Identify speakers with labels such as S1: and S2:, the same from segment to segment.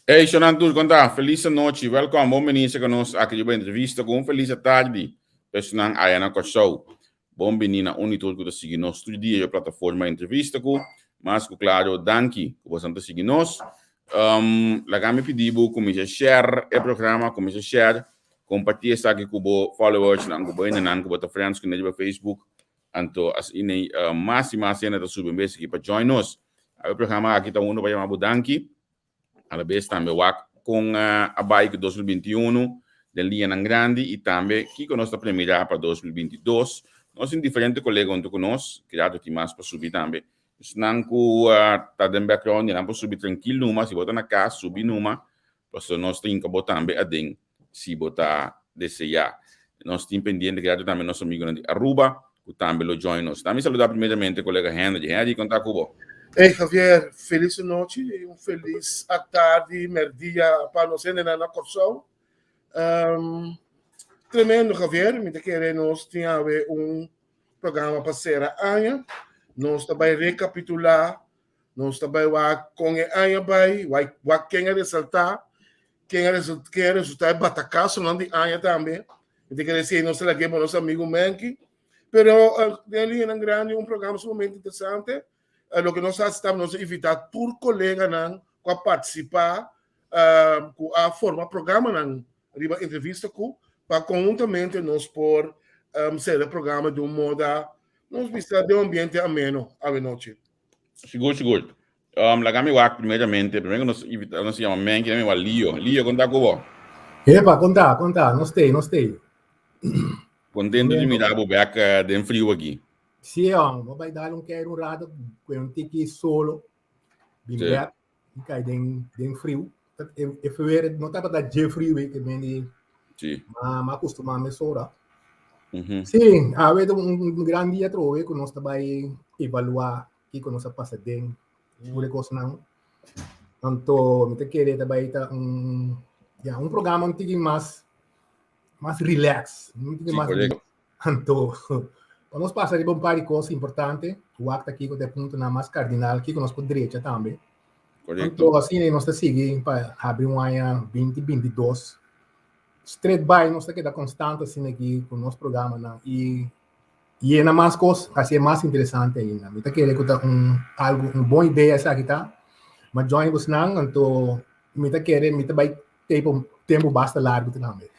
S1: Hey, Xanantur, conta, feliz noite, welcome, bom menino conosco aqui de entrevista com feliz tarde, personagem Ayana Show. Bom menino, unitor que está seguindo nosso dia, a plataforma entrevista com, mas claro, danke, que você está seguindo nós. Lá me pediu como share o programa, como share, compartilhar isso aqui com os followers, com os friends, com o Facebook, então, assim, mais e mais ainda subir mês aqui para join nós. O programa aqui está para chamar danke. A la vez também com a bike 2021 da linha grande e também que conosco a primeira para 2022. Nós temos diferentes colegas junto conosco, criado aqui mais para subir também. Não que está dentro do background, não para subir tranquilo numa, se botar na casa, subir numa, porque nós temos que botar também a dentro, se botar desejar. Nós temos pendente, criado também nosso amigo de Aruba, que também lo join nós. Também saludar primeiramente o colega Henry. Henry, conta com você.
S2: Hey Javier, feliz noite e feliz tarde, merdia para nós na Corsão. Tremendo, Javier, me queremos tinha programa para ser a Anha. Nós também recapitular, nós também com a Anha vai quem é ressaltar, quem é resultar batacaço não de Anha também. Me querer dizer nós lá que nosso amigo Menki, pero ele é grande programa sumamente interessante. Lo que nós estamos evitando por colega não para participar com a forma programa não riba entrevista com para conjuntamente nós por ser o programa de modo nós vista de ambiente ameno à noite.
S1: Seguro. La gami wak primeiramente nós evitamos se chama men que é Lio conta com você.
S3: Epa, conta, não sei.
S1: Contente de mirar o back de frio aqui.
S3: Sim, vai dar quero rado com um tique solo, bem back, e cai den frio. E foi não estava da de frio que vem
S1: sim.
S3: Mas acostumar me sora. Sim, a ver grande dia trove que nós também evaluar que nós passa den, por coisa não. Então, me te querer também tá programa um tique mais relax, um tique mais. Então nós passamos por um par de coisas importantes, o acto aqui que tem ponto na mais cardinal, que nós podemos direita também.
S1: Correto.
S3: Então, assim, nós estamos seguindo para abrir um ano 2022. Straight by, nós estamos constante assim aqui com o nosso programa. Não? E é mais coisas, assim, é mais interessante ainda. Eu quero que uma boa ideia essa aqui, tá? Mas join você não, então, eu vai ter tempo bastante largo também.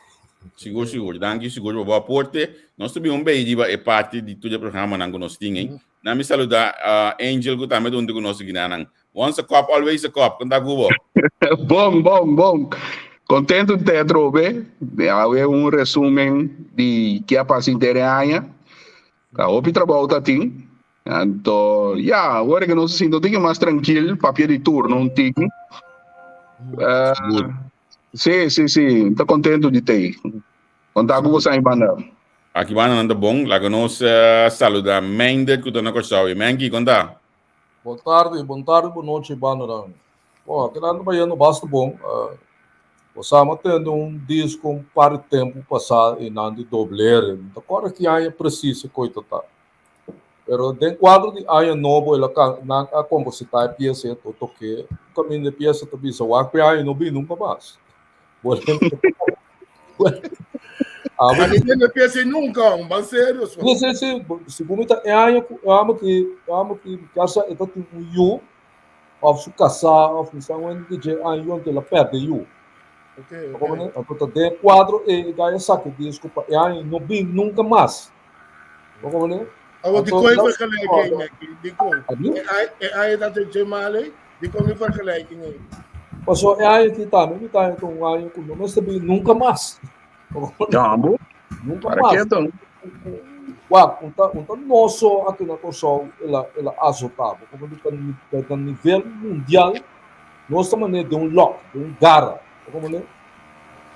S1: Seguro. Danke, seguro. Boa porte. Nós também bem é parte de todo o programa que nós temos. Na me saludar Angel que também onde conosco aqui na. Once a cup, always a cup. Conta com você.
S4: Bom. Contento de ter trove. É resumo de que a passa inteira. A outra trabalho tá tem. Então, agora que nós sinto mais tranquilo, papel de turno não tem. Sim, estou contente de ter. Contar com você em banda.
S1: Aqui vai andando bom, lá que nós saludar Mendes que está na Corsão. Mendes, conta.
S5: Boa tarde, boa noite, banda. Bom, aqui lá no Baiano basta bom. Você tendo disco um par de tempo passado e não de dobler. Agora que aí é preciso coisa tá. Pero dentro quadro de aí novo ela na a compositar peça eu toquei. Caminho de peça também só a que aí não vi nunca mais.
S2: A gente não pensa nunca, mas sério.
S5: Sim. Se você eu amo que casa então tem you of su casa of someone que já aí onde ela perde you.
S2: Ok.
S5: Então tem quadro e daí saque desculpa aí não vi nunca mais. Como né?
S2: Agora de coisa vergelijking de como. Aí da de male, de como vergelijking.
S5: Passou aí que tá então aí com nós também nunca mais.
S4: Jambo.
S5: Nunca mais. Então nosso aqui na Corsão ela azotava, como no nível mundial, nós estamos de um lock, de um garra, como né?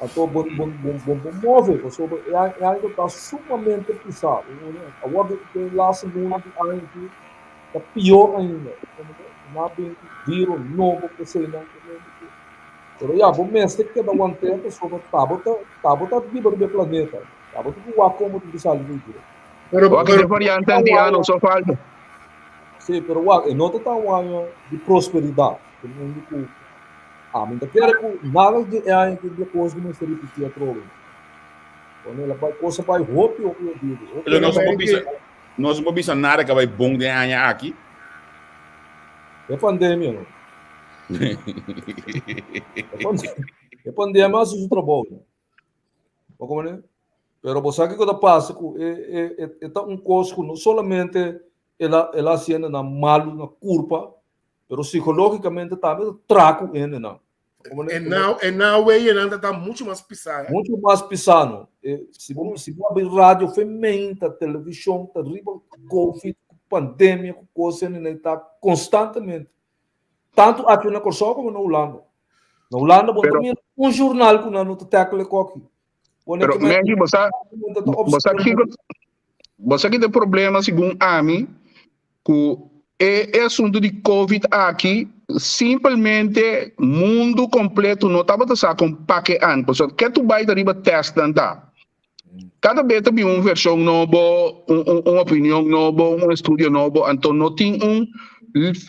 S5: Então bom móvel, passou aí está sumamente pesado, agora tem lá segundo aí tá pior ainda, não bem vírus novo que sei não. Pero bom mês que dá um tempo sobre tá vivo no planeta. Tábua como tu bisa ali.
S4: Pero variante de ano só falta.
S5: Sim, pero wag, não está um de prosperidade. Mas quero que nada de aí que depois de se repetir a trova. Quando ela vai coisa vai roupa ou o vídeo.
S1: Nós não bisa nada que vai bom de anha aqui.
S5: É pandemia, não? É pandemia, mas o trabalho. Como é? Pero você sabe que passa é coisa que não somente ela sendo na mal na culpa, pero psicologicamente também traco ele não.
S2: And now ainda está muito mais pisado.
S5: Muito mais pisado. Se você abrir rádio, fermenta, televisão, terrível, Covid, pandemia, coisa ainda está constantemente. Tanto aqui na Corsol como na Holanda. Na Holanda, também jornal que não está aquele coque.
S4: Pero Mengi, você que tem problema, segundo a mim, que é assunto de Covid aqui, simplesmente mundo completo não estava com paquean, porque que tu vai dar testando. Cada vez tem uma versão nova, uma opinião nova, um estudo novo, então não tem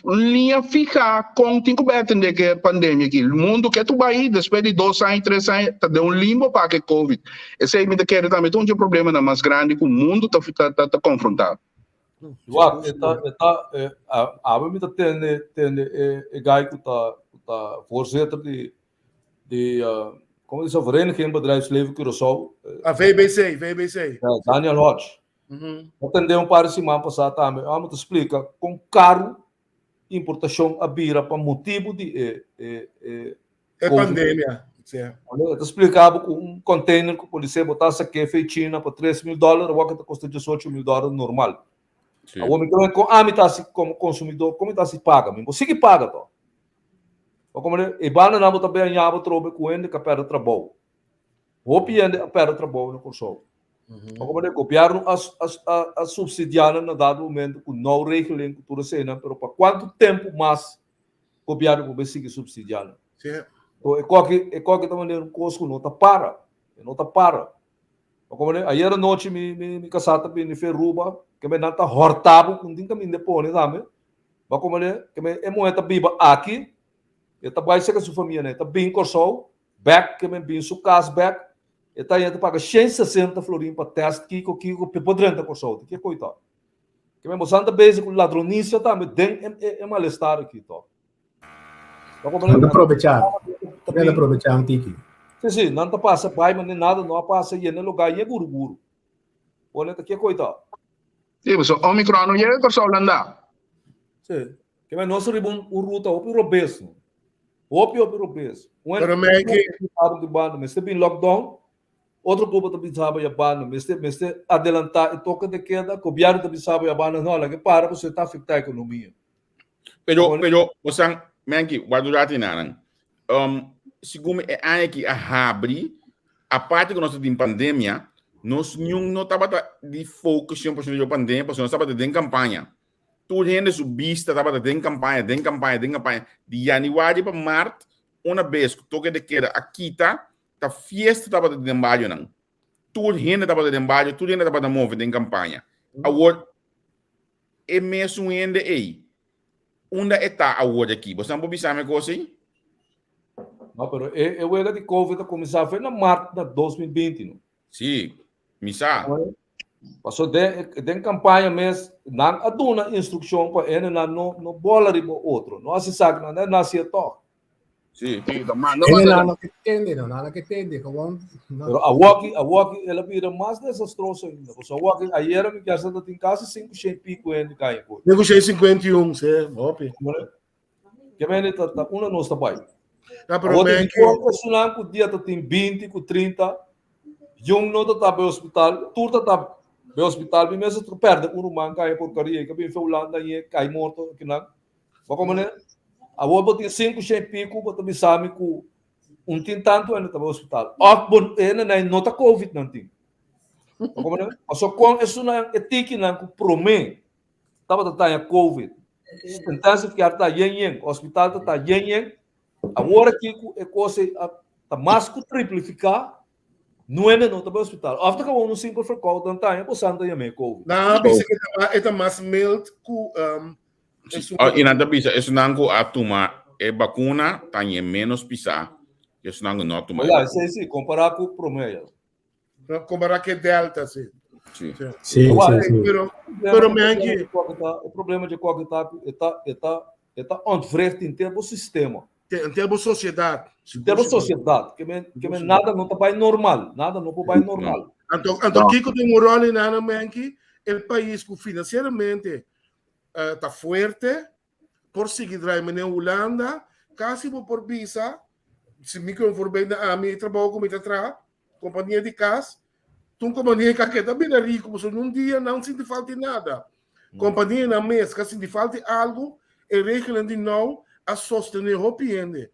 S4: linha fija com tem que entender que é pandemia aqui. O mundo que tu vai depois de 2 anos, 3 anos, está dando limbo para que Covid. Esse aí me quer também tem um problema mais grande que o mundo está confrontado.
S5: Wag, a mim está tendo gai que está voorzitter de como diz a Vereniging Bedrijfsleven Curaçao.
S2: A VBC.
S5: Daniel Hodge. Atendeu para semana passada também. Vamos te explicar com caro importação a bira para motivo de
S2: pandemia.
S5: Eu te explicava com container que o polícia botasse aqui feito China para $3,000, o que custa $18,000 normal. O homem com a metade como consumidor, como está se paga, mesmo você que paga to. O como e bana não também anhava trobe com ele que perde trabalho. O piende perde trabalho no curso. O como copiaram a subsidiária no dado momento com não regelem cultura cena, pero para quanto tempo mais copiaram com seguir subsidiária. Então é qualquer também um curso não tá para. Como ayer à noite me casata bem em Ferruba, que me nata hortabo com dinga me depone também. Mas como que me é moeda biba aqui, e tá vai ser que sua família né, tá bem corsou, back que me bem su cas back, e tá aí paga 160 florim para teste que podrenta corsou, que coitado. Que me mostrando base com ladronícia também, é malestar aqui to.
S3: Não aproveitar antigo.
S5: Sim, não tá passa pai, mas nem nada, não passa aí no lugar e é guru. Olha, tá aqui coitado.
S4: Sim, mas o Omicron não é que só Holanda.
S5: Sim, que mas nós ribam o ruta o obeso. Obeso.
S2: Pero me
S5: que de bando, mas tem lockdown. Outro povo também sabe a bando, mas adelantar e toca de queda, cobiar também sabe a bando, não, lá que para você tá afetar a economia.
S1: Pero você Mengi, guarda já tinha segundo é que a abrir a parte que nós temos em pandemia nós não estava de foco 100% de pandemia porque nós estava de campanha tudo gente subista estava de campanha de janeiro para março uma vez que toque de queda aqui tá fiesta estava de embaixo não tudo gente estava de embaixo tudo gente estava de mover de campanha agora é mesmo ainda aí onde está agora aqui você não pode saber coisa aí.
S5: Não, pero eu era de Covid começar foi na março de 2020, não?
S1: Sim, misa.
S5: Passou de campanha mesmo, não aduna instrução para ele não bola de outro, não se sabe não nascia to.
S1: Sim,
S3: Nada que entende, como.
S5: Pero a walk ela vira mais desastroso ainda. Porque a walk ayer me casa da tem casa 500 pico ainda cai por.
S2: Negotiei 51, certo? Ope.
S5: Que vem tá uma nossa pai.
S2: Tá para mim que
S5: o dia tem 20 com 30. Jung não tá no hospital, turta tá no hospital, mesmo tu perde um man cai porcaria, que vem Holanda e cai morto que não. Como né? A outra tem 500 pico, mas também sabe que tem tanto ainda tá no hospital. Bom, ele não tá Covid não tem. Como né? Só com isso não é tique não que promete. Tava tá Covid. Então que tá yen, hospital tá yen. Agora que é coisa tá mais que triplicar, não é não tá no hospital. After que um simples for call, então tá é passando aí meio Covid.
S2: Não, pensa que é mais mild que
S1: E nada bisa, isso não a tomar é vacuna, tem menos pisar. Isso não não tomar.
S5: Olha, sim, comparar com o promedio.
S2: Comparar que Delta, sim.
S1: Sim.
S3: Sim,
S5: Agora,
S3: sim, sim.
S2: Pero aqui
S5: o problema de cognitar está ontwricht in termos sistema.
S2: em termos de sociedade.
S5: Em termos sociedade, que nada não está bem normal, nada não está bem normal.
S2: Então aqui que tem um rol em Ana Menki, o país que financeiramente está forte, por seguir driving na Holanda, quase por visa, se me for bem a mim trabalho com a companhia de casa, tu companhia que também é rico, mas num dia não se falta nada. Companhia na mesa, que se falta algo, e regula de novo a sostener o piende.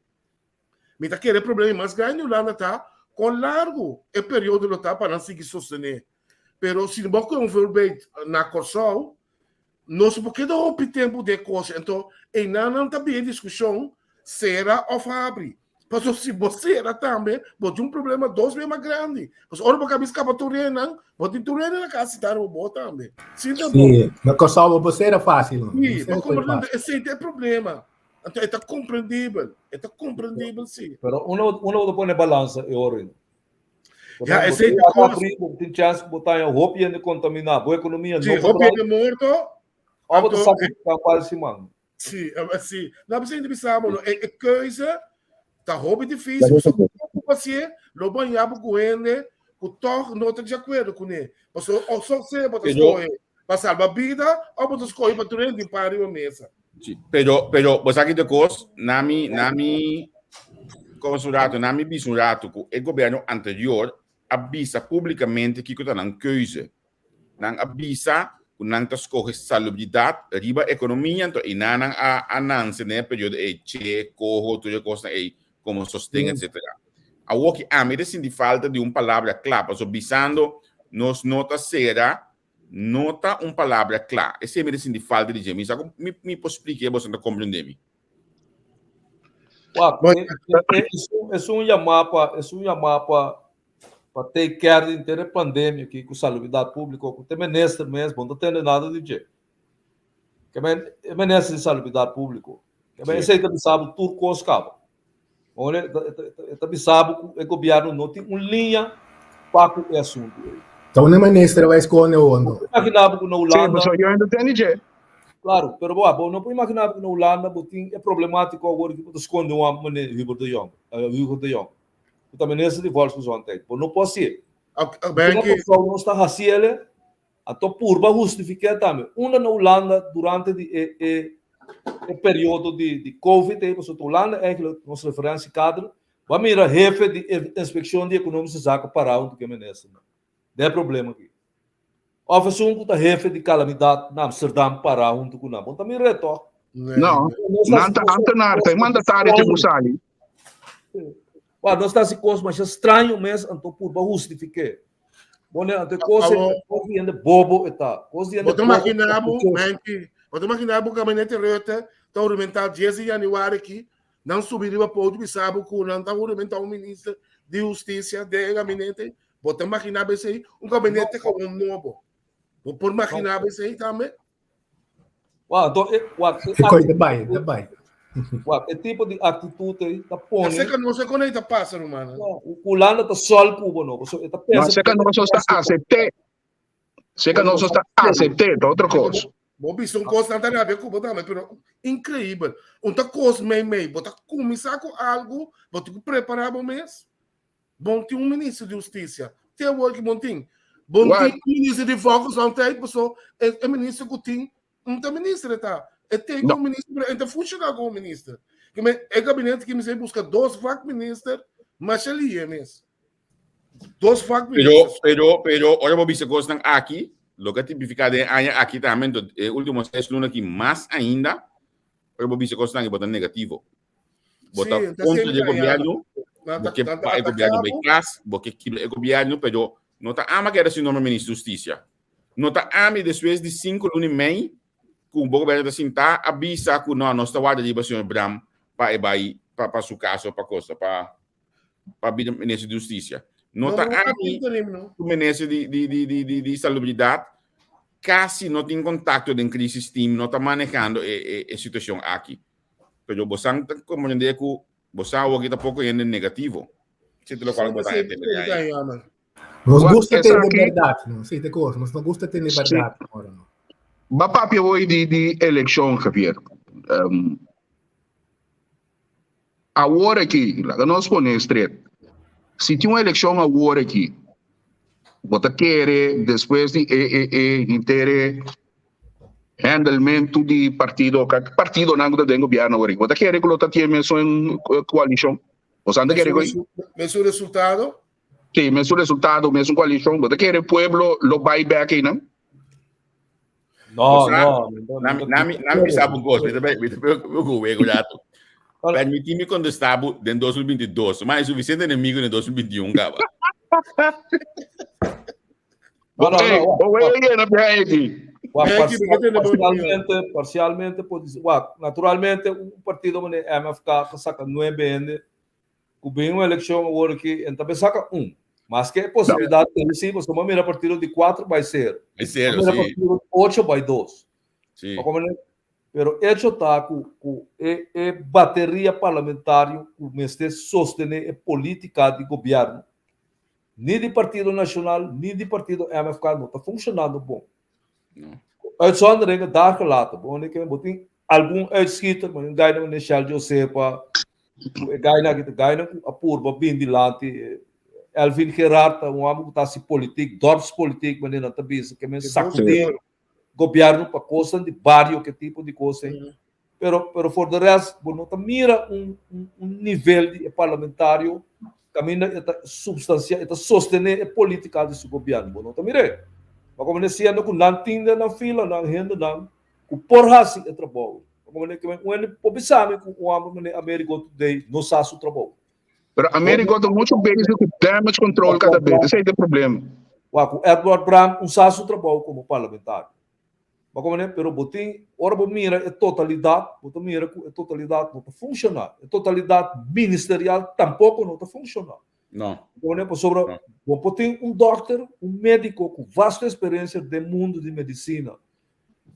S2: Me tá querendo problema mais grande, Holanda tá com largo o período do tá para não seguir sostener. Pero se não for bem na Corsol, nós porque dá o tempo de coisa, então e não tá bem discussão será ou abre. Mas se você era também, pode um problema dois vezes mais grande. Mas ora para cabeça para Turena, pode Turena na casa estar o bom também. Sim, tá bom.
S3: Sim, na Kosovo você era fácil.
S2: Sim, mas compreendendo, esse é problema. Então, é compreendível. É compreendível, sim.
S5: Pero uno põe balança e ora.
S2: Já, esse é
S5: tem chance de botar em roupa e contaminar a economia.
S2: Sim, roupa é morto.
S5: Ou você sabe que está quase mano.
S2: Sim, sim. Não precisa de pensar, mano. É coisa, tá roupa difícil. Você, não banhar com ele, o toque não está de acordo com ele. Você, ou só você, pode escolher para salvar a vida, ou pode escolher para tu limpar a mesa.
S1: Sí, pero vos aquí de cos, nami consulato, nami bisurato, o governo anterior avisa publicamente que está na keuze. Nang avisa, nang ta escolhe salubridade, riba economia, então e nang ananse né período e che, corro, tudo coisa e como sostém, etc. A o que a mim de falta de palavra clara, so bisando nos nota será nota palavra clara. Esse é medicina de falta de gente. Me posso explicar, você não compreende?
S5: É um chamado para ter care de ter pandemia aqui com saúde pública, com o ministro mesmo, não tem nada de jeito. Que é ministro de saúde pública. Que é esse que sabe tudo com os cabos. Olha, também sabe que o governo não tem uma linha para o assunto.
S3: Então, na ministra vai escolher onde?
S5: Imaginava que na Holanda.
S4: Sim, eu ainda tenho DJ.
S5: Claro, pero bom, não pode imaginar que na Holanda é problemático agora que esconde uma maneira de de Jong. O também nesse de volta que ontem. Não pode ser.
S2: Bem que
S5: não está racial, a to purba justificar também. Uma na Holanda durante o período de Covid, aí você Holanda é que nossa referência cadro, vai mirar jefe de inspeção de econômica saca para onde que é nesse. Não é problema aqui. A pessoa que está jefe de calamidade na Amsterdã para junto com nós. Também reto.
S4: Não, não está antenarte, mandatário de Busali.
S5: Não está se coisa, mas é estranho mesmo, então por justificar. Bom, né, até coisa de bobo eta. Coisa de
S2: bobo. Você imaginar o gabinete reta, está orientado 10 de janeiro aqui, não subiria para o sabe que não está orientado o ministro de Justiça do gabinete. Você imaginar isso aí, gabinete como novo. Você imaginar isso aí também?
S3: Coisa vai.
S5: É tipo de atitude aí, tá pondo.
S2: Você que não se conecta pássaro, mano.
S5: O Holanda tá só o cubo, não. Você
S4: que não está aceitando. Você que não está aceitando, outra coisa.
S2: Bobby, são coisas que não tem a ver com o também, mas incrível. Outra coisa, meio, você começar com algo, você preparar o mês. Bom, tem ministro de Justiça. Tem o que bom tem. Bom, tem ministro de Focus, não tem, pessoal. É ministro que tem. Não tem ministro, tá? É tem um ministro, então funciona com o ministro. É gabinete que me busca 2 fac ministros, mas ali é mesmo. 2 fac ministros.
S1: Pero, olha, Bobby, se gostam aqui, lo que tipificado aqui também, últimos 6 lunas aqui, mais ainda, olha, Bobby, se gostam que botam negativo. Botar contra o governo, porque o governo vai casa, porque o governo, pero não está a que era seu nome ministro de Justiça. Não está a depois de 5 lunas e meio, com o governo assim tá avisa que não está guarda de senhor Bram para seu caso para coisa para o ministro de Justiça. Não está a o ministro de salubridade casi não tem contato com crisis team, não está manejando a situação aqui. Pero você como eu digo, você aqui tampoco é negativo. Se te lo qual botar entender.
S3: Nos gusta
S4: essa
S3: ter
S4: aqui-
S3: liberdade, não sei de coisa, mas não gusta ter liberdade. Ora, não.
S4: Ba papi hoy de eleição, Javier. Agora aqui, lá nós ponemos straight. Se tem uma eleição agora aqui, você quer depois de inteiro handlemento de partido não tem governo agora. Você quer que você tenha mesmo em coalição? Você anda quer que
S2: Mesmo resultado?
S4: sim, mesmo resultado, mesmo coalição. Você quer o pueblo lo buyback aí, não?
S5: No,
S1: Nami sabe um gosto, eu gato. Permiti-me quando estava em 2022, mas o suficiente inimigo em 2021, gaba.
S5: Parcialmente, naturalmente, o partido MFK que saca 9 anos, que vem uma eleição agora que então saca 1. Mas que possibilidade tem sim, você vai mirar partido de 4 vai ser.
S1: É sério,
S5: Mira
S1: sim.
S5: partido de 8 vai 2.
S1: Sim.
S5: Pero hecho está com bateria parlamentar que sostener a política de governo. Nem de Partido Nacional, nem de Partido MFK não está funcionando bom. Uitzonderingen daar gelaten. Gewoon ik heb algum uitschieter, maar een guy naar Michel Josepa, een guy naar Apurba Bindilante, Elvin Gerard, um homem que está se politiek, dorpspolitiek, maar não está bezig, que men sacudir governo para coisa de barrio, que tipo de coisa. Pero for the rest, não está mira nível de parlamentário, caminha está substancial, está sostener a política de seu governo. Não está mira. Mas como nesse ano com não tinha na fila, não renda não, com porra assim é trabalho. Como nem que when observe com o homem América today não sabe o trabalho.
S4: Pero América tem muito basic com damage control cada vez, esse é o problema.
S5: O Edward Brown sabe o trabalho como parlamentar. Mas como nem, pero botin, ora bo mira a totalidade, botin mira que a totalidade não está funcionando, a totalidade ministerial tampouco não está funcionando.
S1: Não.
S5: Por exemplo, sobre botin doctor, médico com vasta experiência do mundo de medicina,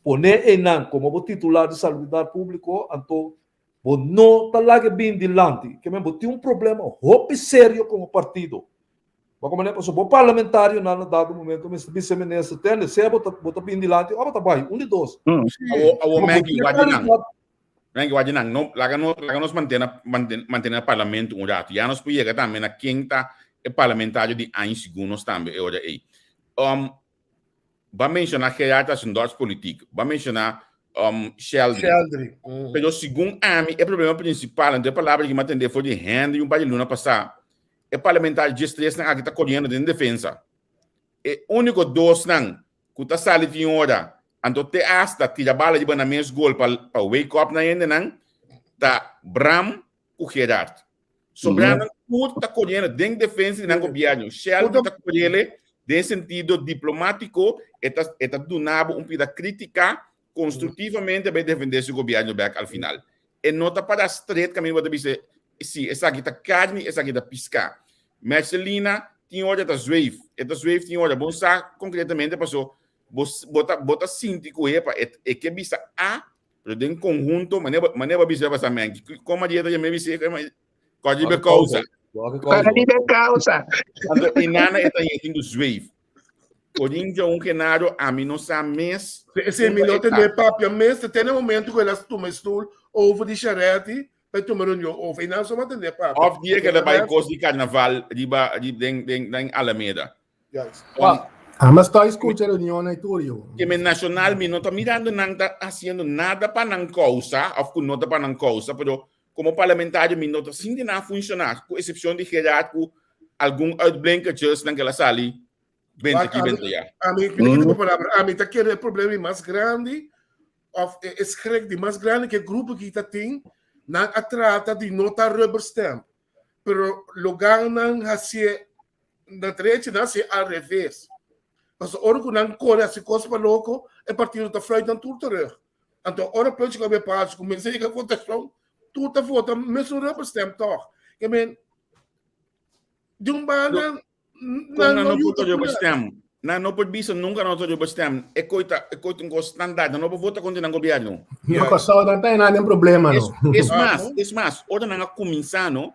S5: poner em como titular de saúde pública, então não está lá que bem dilante, que mesmo tem problema muito sério com o partido. Mas como o parlamentário não dado momento, mas vice-ministro tem, se bota bem dilante, bota vai, de dois.
S1: O Mengi Guadinang, não, lá nos mantém o parlamento rato. Já nos pode também na quem está o parlamentário de anos segundos também, olha aí. Vai mencionar que já está em dois políticos, vai mencionar Sheldry. Pero segundo a mim, o problema principal, então a palavra que me atendeu foi de Henry e um luna passar. O parlamentar de estresse aqui está correndo de defesa. O único dois não, que está saindo de hora, então te hasta tira bala de banamento gol para wake up na ainda não, tá Bram o Gerard. Sobrando tudo está correndo de defesa e não governo. Sheldry está correndo de sentido diplomático, está donando pida crítica construtivamente para defender seu governo back ao final. E não está para straight caminho para dizer sim, essa aqui está carne, essa aqui está piscar. Marcelina tinha hora da Zwift, tinha hora, bom sabe concretamente passou, bota síntico é que bisa a, pero de conjunto, maneira bisa passar mais, como a dieta já me bisa, pode be causa. E nada é também do Zwift. Corinthians cenário a mim não sabe mês.
S2: Esse minuto de papel mês, tem um momento que elas tomam stool over de charrete. Vai tomar over e não só vai atender papo.
S1: Of dia que ela vai coisa de carnaval em Alameda.
S3: Mas está escutando a reunião aí tudo.
S1: Que o nacional não está mirando, não está fazendo nada para não causa, ou não está para não causa, mas como parlamentário não está sem nada funcionar, com exceção de Gerard, com algum outblinkertjes naquela sala, 20 aqui, 20 já.
S2: A mim está querendo problema mais grande, de mais grande que o grupo que está tem, não trata de nota rubber stamp, pero lugar não hace na direita não se ao revés. Mas ora que não corre esse coisa para louco, é partido da frente não tudo terug. Então ora pode que eu passo, comecei a votação, tudo tá vota, mesmo rubber stamp toch. Que men de bana
S1: não pode rubber stamp. não pode bisa nunca não todo bestem. É coita um standard, não pode votar contra o governo.
S3: Não passou, não tem nada problema, não.
S1: É mais, ora não começar, não?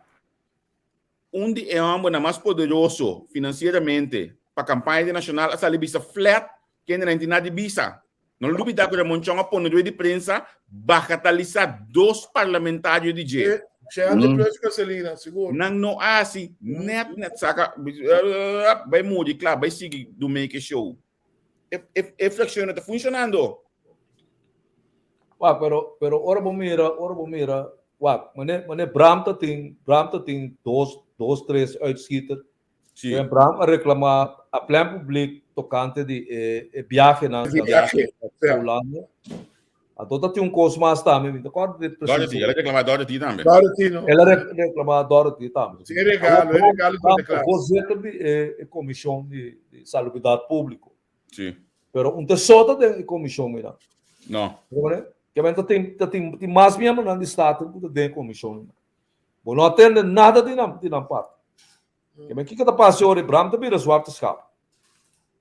S1: Onde é um homem mais poderoso financeiramente para a campanha nacional, essa libisa flat, que não tem nada de bisa. Não duvida que a Monchão apoia de prensa, bagatalizar 2 parlamentários de G.
S2: Cheio de gasolina, seguro.
S1: Não assim, net, saca, vai mudar, claro, vai seguir do make show. É flexiona, está funcionando.
S5: Pero ora bom mira, mané Bramta tem 2, 3 uitschieters.
S1: Sim.
S5: En Bram reclamar a plein publiek tocante de viagem na Holanda. A toda tem custo mais também.
S1: Dorothy, ela reclama Dorothy também.
S2: Dorothy, não.
S5: Ela reclama Dorothy também.
S2: Sim, regalo de classe.
S5: Você é comissão de salubridade pública.
S1: Sim.
S5: Pero um tesouro de comissão, mira.
S1: Não.
S5: Que tem mais membros na estado que tem comissão. Bom, não atende nada de não parte. Que está passando hoje, Bram, também é suave escapa.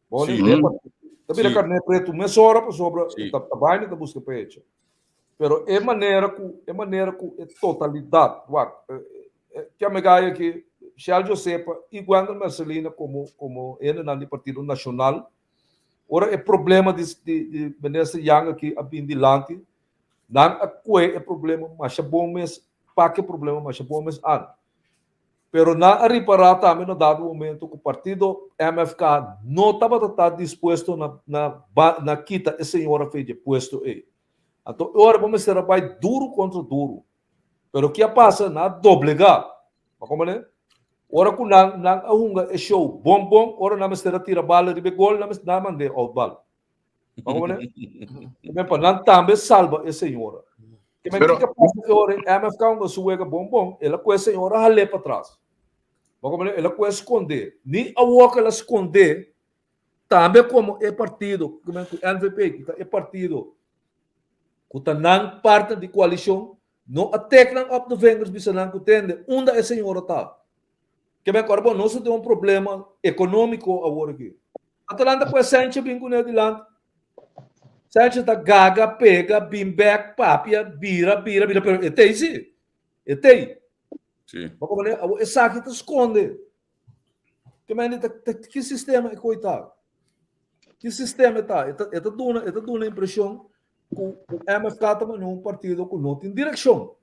S5: Bom, também é carne preto, mas hora para sobre o trabalho da busca pecha. Pero é maneira que é totalidade. Que a megaia que Charles Josepa e Guanda Marcelina como ele na Partido Nacional, ora é problema de Vanessa Young aqui a Bindilante, não é problema, mas é bom mês, para que problema, mas é bom mês ano. Pero na reparar também no dado momento que o partido MFK não estava disposto na quita a senhora fez de posto aí. Então, agora vamos ser trabalho duro contra duro. Pero o que passa na doblegar? Como é? Ora que na hunga é show bom, ora na mas tira bala de gol, na mande out ball. Como é? Não também salva a senhora. Que passa agora MFK um suega bom, ela com a senhora ralé para trás. Ela com esconder, nem a outra ela esconder, também como é partido, como é o NVP, que é partido, que está na parte de coalição, não até que não up the fingers, bisa não entende, onde a senhora está. Que bem, agora, nós temos problema econômico agora aqui. Atalanta com a Sánchez bem com ele lá. Sánchez está gaga, pega, bimbeck, papia, bira, pero é tem sim, é tem.
S1: Sim.
S5: Mas essa aqui te esconde. Que sistema é coitado? Que sistema está? É dando a impressão que o MFK também não é um partido que não tem direção.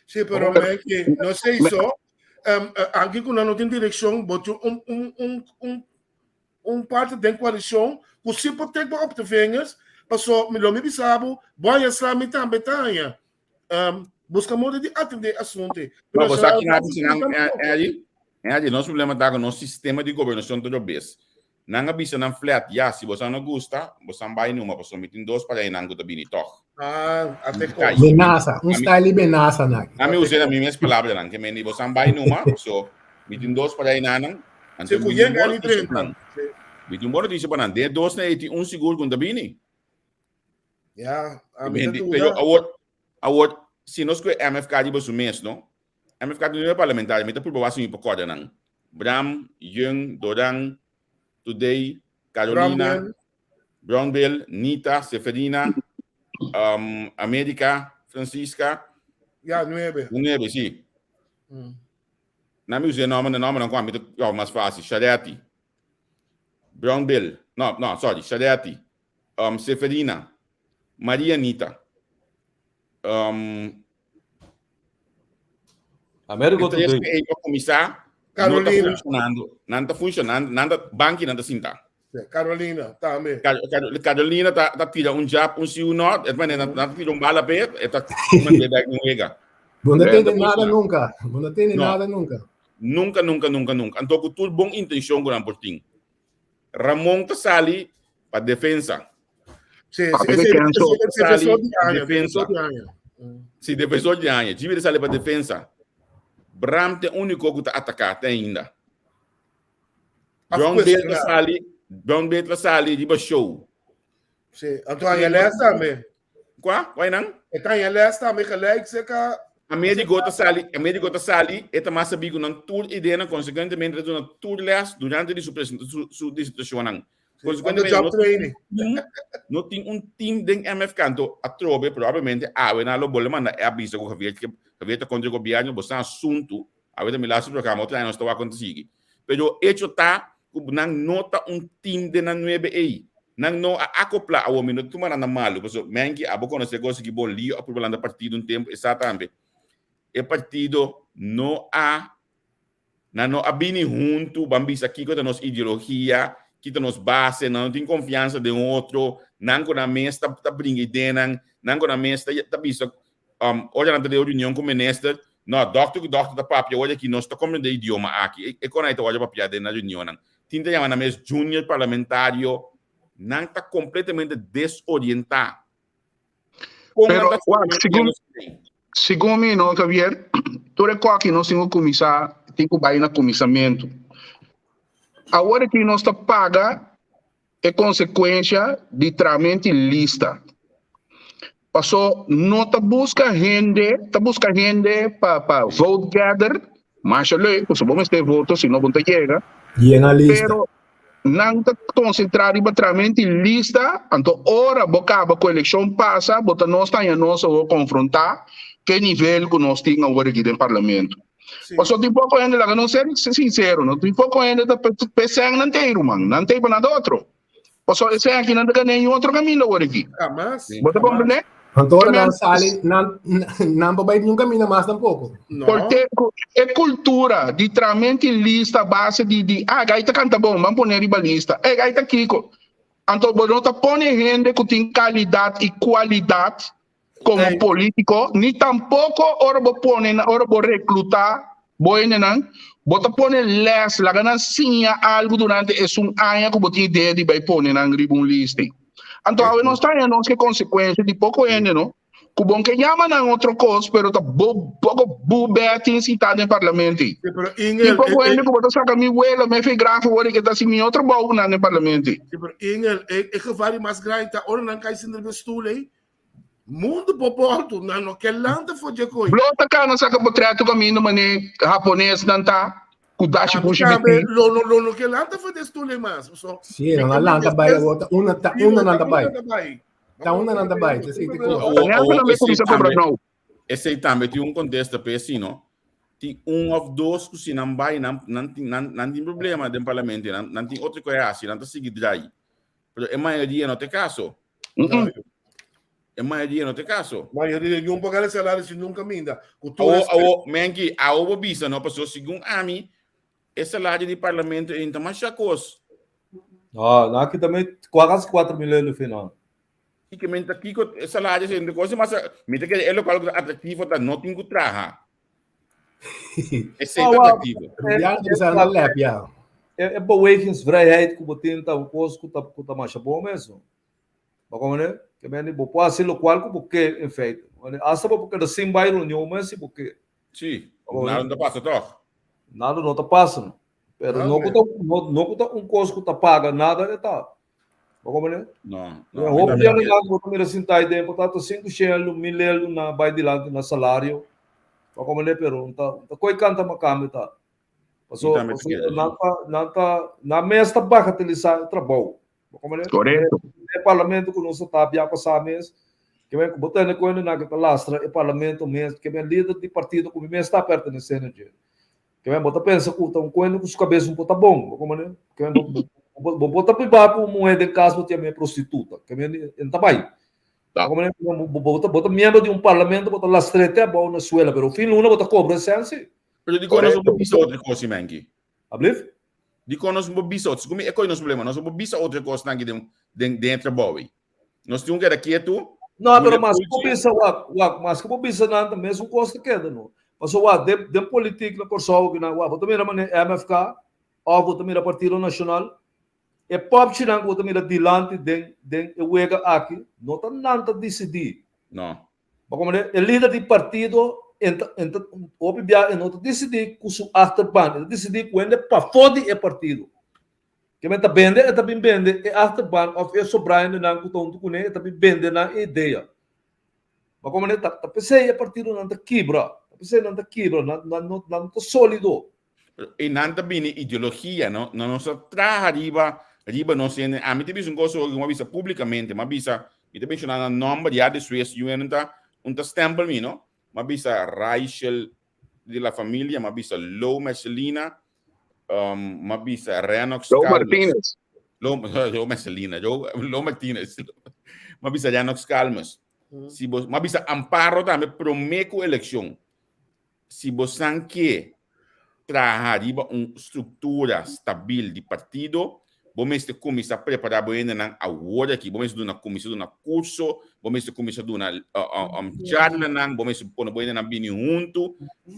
S2: Sim, pero é que não sei só. Aqui que não tem direção, bote parte da coalição que se pode ter para op de vingers, passou melhor me bisabo, boia slami também tanha. Busca modo de atender assunto.
S1: Mas você aqui é ali, nosso problema está com o nosso sistema de governação todo vez. Não avisa não flat, se você não gosta, você vai numa pessoa metem 2 para aí não gosta bem toch.
S3: Até com benassa, style benassa na.
S1: A mim usei a minhas palavras não, que me você vai numa, so metem 2 para aí não.
S2: Se cuidem ali dentro.
S1: Metem bora disso para não, de 2 na 1 seguro com bem.
S2: A mim
S1: se nós que MFK de baixo mês, não? MFK de nível parlamentar, mas por baixo não pode não. Bram, Jung, Doran, Today, Carolina, Brownbill, Nita, Seferina, América, Francisca.
S2: 9.
S1: 9, sim. Na minha usei nome não como é mais fácil. Charete, Brownbill, Charete, Seferina, Maria Nita.
S5: América do Sul.
S1: Começar,
S2: Carolina.
S1: Não está funcionando, nada banco não está sentado.
S2: Carolina, também.
S1: Carolina está tirando um jab, um cio norte, não tira bala perto, está mandando um ega.
S3: Não tem nada nunca. Não tem nada nunca.
S1: Nunca. Então, com tudo bom intenção com o portinho. Ramon está sali para defesa.
S2: Sim,
S1: defensor de Anha. Tive de sair para defesa. Bram tem único que está atacado ainda. Brown Beta sali de show.
S2: Sim, então a Anha também.
S1: Qual? Vai não?
S2: Então a Anha também que like se ka.
S1: A médico está sali, eta mais sabigo não tudo ideia consequentemente na tudo les durante a sua dissertação.
S2: On the job training.
S1: Não tem time de MF Canto a trobe, provavelmente, na lo bole manda é avisa com que contra o governo, você assunto, me lá sobre o programa, outra não está acontecendo. Pero hecho tá, não nota time de na 9 aí. Não acopla ao minuto, tu manda malo, porque mengi abo conhecer coisa que bom lío, a problema partido tempo, exatamente. E partido não abini junto, bambisa aqui com a nossa ideologia, que tem nos base, não tem confiança de outro, não com a mesa tá brincadeira, não com a mesa tá bisa, olha na reunião com o ministro, não, doctor da papia, olha aqui, nós tá comendo idioma aqui, e quando aí tá olha papia na reunião, tinta já na mesa junior parlamentário, não tá completamente desorientado.
S4: Pero, segundo mim, não, Javier, tu recorre que nós temos que começar, tem que ir no comissamento. Agora que nós está paga é consequência de tramente lista. Passou, não está busca gente para vote gather, mas ali, se vamos ter voto, se não vamos ter chega.
S3: E na lista.
S4: Pero não está concentrado em tramente lista, então ora bocaba com a eleição passa, bota nós está em nós vou confrontar que nível que nós temos agora aqui no parlamento. Passou tem pouco ainda lá, não ser sincero, não tem pouco ainda da pensando não tem, mano, não tem para nada outro. Passou esse aqui não tem nenhum outro caminho agora aqui.
S2: Jamás.
S4: Bota compreender?
S3: Então não sale, não vai nenhum caminho mais tampouco.
S4: Porque é cultura de tramente lista base de gaita canta bom, vamos pôr riba lista. Gaita Kiko. Então, não está pondo gente que tem qualidade e qualidade como político, nem tampouco ora vou recrutar, bota pôr les, la ganancia algo durante esse ano que botou ideia de vai pôr na riba lista. Então, nós estamos não que consequência de pouco ainda, não? Que bom que chama na outra coisa, pero tá pouco bubete citado no parlamento. E pouco ainda que botar saca mi huela, me fez grafo, agora que tá assim mi outro bom no parlamento.
S2: Ingel, que vale mais grande, tá? Ora não cai sendo vestul aí. Mundo popoto, não que lanta foi de coisa.
S4: Blota cá, não saca portreto caminho, mané japonês não tá. Kudashi pushi
S2: Lo que lanta foi destule mais.
S3: Sim, não lanta vai outra, uma nanda vai. Tá uma nanda vai, assim tipo.
S1: Esse também tem contexto para assim, não? Tem ou dois que se não vai, não tem problema no parlamento, não tem outra coisa assim, não tá seguindo daí. Mas a maioria não tem caso. A maioria não tem caso.
S2: A maioria não paga salário se nunca minda.
S1: Mengi, a obisa não passou segundo a mim. Esse salário de parlamento é então mais chacos.
S5: Aqui também quase 4 milhões no final.
S1: E que mente aqui o salário é coisa mas mente que é local atrativo da não tem que trabalhar. É sempre atrativo.
S5: É bewegingsvrijheid que você tem o coisa que tá mais bom mesmo. Como né? Que bem bo pode ser local que porque em feito. Hasta porque da sim vai reunião mas porque.
S1: Sim. Nada não passa toch.
S5: Nada não está passando. Pero não custa coisa que está paga nada é tá. Como né?
S1: Não.
S5: O governo lá botou mira sentar aí dentro, tá 500 mil na vai de lá na salário. Como né? Pero tá coi canta macam tá. Passou na mesa baixa utilizar trabalho. Como né?
S4: Correto.
S5: É parlamento que não se tá bia passar mês. Que vem botando coisa na que lastra é parlamento mesmo, que vem líder de partido que mesmo está pertencendo. Que vem botar pensa que tá coisa com os cabeças um pouco bom, como né? Que vem botar para o moeda de casa botar minha prostituta, que vem entamai. Como né? Botar membro de parlamento botar lastrete é bom na suela, pero fim não botar cobra sense.
S1: Pero de conosco não bisa outra coisa mengi.
S5: Ablif?
S1: De conosco não bisa outra, como é que nós problema, nós não bisa outra coisa nangi dentro boy. Nós temos que aqui tu.
S5: Não, pero mas como bisa nada mesmo costa queda não. Mas de política na Corsol que na vou mira MFK, ou vou mira Partido Nacional, é pop chirang vou mira dilante den uega aqui, não tá nada decidir.
S1: Não.
S5: Como é líder de partido obvia não decidir com seu achterban, decidir quando para fode é partido. Que meta bende é também bende é achterban of é sobrando na cutonto com é também bende na ideia. Mas como é tá pensei é partido não tá quebra. Você não está aqui, não está sólido.
S1: E não está bem ideologia, não? Não nos traz arriba Riba não sei, a mim tem um gosto que uma visa publicamente, uma visa, me tem mencionado o nome de a Suécia, um stempel me, não? Uma visa Rachel de la família, uma visa Lou Messelina, uma visa Renox
S4: Joe Martinez.
S1: Lou Messelina, Lou Martinez, uma visa Renox Calmas. Se você, uma visa Amparo também prometo eleição. Se você quer trabalhar uma estrutura estável de partido, vamos começar a preparar ainda agora aqui, vamos começar a curso, vamos começar a charla, vamos pôr ainda bem junto,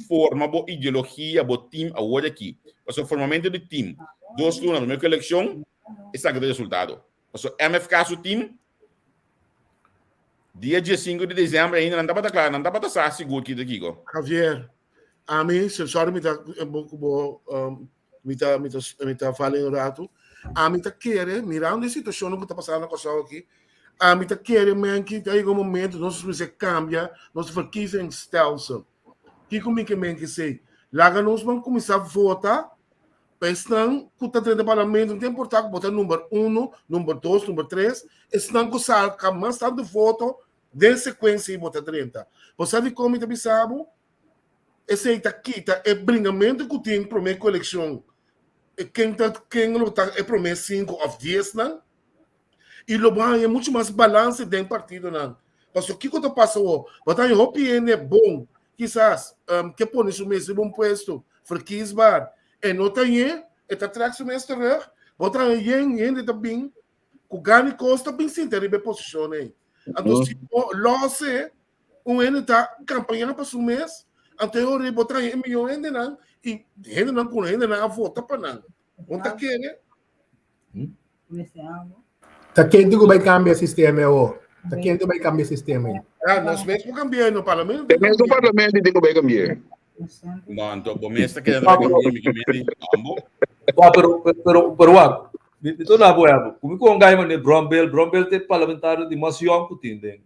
S1: forma boa ideologia, boa time agora aqui. Porque o formamento do time, 2 lunas, primeira eleição, está o resultado. Porque MFK seu time, dia 5 de dezembro ainda não dá para claro, não dá para estar seguro aqui daqui.
S2: Javier, a mim, se só me tá falando um rato, a mim tá querendo, mirando a situação que está passando com o aqui, a mim tá querendo, que tem um momento, nós precisamos cambiar, nós verkiezing stelsel. Que comigo que sei, lá nós vamos começar a votar, pensando que está dentro do parlamento, não tem importância botar número 1, número 2, número 3, estão com o mais tanto voto, de sequência e botar 30. Você sabe como está pensando? Esse aqui é bringamento que tem para a eleição. Quem luta é para 5 ou 10, não? E lo é muito mais balance dentro do partido, não? Porque o que está passando? Botar em opinião é bom, quizás, que põe isso mesmo em um posto, fraquisbar, e não tem, e está atrás do mesmo terreno, botar em também, que ganha costa bem sim, tem a posição aí. Então, se lo se, ano está campanhando para o mês, até eu vou botar em milhão ainda não, e ainda não com ainda não vota para não. Não está querendo?
S3: Tá quente que vai cambiar o sistema ou? Tá quente que vai cambiar o sistema aí?
S2: Nós mesmo cambiar no parlamento.
S4: Depende do parlamento de como vai cambiar.
S1: Não, então, o mês está querendo cambiar,
S5: pero itu na boa, como com gai mane Brombel te parlamentar de Masiong que tem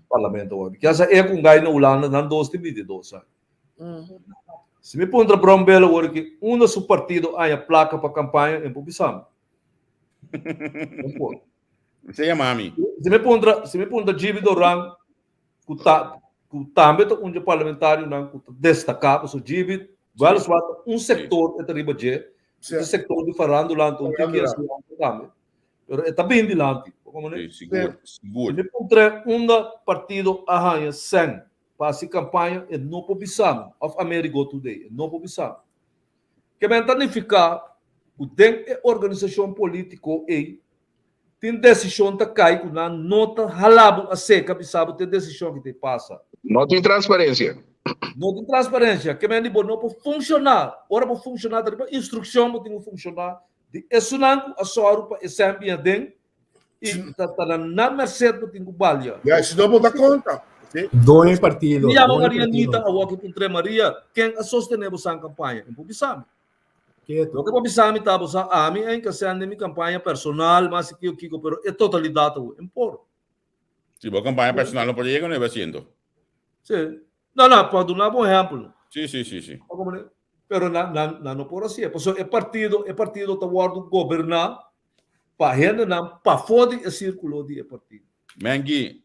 S5: parlamento hoje. Que essa é com gai na Holanda não 2 sai. Se me pondra Brombel agora que do seu partido há placa para campanha em publicação.
S1: Você é mami.
S5: Se me pondra Gibi Doran que também um parlamentário não destacar, o Gibi, vários setor é terrible o sector de farandula então tem que ser também. Pero está bem dilante, como né?
S1: Seguro.
S5: Me pondra partido arranha sem para se campanha e não publicação of America Today, não publicação. Que significa o tem organização política e tem decisão que cai com na nota halabo a seca, sabe tem decisão que te passa.
S4: Não tem transparência.
S5: Não tem transparência, que não pode funcionar. Ora para funcionar, a instrução não tem que funcionar. De essunanco a sua roupa é sempre dentro e está na mercê do tem que balha.
S2: E aí, se não botar conta.
S3: Dois partidos.
S5: E a Maria Anitta, a Walker Contra Maria, quem a sostener essa campanha? Em publicidade. O que publicidade está buscando a mim é que seja minha campanha personal, mas que eu quico, pero é totalidade o impor.
S1: Se a campanha personal não pode chegar, não vai sendo.
S5: Sim. Não, pode dar um bom exemplo.
S1: Sim.
S5: Pero não pode assim. Porque é partido que guarda governar para gente não para fora o círculo de partido.
S1: Mengi,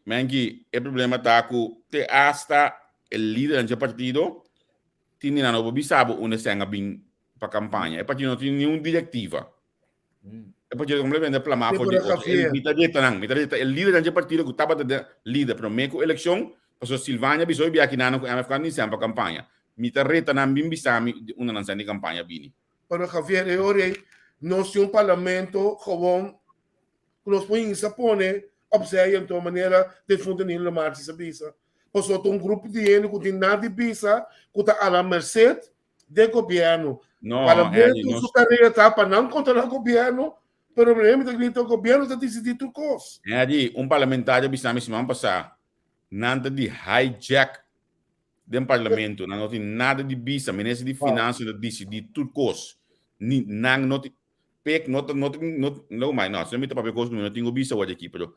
S1: o problema está que te hasta o líder do partido tem não obisabo onde se bem para campanha. O partido não tem nenhuma diretiva. O partido completamente plamado por o líder do partido que estava de líder para meio eleição. Porque Silvânia bisogna via que não MFK nem sempre campanha. Me reta na bim bisami uma lançada de campanha bini.
S2: Para Javier, eu nós temos parlamento como nós podemos pôr observar então maneira de funcionar na marcha essa bisa. Porque tem grupo de gente que tem nada de bisa que está à mercê do governo. Parlamento superior está para não controlar o governo. Pero o problema é que o governo está decidindo coisas.
S1: É ali parlamentário bisami semana passada. Nada de hijack do parlamento, não tem nada de bisa, ministro de finanças de decidir tudo coisa. Não tem pek, não mais, não, se não me topa coisa, não tenho bisa hoje aqui, pero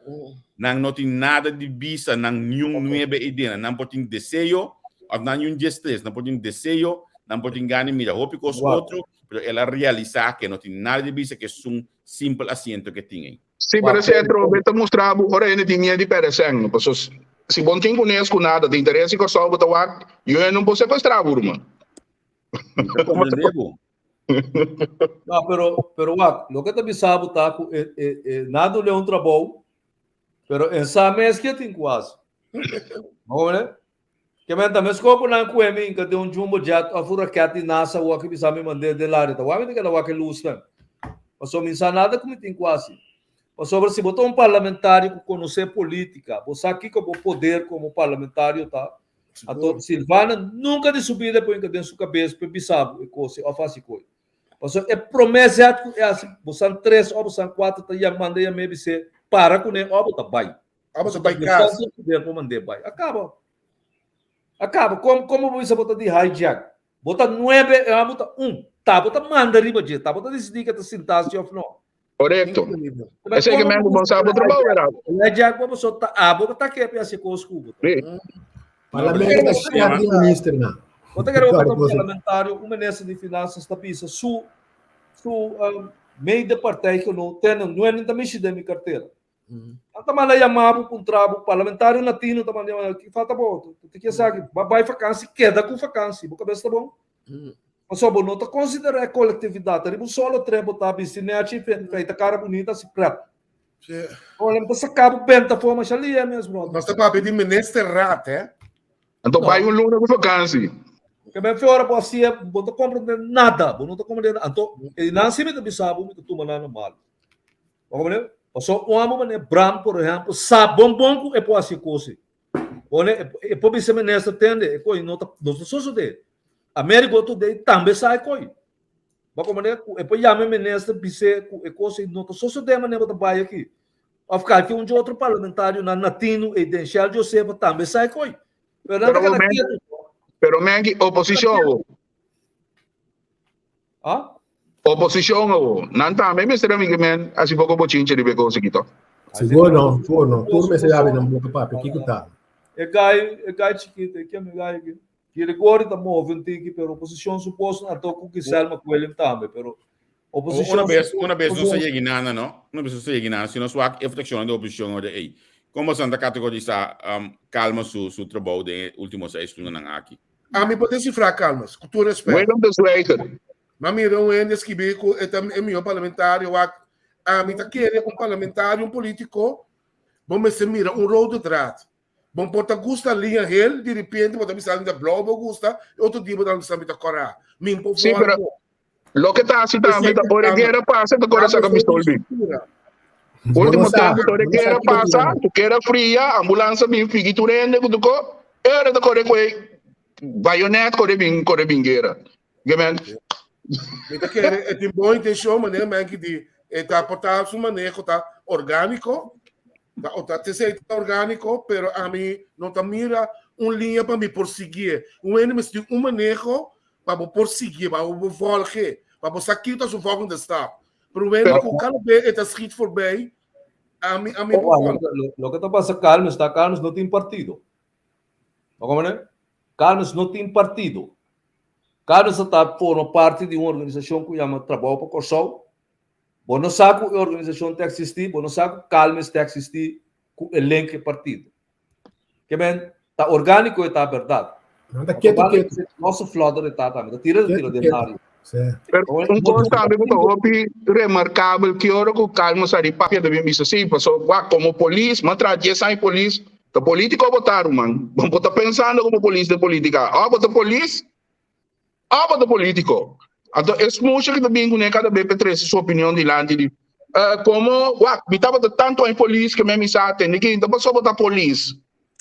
S1: não tem nada de bisa, não nenhum nova ideia, não pode ter desejo, ou não nenhum gestes, não pode ter desejo não pode enganar mira hopi com os outros, mas ela realizar que não tem nada de vista que é simples assento que tem.
S4: Sim, pero se trobe te mostrava ora ele tinha de perecendo, pessoas se bom quem conhece com nada, de interesse que só botar o eu não posso sequestrar, irmão.
S5: Não, pero lo que te sabe tá nada é trabalho, pero essa mês que tem quase. Vamos né? Que men também escopo não com ele que tem jumbo jet a fura cat nasa o que bisa me mandar de lá, tá? Vai me que ela vai luz né? Passou me nada como tem quase. Sobre se botar parlamentar que conhecer política, você aqui como poder como parlamentário tá? Então Silvana nunca de subir depois que tem sua cabeça para bisabo e coisa, ou faz coisa. Passou é promessa é assim, você 3 ou você 4 tá já mandei a me dizer para com ele, ou tá vai.
S2: Você vai casa.
S5: Poder para mandar vai. Acaba. Como você botar de hijack? Bota 9, bota 1. Tá, bota manda riba de, tá, bota decidir que tá sintaxe ou não.
S4: Correto. Esse é que mesmo bom sabe o trabalho, era.
S5: Hijack como só tá, bota que é assim com os cubos.
S3: Parlamento da chefe de ministro, não.
S5: Bota que era o parlamentário, o ministro de finanças está pisa su meio de partida que não é nem também se de carteira. Então, mas chamava para um trabalho parlamentar latino também que falta bom. Tu que sabe, vai vacância, queda com vacância, boca cabeça tá bom. Mas só não tá considerar a coletividade, ele só trem botar bicinete feita cara bonita se preto. Olha, então sacava bem da forma ali é mesmo.
S2: Mas tá para pedir ministro rat,
S4: Então vai luna com vacância.
S5: Que bem fora para assim, não tá compreendendo nada, não tá compreendendo. Então, ele não se mete bisabo, me tu manando mal. Vamos ver? Só um homem branco, por exemplo, sabe bom é por assim coisa. Olha, é por isso que nessa tende, é coi não tá só de. América tu de também sai coi. Mas como é por já me nessa bise é coisa não tá só de maneira da baia aqui. Ao ficar aqui um outro parlamentário na latino e deixar Joseph também sai coi.
S4: Pero mengi oposição.
S5: Ah?
S4: Oposição não também me será que men assim pouco bochinche de beco seguito.
S3: Seguro, turma se abre no bloco papo, que tá.
S5: É gai chiquito, que é gai aqui. Que ele agora está movendo aqui, pero oposição suposto não tô que selma com ele também, pero oposição
S1: uma vez não se chega nada, não? Uma vez não se chega nada, se não sua reflexão da oposição olha aí. Como Santa categorizar calma seu trabalho de últimos 6 anos aqui.
S2: A mim pode cifrar calmas, com todo respeito.
S4: Bueno, persuader.
S2: Mas mira, um ende que bico é meu parlamentário, a mim tá querendo parlamentário, político, vamos se mira road draft. Bom, porta gusta linha real, de repente, bota missão da Globo gusta, outro dia bota missão da Coreia. Mim por
S4: Sim, pero lo que tá assim também, tá por guerra passa, tu coração com pistolbi. Último tempo, tu guerra passa, tu queira fria, ambulância bem fique tu rende, tu co, era da corre coi, baionete corre bem guerra. Gamen.
S2: Então, é de boa intenção, mas é que de tá portar sua maneira, tá orgânico, tá orgânico, pero a mim não tá mira linha para me perseguir. Ene de manejo para perseguir, para volgen, para você aqui tá sua volta de stap. Pero ene com cada vez tá escrito por bem, a mim
S5: lo que tá passando, Carlos não tem partido. Como né? Carlos não tem partido. Carlos está formando parte de uma organização que chama Trabalho para Corsol. Bom, não sabe que a organização tem que existir, bom, não sabe que Calmes tem que existir com o elenco de partido. Que bem, está orgânico e está verdade.
S3: Não está quieto.
S5: Nosso flota está também, está tira de área.
S4: Um constante muito remarcável que hora que o Calmes ali papel de mim assim, passou como polícia, mas trazia sem polícia, o político votaram, man. Vamos estar pensando como polícia de política. Bota polícia. Bota político. Então, é muito que também com cada BP3 sua opinião de lá de como, me estava tanto em polícia que me sabe, ninguém então só botar polícia.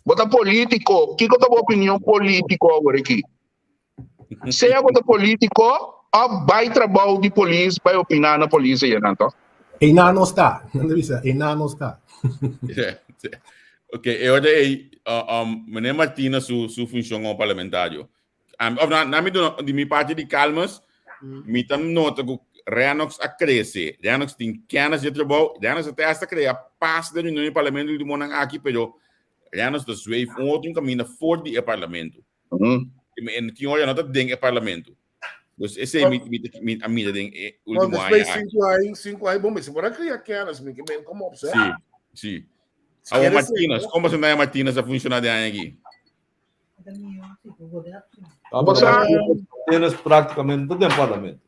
S4: Botar político, que eu tenho opinião político agora aqui. Se é botar político, vai trabalho de polícia, vai opinar na polícia e não.
S3: E não está, não está.
S1: Ok, eu dei Mané Martina sua função como parlamentário. De minha parte de Calmas, me tam nota que Reanox a crescer. Reanox tem canas de trabalho, Reanox até esta criar paz da União do Parlamento de Monang aqui, pero Reanox da Zwave outro caminho fora do Parlamento. En tinha olha nota dentro do parlamento. Dus esse é a mídia dentro o último
S2: Después
S1: ano.
S2: 5 años, bom, mas bora criar aquelas, que bem como você.
S1: Sim, sim. A Martínez, como você não é Martínez a funcionar de ano aqui?
S5: Martínez praticamente não tem parlamento.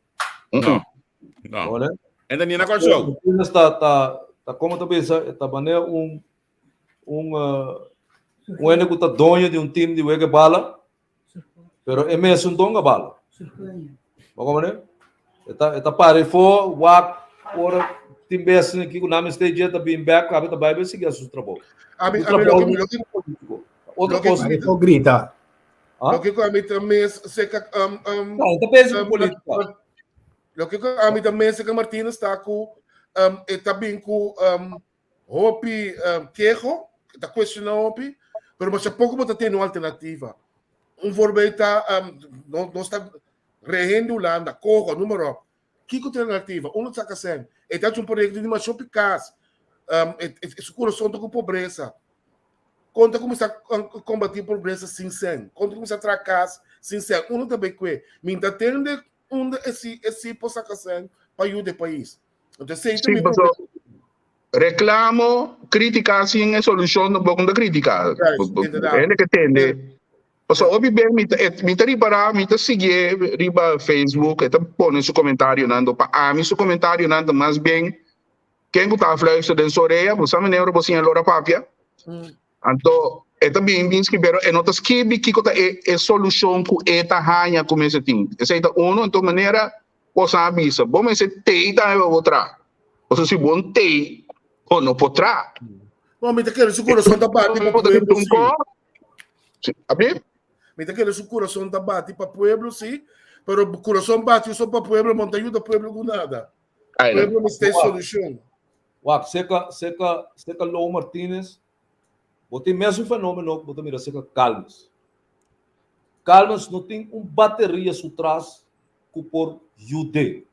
S1: Não, não.
S5: Olha.
S1: Ainda nem na Corsou.
S5: Martínez está como também está banhando ene que está dono de time de Wega Bala, pero é mesmo donga bala. Como né? Está pare for wak ora tim best aqui com o nome stage está bem back, acaba vai bem seguir seu trabalho.
S2: A mí
S5: Outra coisa.
S3: Grita.
S2: Lo que a mí también sé que
S5: Não, está pensando política.
S2: lo que a mí también sé que Martínez está com está bem com Hopi quejo, está questionando Hopi, pero mas pouco está tendo alternativa. Voorbeeld está não está regendo lá na corro número. Que alternativa? Está fazendo. Está um projeto de uma shopicas. Esse coração com pobreza. Conta começar a combater pobreza sem sem. Conta começar a tracar sem sem. Também que me entende onde esse possa fazer para ajudar o país. Então sei também.
S4: Reclamo, crítica assim é solução do bom da crítica. Ele que entende. Então, obi bem me riba me seguir riba Facebook, eta põe seu comentário nando para a mim seu comentário nando mais bem quem está falando de Soreia, você me lembra você em Lora Papia. Então, eta bem escrever e notas que kota é solução que eta hanha começa ting. Essa é uno então maneira possa avisa. Bom, mas tem da outra. Ou se bom tem ou não potrá.
S2: Bom, me quero seu coração da bate para pueblo.
S4: Abrir?
S2: Me quero seu coração da bate para pueblo sim, pero o coração bate só para pueblo, não ajuda pueblo com nada. Pueblo não tem solução.
S5: Wak, seca Lou Martínez, botem mesmo fenômeno, botem mira seca Calmas. Calmas não tem bateria atrás que por Jude.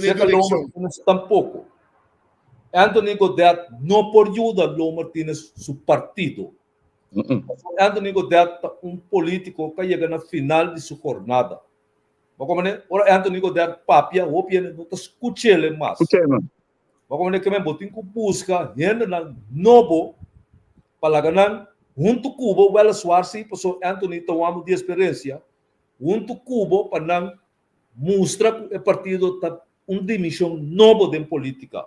S5: Seca Lou Martínez tampouco. Anthony Godet não por ajuda Lou Martínez seu partido. Anthony Godet é político que chega na final de sua jornada. Ora Anthony Godet papia, opia não está escutando mais. Como que me botin ku busca gente na novo para ganhar junto Cuba o Suarsi passou Anthony tomamos de experiência junto Cuba para não mostrar que o partido está dimensão nova de política.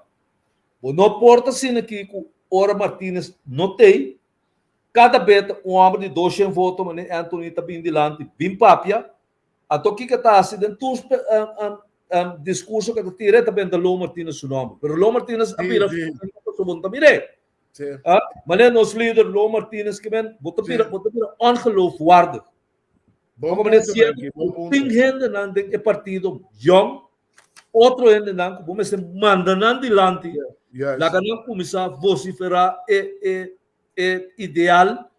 S5: Não importa se aqui com Ora Martínez não tem cada vez homem de 200 votos, mas Anthony está bem dilante, bem papia. Até que está assim, todos discurso que tira também da Lou Martínez seu nome. Pero Lou Martínez apira so bonta mire. Mas nos líder Lou Martínez que ben bota pira ongeloofwaardig. Como meneer tem gente nan de partido jong, outro gente nan como se manda nan dilante. La ganham começar vociferar ideal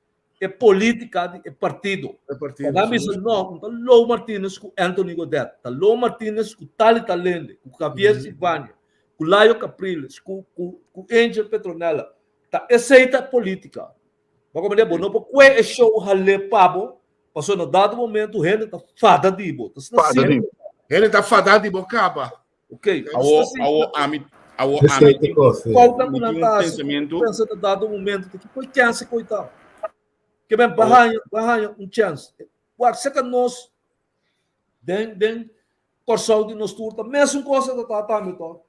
S5: é política de partido. Cada vez não, Lou Martínez com Anthony Godet, Lou Martínez com Tali Talende, com Javier Silvânia, com Laio Capriles, com Angel Petronella, tá aceita política. Mas como digo, não porque é show hale pabo, passou no dado momento ele tá fada de bo,
S2: ele tá fada de bocaba.
S5: Ok.
S1: Falta um pensamento.
S5: Pensa no dado momento que foi chance coitado. Que bem barranha chance. O que que nós den corso de nós turta mesmo coisa da tamo to.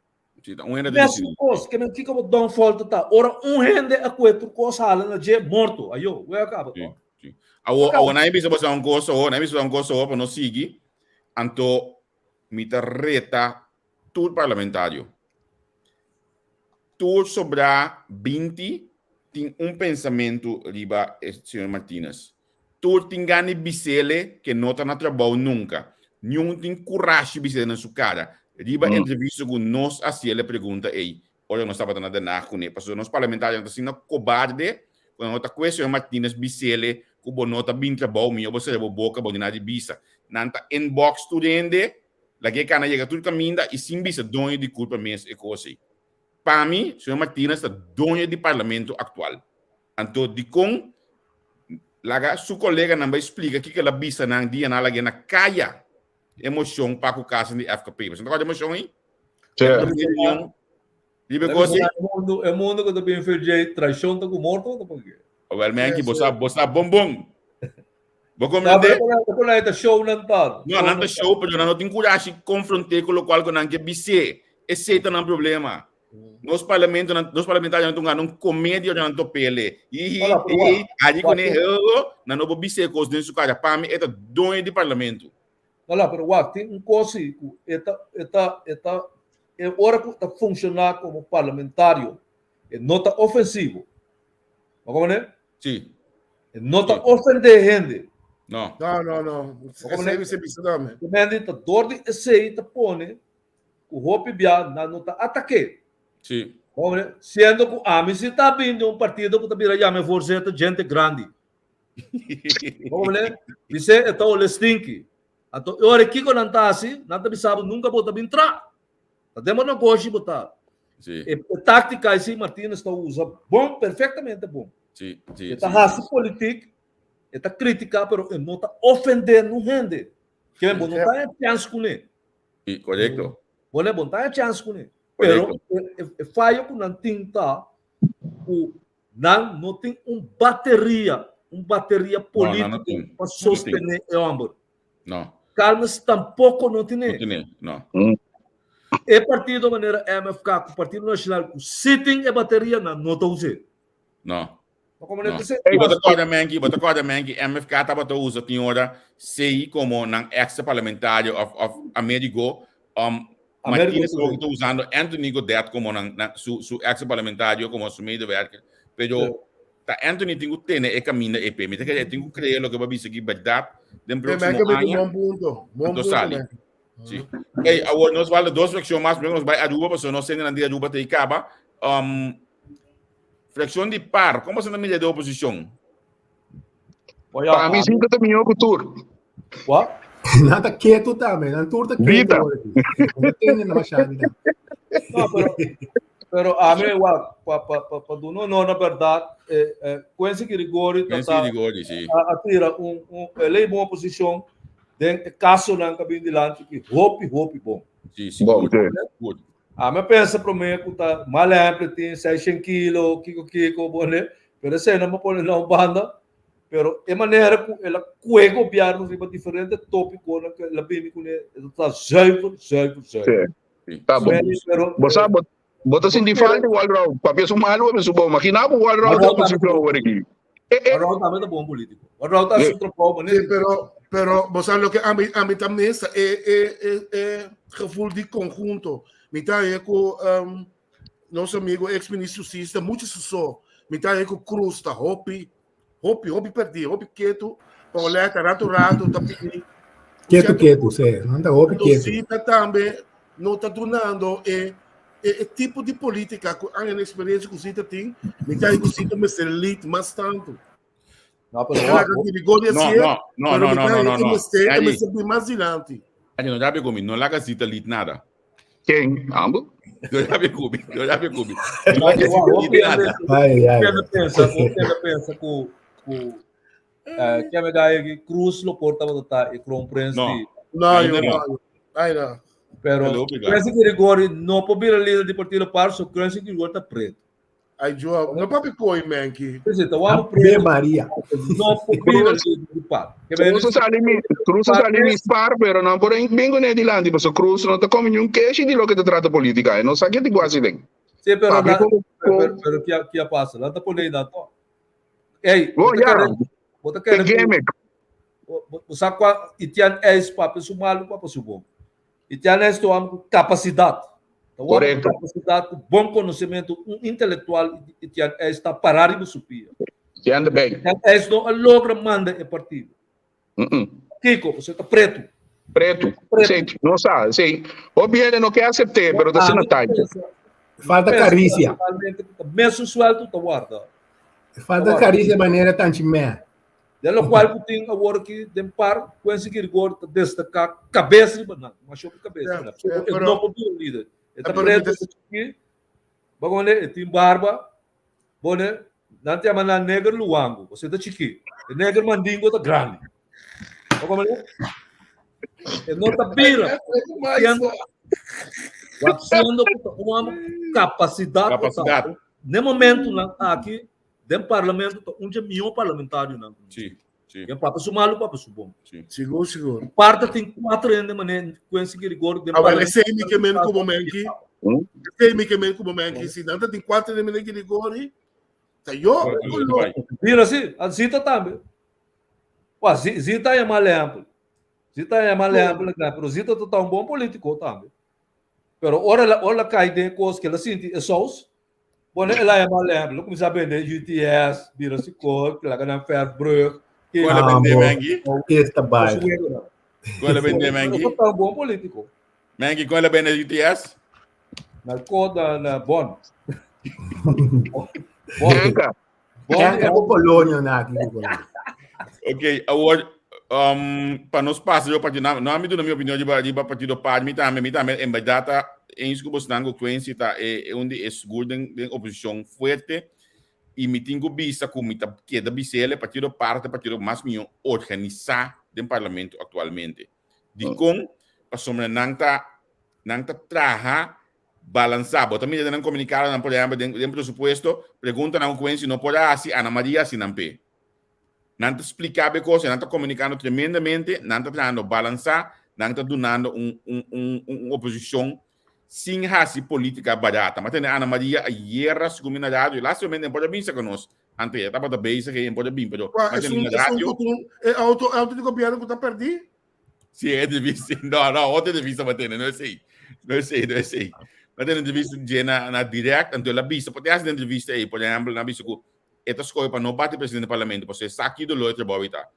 S5: Mesmo coisa que bem que como don't fall tá. Ora rende a quatro coisa ala na je morto. Ayo, we acaba to.
S1: A na bisa bosa um coisa para nós seguir. Anto mita reta tudo parlamentário. Tudo sobra 20 tem pensamento riba senhor Martínez. Tu tem gani bisele que não está na trabalho nunca. Nenhum tem coragem bisele na sua cara. Riba entrevista com nós assim ele pergunta olha nós estava dando nada com ele, porque nós parlamentares assim na cobarde quando nós com senhor Martínez bisele que o nota bem trabalho meu você leva boca bom de bisa. Nanta inbox tu rende, lá que cana chega tudo caminho e sim bisa dono de culpa mesmo e coisa. Para mim, o senhor Martínez é dono do parlamento atual. Então, de com laga su colega não vai explica que ela bisa nang dia na lagi na kaya emoção para o caso de FKP. Você não gosta de emoção aí?
S5: É mundo que também fez traição tá com morto tá porque.
S1: Well, man, que você bombom.
S5: Quando é show não tá.
S1: Não show, porque não tem coragem de confrontar com o qual que não quer bise. Esse é o problema. Nos parlamentares não têm comédia não têm pele. E aí quando não não bise coisas dentro do cara para mim é dono de parlamento.
S5: Olha, pero tem coisa que é hora que está funcionar como parlamentário, não está ofensivo. Como é?
S1: Sim.
S5: Não está ofender gente.
S1: Não.
S5: Como é? Também está dor de esse está pone o Hopi Bia não está ataque.
S1: Sim.
S5: Como é? Sendo que a mim se está vindo partido que está vindo já me força gente grande. Como é? Isso é o lestinque. Então, eu aqui quando está assim, não está sabe nunca vou entrar. Temos não gosto de botar. A tática assim, Martínez está usando bom, perfeitamente bom. Está raça política, está crítica, mas não está ofendendo gente. Que não está em chance com ele.
S1: Correto.
S5: Não está em chance com ele. Mas falha que não tem não tem bateria política para sostener o ambos.
S1: Não.
S5: Carlos tampouco não tem.
S1: Não.
S5: E partido de maneira MFK, o Partido Nacional, o sitting e bateria não está usando.
S1: Não.
S5: Bota
S1: corda mangi, MFK estava a usar tinha hora sei como na ex-parlamentário of Amerigo, Martínez está usando Anthony Godet como na su ex-parlamentário como su medewerker, pero tá Anthony tem que ter e caminho e permite que ele tem que criar o que vai vir aqui verdade, dentro do próximo ano. Sim. Agora nós vamos duas flexões mais, nós vai Aruba, porque nós temos na dia Aruba tem acaba. Flexão de par, como você não me dá oposição?
S4: Para mim sim que também é o futuro.
S5: What?
S3: Nada quieto também, não turta quieto. Não tem nada chave.
S5: Pero a mim para do não na verdade com esse Grigori tá atira lei boa posição dentro caso não cabe de lá que hope bom.
S1: Sim, bom.
S5: A mim pensa para mim que tá mal amplo tem 600 kg kiko bom né, pero se não me põe na banda, pero é maneira que ela cuego piar riba diferente tópico na que ela bem com tá zero.
S4: Tá bom. Você bota assim de frente o Waldrau, papel sumalo, mas o bom maquinado o Waldrau tá com ciclo aqui.
S5: O Waldrau também é bom político. O Waldrau tá super bom, né?
S2: Pero vos sabes lo que a mí también es gevoel de conjunto. Mitad é com nosso amigo ex-ministro Sista, muito sucesso. Mitad é com Cruz, tá Hopi perdi, Hopi quieto, para olhar, tá rato, tá pedindo.
S3: Quieto, sério, não tá Hopi quieto.
S2: Sista também não tá donando tipo de política, a experiência que o Sista tem, mitad é com o Sista me ser elite mais tanto.
S1: Não. Não dá para comer, não larga cita lit nada.
S4: Quem? Ambo?
S1: Eu já vi comigo.
S5: Pensa com que a medalha Cruz lo porta botar e compreende.
S2: Não.
S5: Pero Crense Grigori não pode vir líder de partido parso, Crense Grigori tá preto.
S2: Ai, João, não pode coi, man, que.
S3: Maria.
S5: Não pode vir líder de par.
S4: Cruz sa limite par, pero não por vengo ne di landi, porque Cruz não tá como nenhum queixe de lo que te trata política, e não sabe que quase bem.
S5: Sim, pero que passa, lá tá por aí da to. Ei, bota quer você qual itian papo sumalo papo subom. Itian esto am capacidade. Capacidade, bom conhecimento intelectual está parar e subir.
S4: Que anda bem.
S5: Isso logra manda é partido. Kiko, você está preto.
S4: Sim, não sabe, sim. O bien não quer aceitar, mas está sendo tarde.
S3: Falta carícia.
S5: Mesmo sueldo está guarda.
S3: Falta carícia de maneira tantimé.
S5: Delo qual que tem agora que tem par conseguir agora destacar cabeça e banana, mas só cabeça. Eu não pode líder. Está preto aqui, bagulho, tem barba, boné, nanti a mana negro luango, você tá chiqui. O negro mandingo tá grande. Como é? E não tá bira. Sendo uma capacidade. No momento aqui, dentro do parlamento, onde milhão parlamentário não.
S1: Sim.
S5: É para sumar, para subir.
S2: Seguro.
S5: Parte tem 4 anos de maneira com esse rigor.
S2: Agora, sei me que menos como menki. Sei me que menos como menki. Se não tem 4 anos de rigor, tá eu.
S5: Vira assim, a Zita também. Ué, Zita é malempo. Zita é malempo, mas Zita tá um bom político também. Pero ora cai de coisa que ela sente é só os. Bom, ela é malempo. Como sabe, né? UTS, vira-se cor, que ela ganha Fairbrug.
S1: Qual é o Mengi?
S3: Esta bairro.
S1: Qual é o Mengi?
S5: Ele tá um bom político.
S1: Mengi, qual é o UTS?
S5: Na cor da Bon.
S3: É o Polônia, né?
S1: Ok, agora, para nós passar, eu partir não me dou na minha opinião de partido par, me também em verdade em isso que você não conhece tá é onde é seguro de oposição forte e me tenho vista como tá que da BCL partido parte partido mais minha organizar do parlamento atualmente de com a sombra não tá traja balançar, bota me não comunicar não por exemplo dentro do presupuesto pergunta não conhece não pode assim Ana Maria assim não pe não está explicando coisas, não está comunicando tremendamente, não está tentando balançar, não está dando uma oposição sem raça política barata. Mas tem Ana Maria, a guerra, se combina rádio, lá somente não pode vir com nós. Antes, estava da base que não pode vir, mas tem rádio.
S2: É auto de governo que está perdido?
S1: Sim, é difícil. Não, outra difícil, mas tem, não sei. Mas tem entrevista na direct, então ela vista, pode fazer entrevista aí, por exemplo, na vista que esta escolha para não bater presidente do parlamento, você saque do lote para evitar.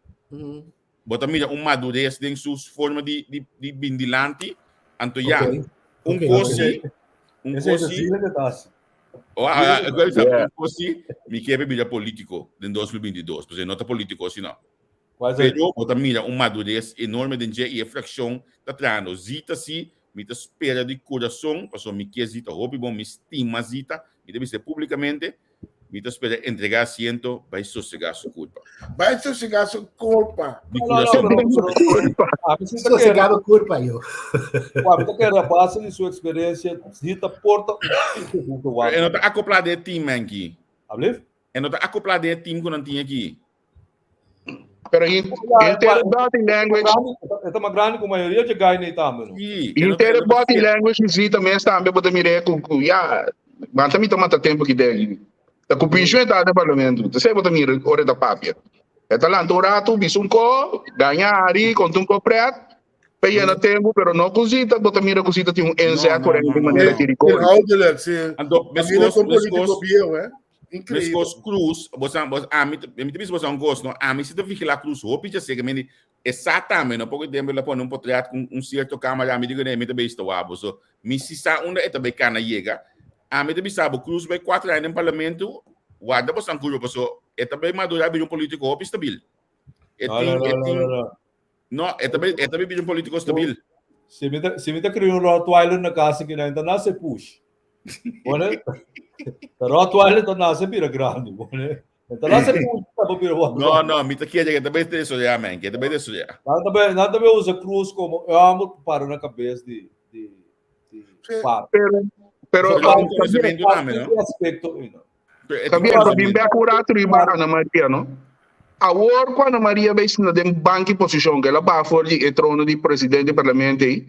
S1: Bota mira madurez em suas formas de bindilante, então já cosi, me quer vida político em 2022, porque não está político assim não. Pero bota mira madurez enorme de e reflexão tá trazendo zita se me espera de coração, passou me quer zita, hobby bom, me estima zita, me deve ser publicamente. Me espera entregar asiento, vai sossegar sua culpa.
S2: Vai sossegar sua culpa.
S3: Sossegar a culpa, eu.
S5: Você quer a base de sua experiência, dita porta.
S1: Eu não estou acoplado de time aqui. Eu não estou acoplado de time que não tinha aqui.
S4: Pero inteiro body language.
S5: É uma grande com a maioria de ganha também.
S4: Inteiro body language visita mesmo também para me recuperar. Mas também toma tempo que tem. A cupincho está no parlamento. Você bota mir hora da papia. Está lá no rato, bisunco, ganhar ali, conta um preto. Peia no tempo, pero não cosita, bota mira cosita tem NCA por de maneira que ele corre.
S1: Ando, mescos cruz, você gosto, a mim se tu vigilar cruz, roupa já sei que exatamente, não pode tempo lá pôr um portrait com certo câmera, me diga nem me também estou abo, so me se sa onde é também cana chega. A mim também sabe, cruz vai 4 anos no parlamento, guarda você não curva, so é também madurar bem um político roupa estabil. Não, é também bem um político estabil.
S5: Se me tá criando um Rottweiler na casa que ainda não se puxa. Bone? Rottweiler tá nasce bira grande, bone? Então lá se puxa para bira bom.
S1: Não, me tá querendo também ter isso já, man, que também isso já.
S5: Nada também usa cruz como eu amo para na cabeça de para.
S4: Pero
S1: conhecimento também, não?
S5: Aspecto,
S4: também para bem acurado e para Ana Maria, não? A hora quando Ana Maria vai na dem banco posição que ela vai for de trono de presidente do parlamento aí,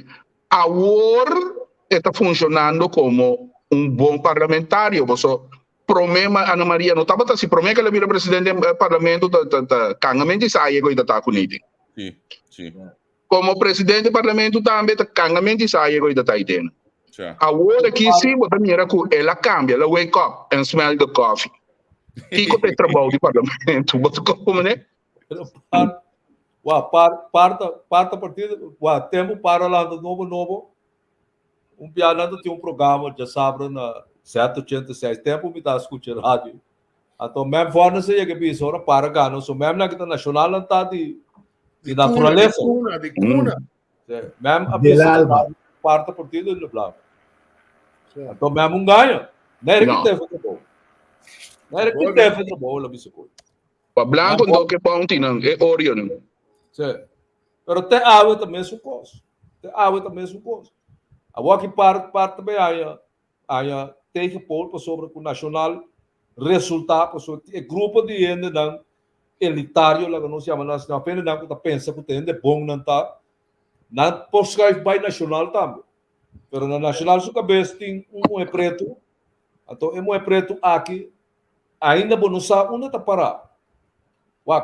S4: a hora está funcionando como bom parlamentário, você promete Ana Maria não estava se promete que ela vira presidente do parlamento da cangamento sai ego da com ele.
S1: Sim.
S4: Como presidente do parlamento também da cangamento sai ego da taitena. A hora que sim, você mira que ela cambia, ela wake up and smell the coffee. Que que tem trabalho de parlamento, você como né?
S5: Parta partido, tempo para lá do novo. Pianando tinha programa de sábado na 786 tempo me dá escutar rádio. Então mesmo fora se é que pisou para ganhar, so mesmo na que nacional não tá de natureza.
S2: De cuna.
S5: Mesmo a pisar parta partido no blá. Então mesmo ganha. Não é que teve futebol. Era que deve trabalhar lá bisco.
S4: Pa blanco do que ponti não, é Orion.
S5: Sim. Pero te água também é coisa. Te água também é coisa. Agora que parte também aí tem que pôr para sobre o nacional resultado para sobre o grupo de gente não elitário lá que nós chamamos na pena não que tá pensa que tem de bom não tá na por escrever by nacional também. Pero na nacional sua cabeça tem é preto. Então é preto aqui ainda bom não sabe onde tá parar.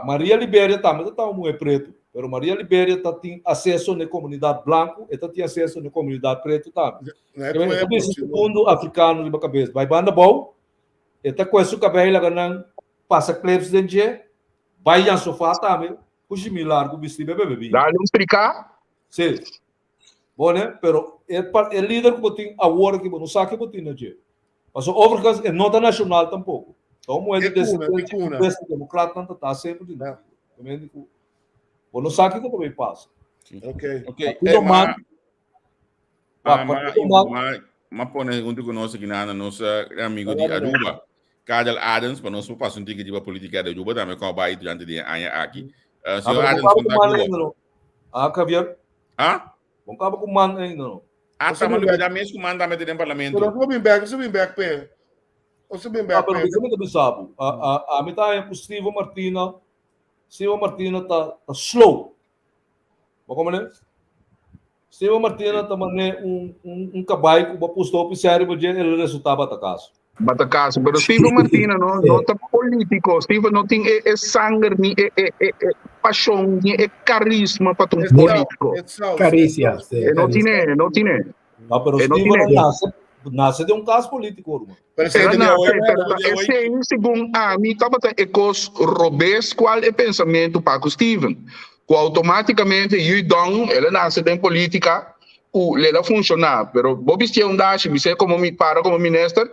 S5: Maria Libéria também está é preto. Pero Maria Libéria tem acesso na comunidade branco e tem acesso na comunidade preto também. O mundo africano de cabeça. Vai banda bom, e tá com esse cabelo lá não passa clips de dia, vai já sofá também, o similar com o vestido bebê.
S4: Dá um explicar?
S5: Sim. Bom, né? Pero é líder que tem a hora que não sabe que tem na dia. Mas o overcast é nota nacional tampouco. Então, moeda desse democrata não tá sempre de nada. Ou não sabe o que também passa.
S2: Ok.
S1: Mas pone junto conosco aqui na nossa amigo de Aruba, Carl Adams, para nós passar um ticket de política de Aruba, também com o bairro durante dia aqui. Senhor Adams,
S5: Javier? Bom cabo com man ainda não.
S1: Tá mas já mesmo com man também dentro do parlamento.
S2: Pero vou bem back, pé. Você bem back.
S5: Pero você não sabe. A metade é possível Martina. Silva Martina tá slow. Como é? Silva Martina também um cabai que postou para o cérebro de ele resultava da casa.
S4: Bata caso, pero Silva Martina não tá político. Silva não tem sangue, nem paixão, nem carisma para um político.
S3: Carícia.
S4: Não tem.
S5: Não, pero Silva nasce de um caso político, irmão.
S4: Segundo a mim, estava ecos robês qual é o pensamento para o Steven. Que automaticamente, ele nasce de política, ele funcionar. Pero, Bobby Stier você como ministro,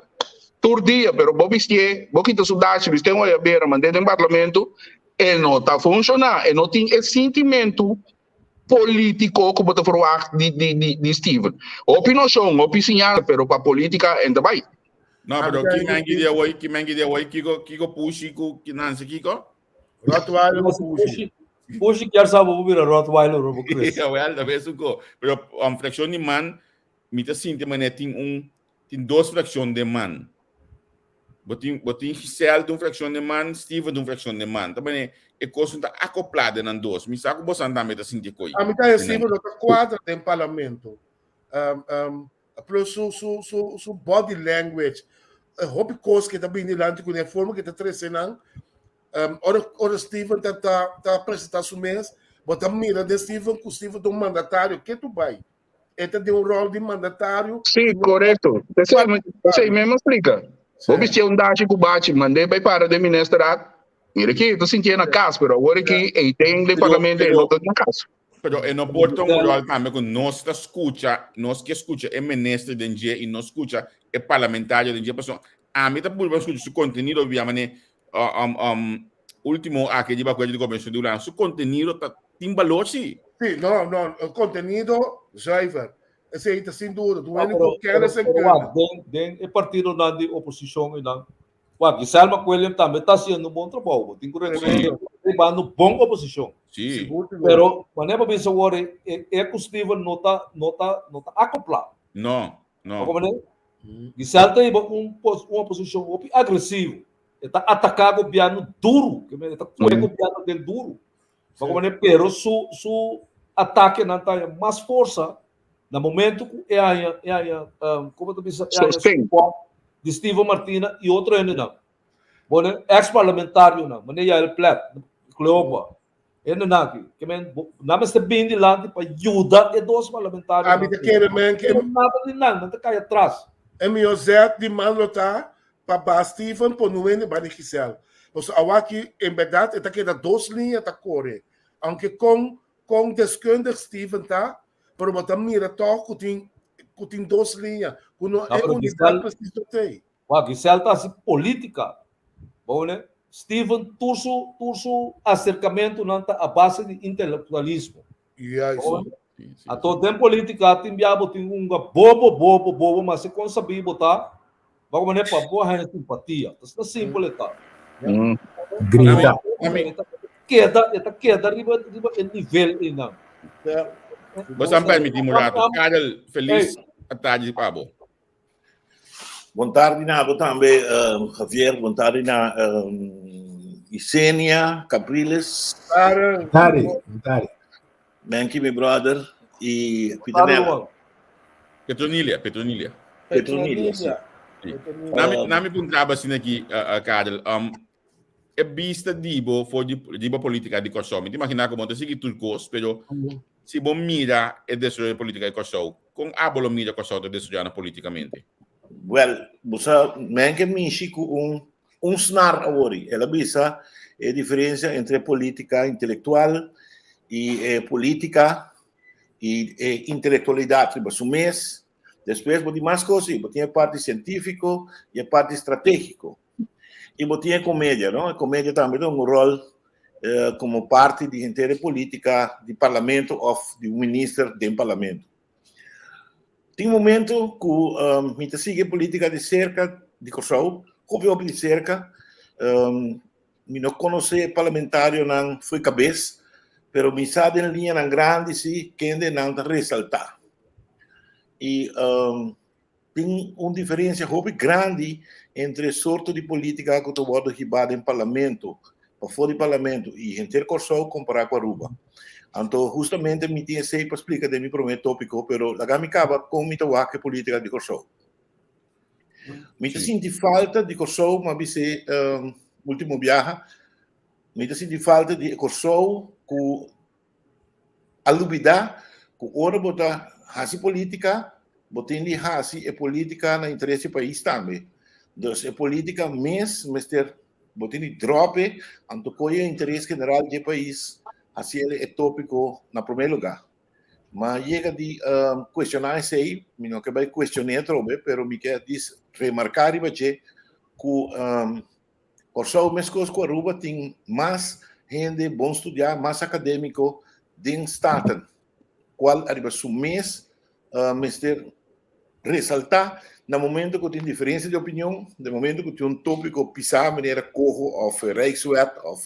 S4: todo dia, pero Bobby Stier, você tem uma beira, mandei no parlamento, ele não está funcionando, ele não tem esse sentimento político como te verwacht de Steven. Opinião, opinião, pero para política ainda vai.
S1: Não, pero que mangi de hoje, que puxi, que não sei que
S2: Rottweiler puxi.
S5: Puxi quer saber o vira Rottweiler ou Chris.
S1: Well, da vez o pero fraction de man, me tá sentindo mané tem duas fração de man. Botin Giselle de fração de man, Steven de fração de man. Também é coisa tá acoplada nas duas. Me saco você andar me tá sentindo coisa.
S2: A mitad é Steven do quadro do parlamento. Plus su body language. Hope coisa que tá bem delante com a forma que tá trazendo. Ora Steven tá apresentar su mês, bota mira de Steven com Steven do mandatário que tu vai. Ele tem rol de mandatário.
S4: Sim, correto. Você mesmo explica. Vou vestir dashi com bate, mandei para de ministrado. Mira aqui, tô sentindo a casa, pero agora que tem de pagamento de nota na casa.
S1: Pero no porta rol também com nós que escuta é ministro de dia e nós escuta é parlamentário de dia, pessoal. A mim tá por escutar su contenido obviamente último aqui de coisa de convenção de Urano, su contenido tem valor sim.
S2: Sim, não, o contenido zuiver. Esse aí tá sem dúvida. Tu
S5: vem com o partido de oposição e não. Que Selma Coelho também está fazendo um bom trabalho. Tem que reconhecer que está no bom oposição.
S1: Sim.
S5: Pero, quando é para pensar agora, é possível não tá acoplado.
S1: Não.
S5: Como é? E Selma tem uma posição agressiva. Está atacando o governo duro. Está com o governo dele duro. Como é? Pero, su ataque não tem mais força. No momento que como tu diz, de Steven Martina e outro ainda não. Bom, ex-parlamentário não, mas nem ele plat, Cleopa. Ainda não aqui, que não está bem de lá para ajudar e dois parlamentários.
S2: A mim te quer que
S5: não te cai atrás.
S2: É meu Zé de mandar para Steven por não ir para Giselle. Mas aqui em verdade está querendo duas linhas da corre, aunque com deskundig Steven tá. Pero botar mira toco tem duas linhas, quando é unidade preciso ter.
S5: Giselle tá assim política, bom né? Steven turso acercamento não tá a base de intelectualismo. A todo tempo política tem biabo tem bobo, mas se conseguir botar Vamos né para boa a simpatia. Tá simples tá.
S3: Grita.
S5: Queda riba o nível e não.
S1: Você me permite, Murato. Carol, feliz tarde, Pablo.
S6: Boa tarde, também, Javier. Boa tarde, Isenia, Capriles.
S3: Tari.
S6: Menki, meu brother. E Piternella.
S1: Petronilia. Nami puntraba assim aqui, Carol. É vista dibo for dibo política de Kosovo. Me imagina como te sigue turcos, pero se bom mira é destruir a política de Kosovo. Com a bolo mira Kosovo destruir politicamente.
S6: Well, você menke minchi com snar agora. Ela bisa a diferença entre política intelectual e política e intelectualidade. Mas um mês, depois vou ter mais coisas. Vou ter a parte científica e a parte estratégica. E vou ter a comédia, não? A comédia também tem rol como parte de inteira política de parlamento ou de ministro do parlamento. Tem momento que me sigue política de cerca de Kosovo, houve de cerca, me não conhece parlamentário não foi cabeça, pero me sabe em linha não grande se quem não ressaltar. E tem uma diferença houve grande entre sorte de política que tu pode ribada em parlamento, para fora do parlamento e entre Kosovo comparar com a Aruba. Então, justamente, me tinha sei para explicar de meu primeiro tópico, pero lá me acaba com a política de Kosovo. Me senti falta de Kosovo, mas se último viaje, me senti falta de Kosovo com a lubida, com hora botar hasi política, botando hasi é política na interesse do país também. Então, é política mesmo, botando drope, então coi o interesse general do país. Assim é tópico na primeiro lugar. Mas chega de questionar isso aí, não que vai questionar trobe, pero me quer remarcar e que Kosovo mesmo com a Aruba tem mais gente bom estudar, mais acadêmico de staten, qual arriba su mês, ressaltar no momento que tem diferença de opinião, no momento que tem tópico pisar maneira corro ou Rijkswet ou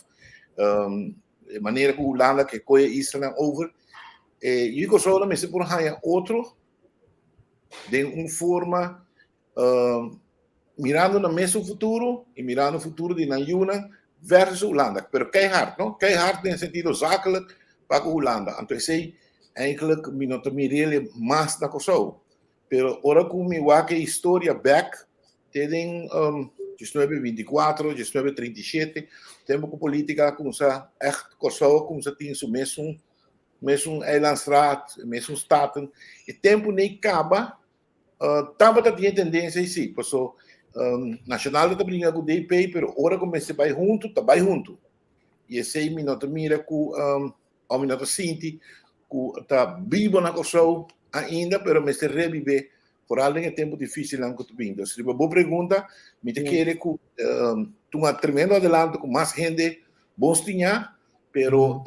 S6: de maneira que o Holanda que coia Israel over, e eu só me por há outro de uma forma mirando no mesmo futuro e mirando o futuro de Nayuna versus Holanda, pero keihard, não? Keihard no sentido zakelijk para a Holanda. Então sei eigenlijk me não mirele mais na Kosovo, pero ora com me que história back tem 1924, 1937, temos com política como se echt Kosovo como se tem o mesmo eilandstraat, mesmo staten, e tempo nem acaba, também tem tendência assim, porque nacional está brincando com o DP, pero ora como se vai junto, está vai junto, e esse aí me não mira com ou me não sente que está vivo na Kosovo ainda, pero me se revive por além do tempo difícil lá que tu vindo. Se uma boa pergunta, me te querer que tu um tremendo adelanto com mais gente bons tinha, pero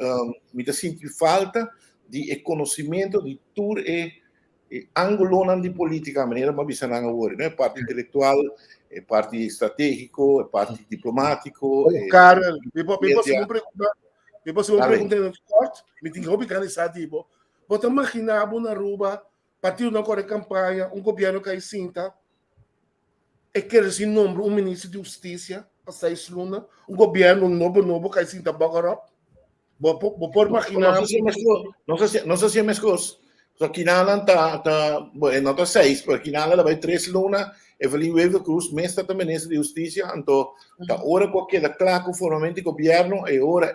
S6: me te senti falta de conhecimento de tudo ângulo de política, a maneira mais visão agora, né? Parte intelectual, parte estratégico, parte diplomático.
S2: Cara, me posso uma pergunta forte, me tem que organizar tipo. Você imagina na Aruba partido na Coreia campanha, governo que sinta é que esse nome ministro de Justiça a 6 lunas, governo novo que sinta Bogorop. Vou imaginar.
S6: Não sei se é mais coisa. Só que não está, não está 6, porque não vai 3 lunas, Evelyn Weaver Cruz, mestre da ministra de Justiça, então, da hora qualquer claro formalmente governo, e hora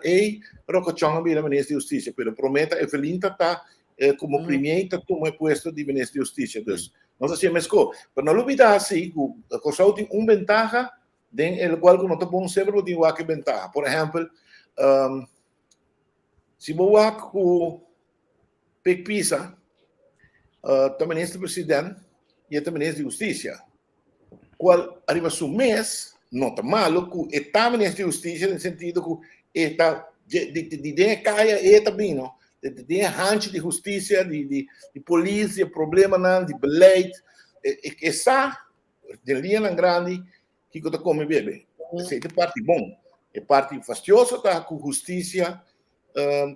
S6: Rocochonga vira ministro de Justiça, pero prometa Evelyn está como primeiro tomou o posto de ministro de Justiça. Então, não sei se é mais coisa. Mas não olvidar assim, que Kosovo tem uma ventaja, em qual não está bom sempre tem uma ventaja. Por exemplo, se você com Pek Pisa, o ministro presidente e o ministro de Justiça, qual arriba su mês, não está malo, que está ministro de Justiça no sentido que está de caia e está bem, não? De hanche de justiça, de polícia, problema não, de beleid, essa de linha grande que eu come bebe. Essa é parte bom. É parte fastidiosa tá com justiça.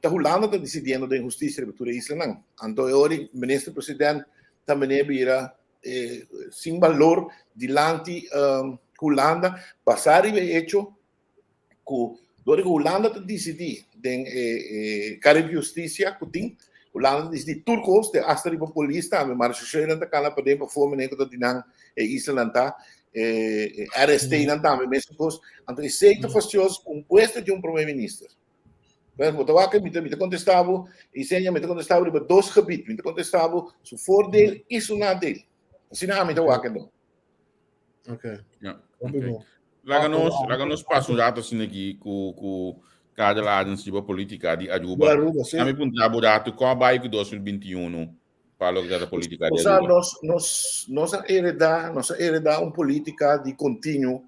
S6: Tá Holanda tá decidindo da injustiça para a isla não. Então hoje o ministro-presidente também vira sem valor diante Holanda passar e hecho que Holanda tá decidir de cara justiça que tem Holanda decidi turcos de astri populista mas Sri Lanka cala para dentro forma nem que tá dinang isla tá arrestei não também mesmo coisa então esse é fastidioso com posto de primeiro-ministro. Mas eu acho que me contestava e senha me contestava de dois gebieds, me contestava se for dele e se não dele. Assim não me acho não.
S2: Ok.
S1: Laga nos passo já assim aqui com cada lado de política de Aruba. A mim perguntava dato qual vai que 2021 para o da política de Aruba.
S6: Nossa heredar uma política de contínuo,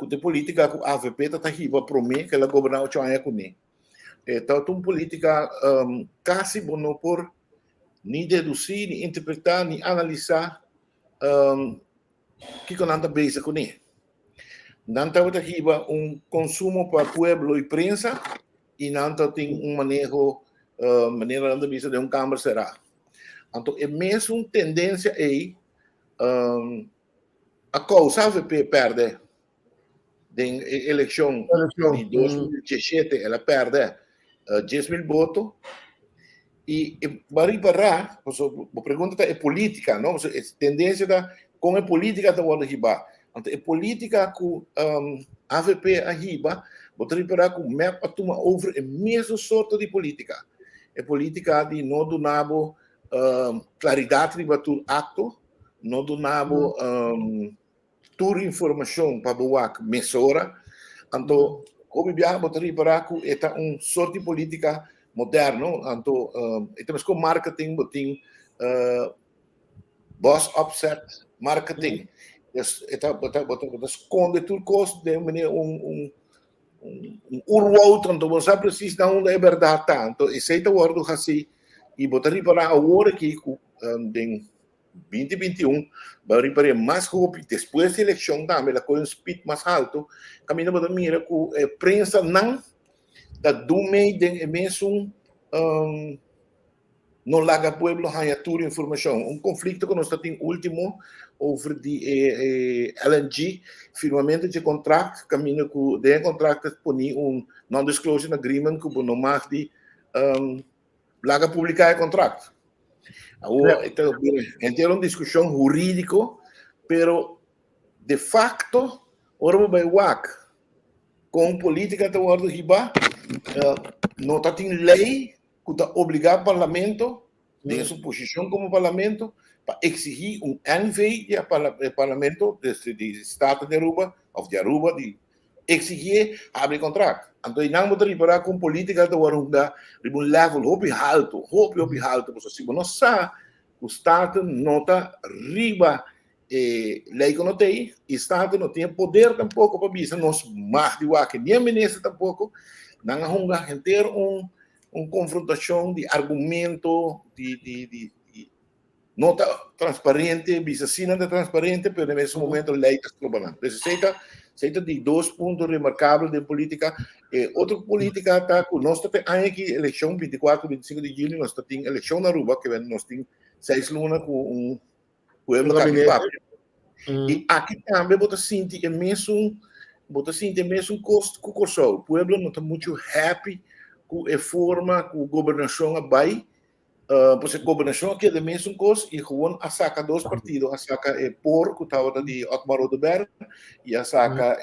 S6: de política que a AVP está riba para mim que ela governar o China com nem. Então, uma política quase não por nem deduzir, nem interpretar, nem analisar que não está bem com ele. Não está consumo para o povo e prensa e não tem maneira de vista de câmara será. Então, é mesmo tendência aí a causa AVP perde da eleição de 2017, ela perde 10.000 votos e para a pergunta é política, não? É tendência com a política da hora riba. Então é política com AVP a riba, botar para com map a tomar over a mesma sorte de política. É política de não donar claridade riba tu acto, não donar toda informação para boa mesura. Então obviamente botar para com esta sorte de política moderno, então temos com marketing, botin boss offset marketing. Eta esconde tudo custo de urwald, então você precisa dar uma verdade tanto e sei word assim e botar para agora aqui em 2021 vai para mais hope depois da eleição também la com speed mais alto caminho para mira com prensa não da do meio de mesmo não larga pueblo hanya toda informação conflito que nós tem último over de LNG firmamento de contrato caminho com de contrato poni non-disclosure agreement que não mais de larga publicar o contrato. Agora então uma discussão jurídica, pero de facto ora vai WAC com política da ordem riba não tem lei que está obrigar o parlamento de sua posição como parlamento para exigir envio do parlamento de Estado de Aruba ou de Aruba de exigir abrir contrato. Então não vou trabalhar com política da ordem de level hope alto, porque se não sabe o Estado não está riba lei que não tem, o Estado não tem poder tampouco para isso, nós mais de que nem a ministra tampouco, não há inteiro confrontação de argumento, de nota transparente, visa não transparente, mas nesse momento a lei está trabalhando. Então, seita de dois pontos remarcáveis de política. Outra política está com nós temos aqui eleição 24, 25 de julho, nós temos eleição na Aruba, que nós temos 6 lunas com pueblo capital. E aqui também você sente mesmo custo com o curso. O pueblo não está muito happy com a forma que a governação vai. Porque a governação aqui é da mesma coisa e gewoon a saca dois partidos. A saca POR, que estava de Otmar Odeberg, e a saca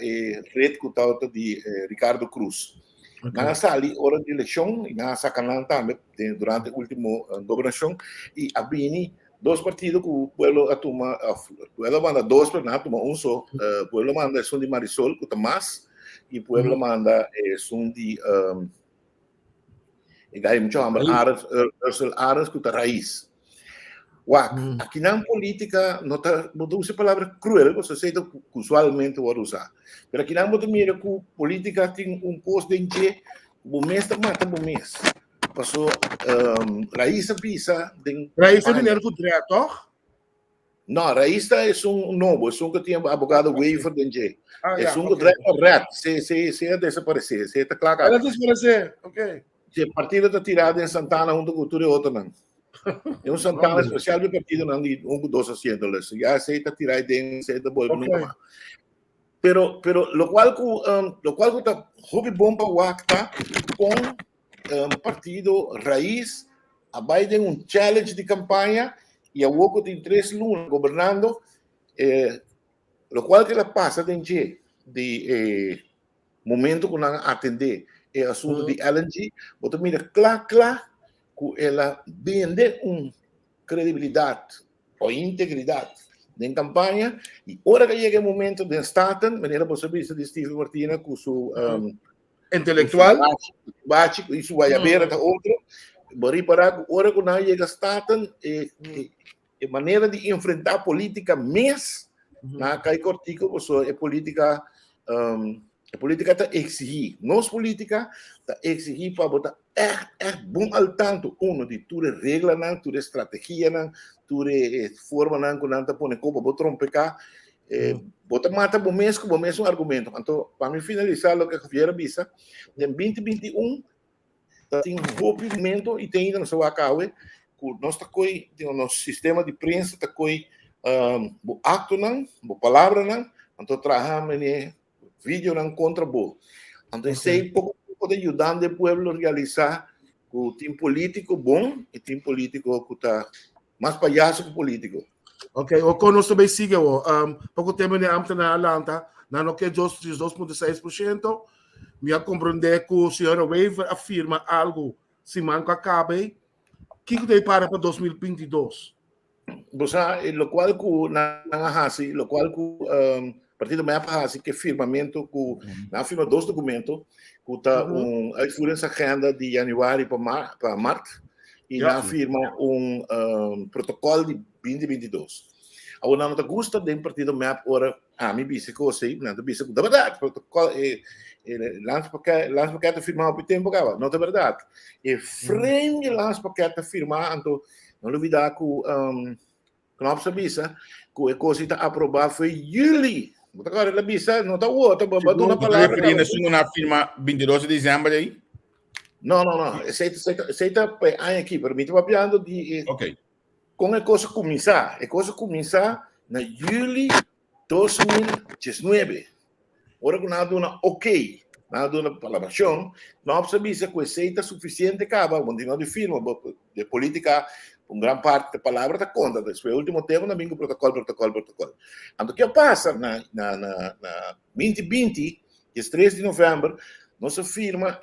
S6: Red, que estava de Ricardo Cruz. Na sali, hora de eleição, e na saca lá também, durante a última governação, e a Bini, dois partidos que o pueblo atoma, o pueblo manda dois, mas não atoma só. O pueblo manda som de Marisol, que está mais, e o pueblo manda som de Ursula Arens, que está raiz. Aqui na política, não usa a palavra cruel, você sei que usualmente eu vou usar. Mas aqui na mira que a política tem costo de que o mês mata o mês. Passou raiz a pisa.
S2: Raiz é dinheiro com diretor?
S6: No, Raísta es un nuevo, es un que tiene abogado waiver de NJ. Es un que red, se desaparecer, se está claro.
S2: Ela desaparecer, ok.
S6: Se partido está tirado em Santana junto com tudo outro não. É um Santana especial de partido não de 2 asientos. Já aceita tirar de se devolve nunca mais. Pero lo cual está hobby bom para o acta com partido raiz a Biden challenge de campanha e a Woko tem 3 lunas governando lo cual que ela passa de momento que não atender é assunto de LNG, você mira claro que ela vende credibilidade ou integridade em campanha e hora que chega o momento de starten, maneira você vê de Steve Martina com seu
S2: intelectual,
S6: básico, isso vai haver até outro, bari para hora que não chega starten, é maneira de enfrentar a política na cai cortico, você é política a política está exigir, nós política está exigir para botar bom ao tanto de tudo regra não, tudo estratégia não, tudo forma não que não está pondo copa, botar pecar, botar mata bom mesmo argumento. Então, para me finalizar o que eu viera visa, em 2021 tem movimento e tem ainda no seu acabe, que nós está com o nosso sistema de prensa está com o acto não, a palavra não, então trabalhamos vídeo não contra bo. Então, sei pouco de ajudar o povo a realizar o time político bom e time político que está mais palhaço que político.
S2: Ok, o conosco também sigue pouco tempo de amta na Atlanta, não que 2,6%, me compreender que o senhor Waiver afirma algo se manco acabe, que tem para 2022?
S6: Você, lo qual que na hasi, lo qual que partido me assim que firmamento na firma 2 documentos que está uitvoerende agenda de januário para março e na firma protocolo de 2022. Agora não te gusta de partido me ora me disse que sei, não te disse que da verdade protocolo lançamento firmado por tempo acaba, não é verdade. E frente lançamento firmado, então não olvidar que não precisa que a coisa está aprovada foi julho. Agora ela bisa, não está outra, botou uma palavra.
S1: Referindo na firma 22 de dezembro aí?
S6: Não. Você está aqui, permite me falando de como a coisa começar. A coisa começar na julho 2019. Ora que nada uma nada uma palabração, não precisa que seja suficiente acaba, continuar de firma de política. Gran parte da palavra está conta. Depois, o último tempo, não vinha protocolo. Então, o que passa na 2020, 3 de novembro, nossa firma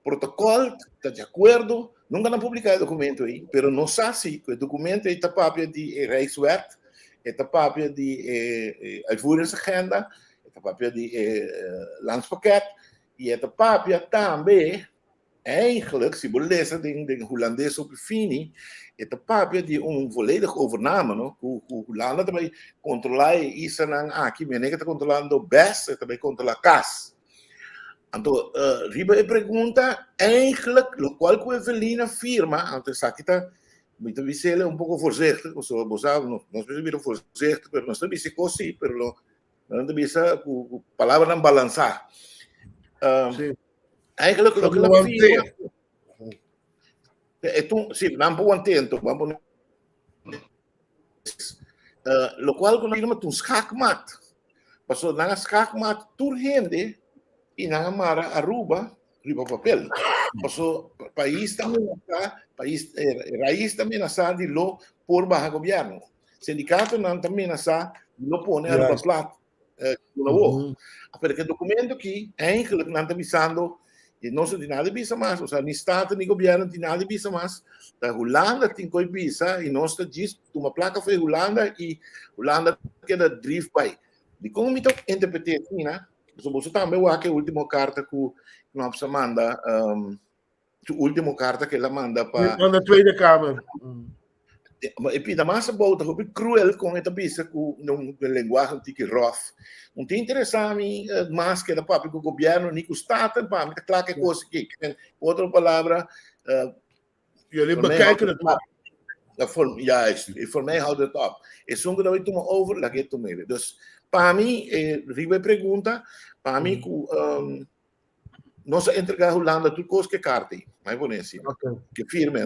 S6: protocolo está de acordo, nunca não publicar o documento aí, mas não sabe se o documento está papel de Rijkswet, está papel de uitvoeringsagenda, está papel de landspakket, e está papel também, eigenlijk, se você lezen de Holandês op Fini, é papel de volledige overname, no? O Holanda também controla isso aqui, mas está controlando o BES, também controla a CAS. Então, Riba pergunta, eigenlijk, o qual que a Evelina firma, então, isso aqui está, muito vezes pouco voorzichtig, nós precisamos voorzichtig, mas nós também se cosi, mas não devemos a palavra não balançar. Eigenlijk lo que la firma sì, non può attento, lo qual con la firma tu schakmat. Passo na schakmat turgende e na mara Aruba, riba papel. Passo país também raiz também nasa di lo por bajo governo. Sindicato não também nasa lo pone a Aruba plat. Perché documento que eigenlijk não está visando e não se tem nada de visa mais, ou seja, nem Estado, nem governo tem nada de visa mais. A Holanda tem coisa visa e nós diz uma placa foi Holanda e Holanda queda drive by. De como me toca interpretar assim, né? Você também o que a última carta que nós manda, a última carta que ela manda para
S2: na Tweede Kamer.
S6: E pida massa volta, hoe cruel com esta visa com um linguagem que rough. Não tem interessante mais que da papo que o governo nem o Estado, para me claro que coisa que outra palavra.
S2: Jullie bekijken het maar.
S6: Juist, voor mij houdt het op. E sono dat we over, la que tomere. Dus, para mim, ribe pergunta, para mim, nossa entregar a Holanda, tu coisa que carte, mas vou nesse, que firme.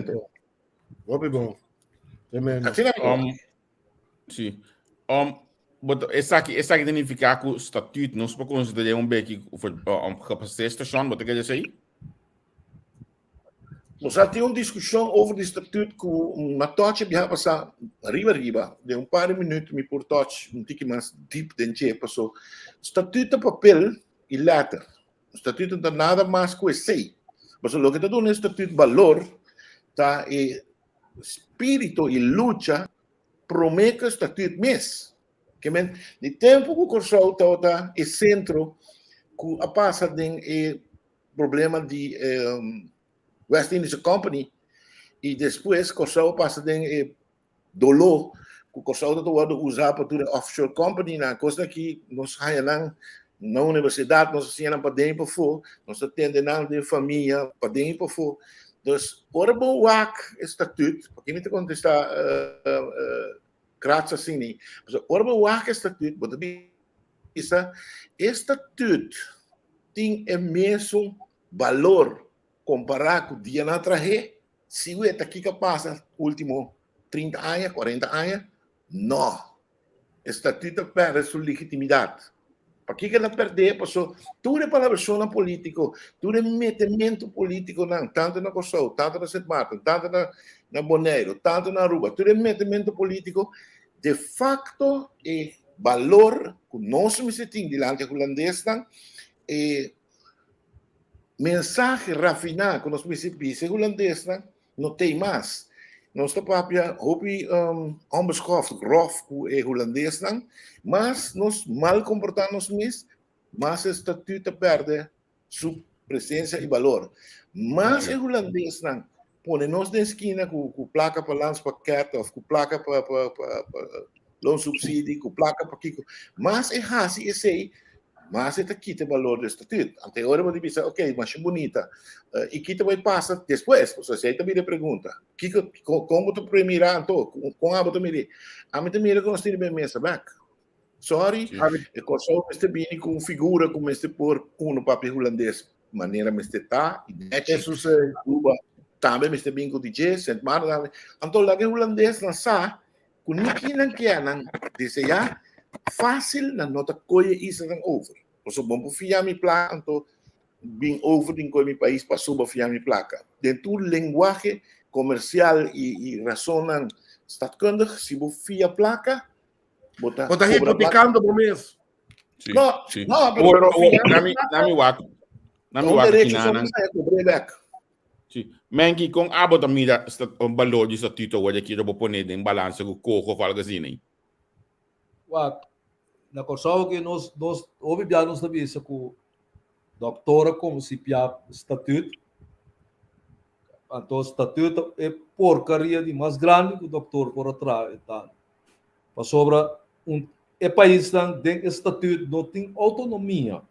S2: Vou bom.
S1: Sim. But essa aqui identificar com o estatuto, nós podemos considerar beetje capaciteit wat ik zei?
S6: Nós já tínhamos discussão over de estatuto com uma tocha que já passar riba, de par de minutos me por tocha, tique mais deep dentro, passou. Estatuto papel e letter. Estatuto não nada mais que sei. Mas o que está dando estatuto valor, tá e espírito e luta promete o estatuto mesmo. Que men de tempo que o Corsau tá é centro que a passa de problema de West Indies Company e depois Corsau passa de dolor que o Corsau tá usar para tudo offshore company na coisa que nós há na universidade nós ensinamos para dentro para fora nós atendemos de família para dentro para fora então ora bom estatuto porque não te contestar Graças assim, mas ora o estatuto, mas esse estatuto tem o mesmo valor comparado com o dia na traje. Se o aqui que passa último 30 anos, 40 anos, não. O estatuto perde sua legitimidade. Para que ela perder? Porque tudo para a pessoa política, tudo é metimento político, não, tanto na Corsau, tanto na Sint Maarten, tanto na Bonaire, tanto na Aruba, tudo é metimento político. De facto, é valor que nós me sentimos diante do holandês, mensagem refinada que nós me sentimos holandês, não tem mais. Nós estamos onbeschoft, grof, é holandês, mas nós mal comportamos mesmo, mas o estatuto perde sua presença e valor. Mas é holandês, põe-nos na esquina com placa para lançpaquete, ou com placa para loan subsídio, com placa para Kiko. Mas é assim, sei, mas é aqui o valor do estatuto. Até agora eu vou dizer, ok, mas é bonita. E que vai passar depois. Você também me pergunta, como tu primeiro, com a tu mire? A mim também que nós temos bem mesa back. Sorry, eu consigo este bem com figura como este por papel holandês, maneira me está,
S2: Isso sei.
S6: Também me bem com DJ, Sint Maarten. Então lá que holandês não sabe, com ninguém não quer não desejar fácil na nota coisa isso não over. Porque bom para fiar minha placa, então bem over em meu país passou para fiar minha placa. Dentro do linguagem comercial e razão staatkundig, se você fiar placa,
S2: bota hipoticando por mês.
S6: Não,
S1: na mi wak Sim. Mengi com a bota mira o valor de estatuto hoje aqui eu vou pôr em balança com coco ou algo assim, né?
S5: Na Corsau que nós obviamente nós sabemos que o doutora como se pia estatuto, então o estatuto é porcaria de mais grande que o doutor por atrás, então para sobra é país tem estatuto não tem autonomia.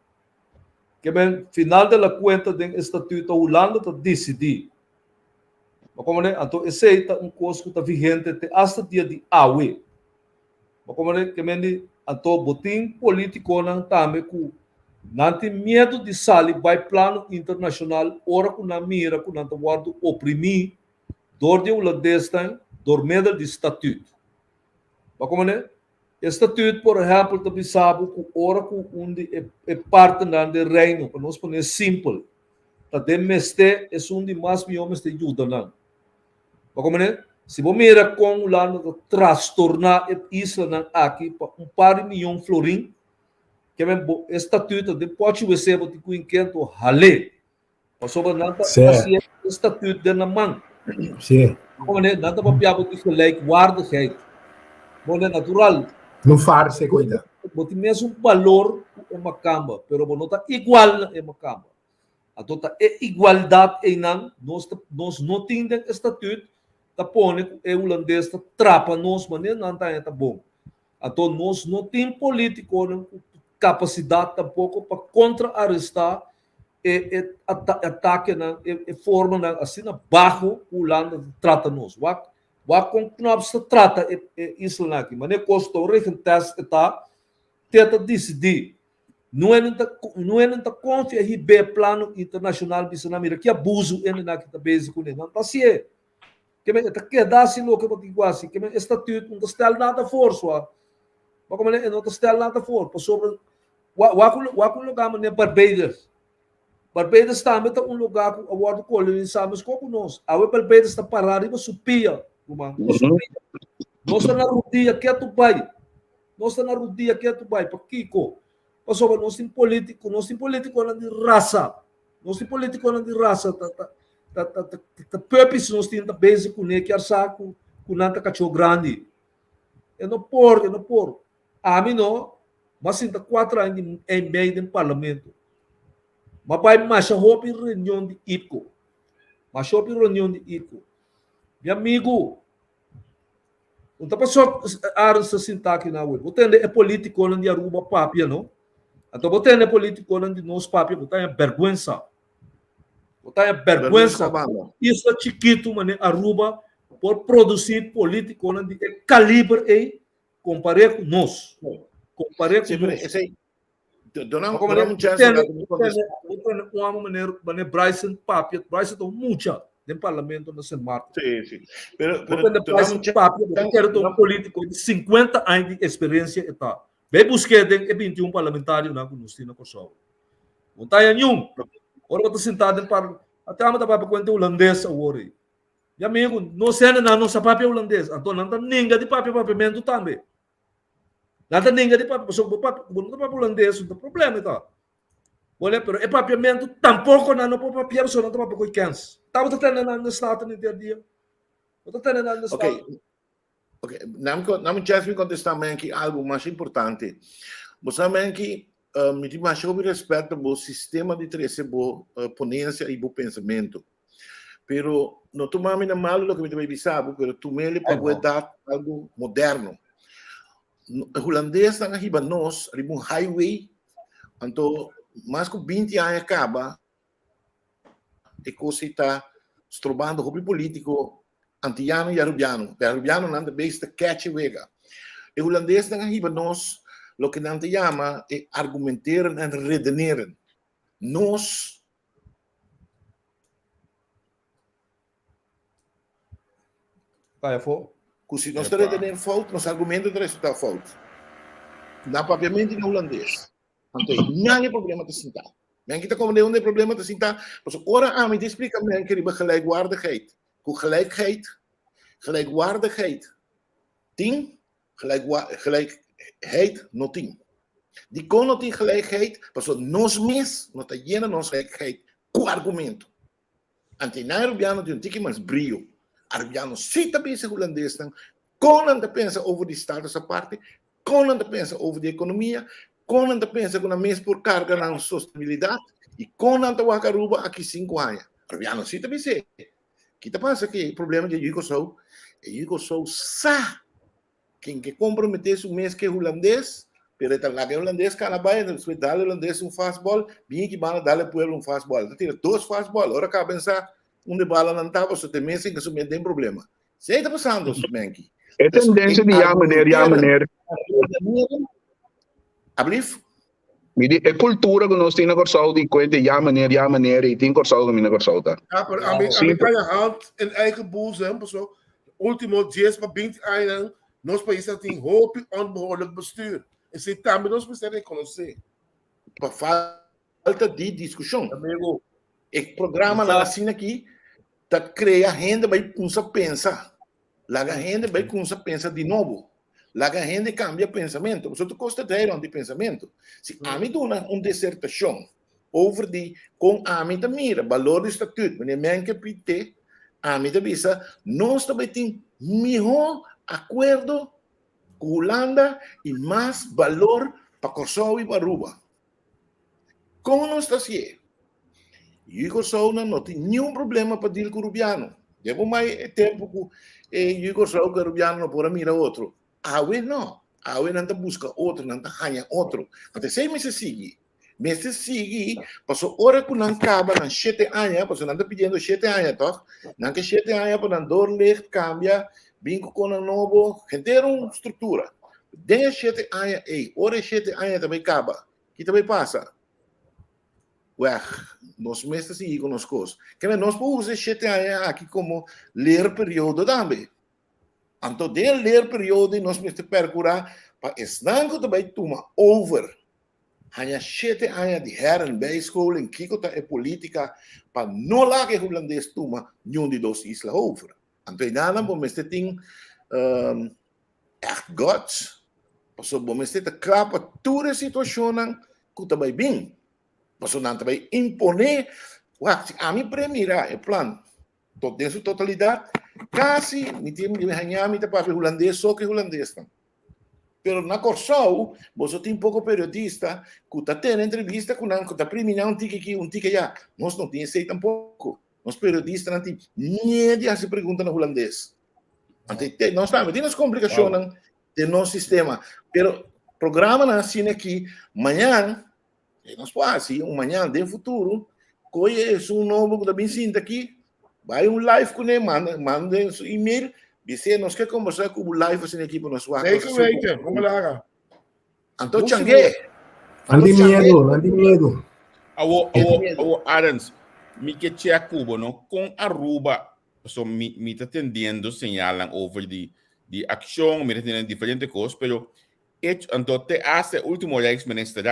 S5: Que bem, final da conta do estatuto, a Holanda está decidir. Mas como é, então esse é coisa que está vigente até o dia de hoje. Mas como é, que bem, então botim político não também que não tem medo de sair vai plano internacional, ora que na mira que não guarda oprimir, dor de holandês tem, dor medo de estatuto. Mas como é? Estatuto, por exemplo, também sabe que ora que é parte do reino, para nós poner simples, tá de mestre é de mais milhões de ajuda não. Mas como é? Se você mira com lá no transtornar a isla aqui para par de milhões de florim, que é o estatuto de pode ser de quinquento rale, para sobre nada assim estatuto de na mão.
S3: Sim.
S5: Como é? Nada para piar de gelijk waardigheid. Bom é natural.
S3: Não farse, cuida.
S5: Você tem mesmo valor em uma cama, mas não está igual em uma cama. Então, é igualdade em nós não temos estatuto, tá põe é holandês, tá trapa nós, mas não está bom. Então, nós não temos político, capacidade tampouco para contra-arrestar ataque, forma assim, baixo, o Holanda trata nós. Wat com knap se trata isso aqui, mas nem custou regentest está tenta decidir. Não é não confia em bem plano internacional de Sinamira que abuso ele na que tá básico não tá se é que me tá que dá se lo que pode quase que me estatuto não está nada força mas como não está nada força sobre o lugar mas Barbados está meta lugar com award colonizamos com nós a Barbados está parado e supia nós está na rodia que tu vai para Kiko sobre nós tem político não de raça tá purpose nós tem base com né que é saco com nanta cachorro grande eu não por a mim não mas ainda 4 anos em meio do parlamento mas vai mais a roupa reunião de IPCO meu amigo não tá passando a se sentar aqui na rua você é político não de Aruba papia não então você é político não de nós papia você é vergonha isso é chiquito mas Aruba por produzir político não de calibre e comparar com nós Bryson papia Bryson tem muita no parlamento no Senado.
S6: Sim.
S5: Pero quero um político de 50 anos de experiência e tá. Bem busquei tem 21 parlamentário na Conustina Kosovo. Não tá nenhum. Ora eu tô sentado em par até a mata para conta holandês agora. E amigo, não sei na nossa papel holandês. Então não tá ninguém de papamento também. Não tá ninguém de papel, só papel holandês, não tem problema tá. Olha, pero é papiamento tampouco não pode papiar só não tá papel cans. Estava tendo no estado no dia.
S6: Ok. Não me contestar aqui algo mais importante. Você que me diz mais sobre respeito ao sistema de trazer boa ponência e bom pensamento. Pero não tomamos na mal o que me vai bisabo, pero tu mele para dar algo moderno. O holandês está aqui nós, ali um highway, então mais que 20 anos acaba e coisa está estrobando o hobby político antiano e arubiano. O arubiano não é besta catch wega. O holandês está aqui nós, o que não te chama é argumentar e redenerar. Nós se nós redener falta, nós argumentos de resultado falta. Na papiamento no holandês. Então, não é problema de sentar. Men kita komen onder problemen te zien daar. Dus ora aan me explica men que riba gelijkwaardigheid. Hoe gelijkwaardigheid. 10 gelijkheid no 10. Die kon not in gelijkheid, pas nos mes, not a llena nos gelijkheid. Com argumento. Antina Rubiano de um tiki mais brio. Rubiano cita bezig holandês dan. Kon aan te pensa over die status aparte. Kon aan te pensa over die economia. Com não pensa que na mês por carga na sustentabilidade e com não toca Aruba aqui 5 anos. Rubiano se também sei. Que te passa que o problema de Yugoslávia sa quem que comprometesse o mês que é holandês, pero tá lá que é holandês canabai, depois dá holandês fastball, bem que bala dá pueblo fastball. Tira 2 fastball. Agora cá pensar onde bala não tava, só tem mês que não tem problema. Sei tá passando isso bem aqui.
S4: É tendência de maneira.
S6: Ablif?
S4: É cultura que nós temos na Corsal de conta maneira e tem Corsal que na Corsal tá.
S2: A mim kan je hand in eigen boezem, zo. Último 10 para 20 anos, nosso país tem hoop onbehoorlijk bestuur. E se também nós precisamos reconhecer.
S6: Por falta de discussão.
S2: Amigo,
S6: o programa lá assim aqui tá cria gente vai pensar. Lá a gente vai pensar de novo. Lá a gente cambia pensamento. Você custa ter de pensamento. Se a mim dá uma dissertação over com a mim mira valor do estatuto, mas nem que pite a mim visa nós também tem melhor acordo com Holanda e mais valor para Kosovo e para Aruba. Como nós está assim? E Kosovo não tem nenhum problema para dir com o Rubiano. Devo mais tempo que Kosovo que o Rubiano não pode mirar outro. Awe não busca outro, não ganha outro. Até 6 meses sigue, passou hora que não acaba, não 7 anos, passou não está pedindo 7 anos, toh? Não que 7 anos para não dormir, cambia, vinco com a novo, genteram estrutura. Denha 7 anos, ora 7 anos também acaba. Que também passa. Ué, nós mesmos assim com as coisas. Que nós podemos usar 7 anos aqui como ler período também. Então, de ler período, nós mesmos percurar para estanco também toma over. Hanya 7 anos de herren bijschool en kikota e política para não lá que holandês toma nenhum de dois islas over. Então, nada, bom, mas tem echt gods. Passo, bom, mas tem crapa toda a situação que também bem. Passo, não também imponer. A mim, primeira, é plano. Tot em sua totalidade, quase, me tem que ganhar, me tem para holandês, só que holandês não. Pero na Corsol, você tem pouco periodista que está tendo entrevista com que está premiando um tique aqui, um tique já. Nós não temos isso tampouco. Nós periodistas não temos nem de se pergunta no holandês. Nós temos complicações do nosso sistema. Pero programa assim aqui, amanhã, nós podemos, amanhã, de futuro, conhece novo que também sinta aqui, vai live com ele, manda e-mail. Dice, nós queremos conversar com o live assim aqui para nós.
S2: Zeker, vamos lá.
S6: Então, Changue.
S3: Andi medo.
S1: O Arens, me que tinha Cuba, não? Com Aruba, so me está tendendo señalan over de ação, me está tendendo diferentes coisas, pero então te hace último ex-ministro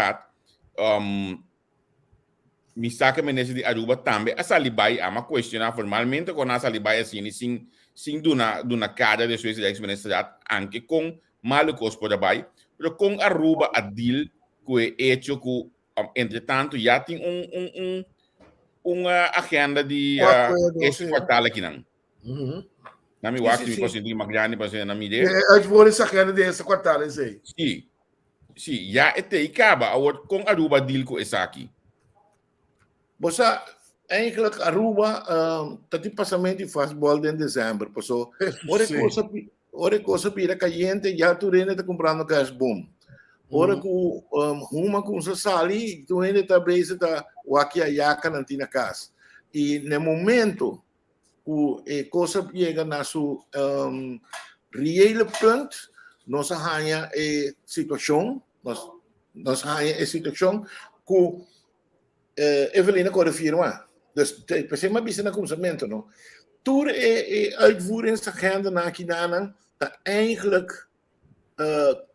S1: me saca ministro de Aruba também, a Salibai ama questionar formalmente com a Salibai assim, sem duna cara de suas ex-ministro anche com malucos por aí, pero com Aruba a deal que é hecho que entretanto já tem uma agenda de esse quartal aqui não. Na minha acho que posso dizer Magliani para na minha ideia.
S2: É vou essa agenda desse quartal aí.
S1: Sim, já até acaba com Aruba deal com esse aqui.
S6: Você eigenlijk Aruba tem passamento de fastball em dezembro, passou. Ora coisa pira caliente, já tu ainda está comprando gas boom. Ora com uma com essa sali, tu ainda está brisa da o aqui a yaca na tina casa. E no momento o coisa chega na sua real ponto, nós arranha situação, nós arranha a situação que Evelina kon afirmar. Dus per se maar bijna consument no. Toer uitvoeringsagenda na Kinana dat eigenlijk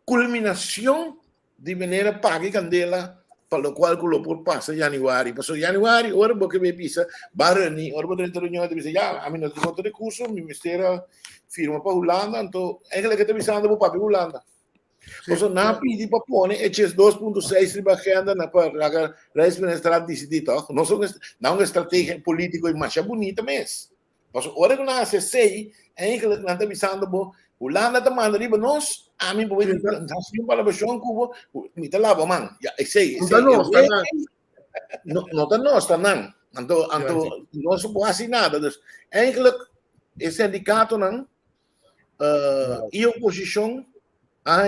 S6: culminação de maneira paga candela para o qual colocou passa januário. Passou januário, ora porque me pisa barani, ora porque dentro reunião de dizer já, a mim não tem conta de curso, o ministério firma para Holanda, então eigenlijk que está pensando para papel Holanda. Então, na pedi para pôr, esses 2,6 de agenda na para a ex-ministra decidir, não é estratégia política e mais bonita mesmo. Então, hora que nós sei, eigenlijk não está pensando para Holanda está mandando riba nós, a mim pode nascer para a versão Cuba, me está lá, man, já sei, não está nós, está não. Então, não se pode fazer nada. Então, eigenlijk esse sindicato não, e oposição há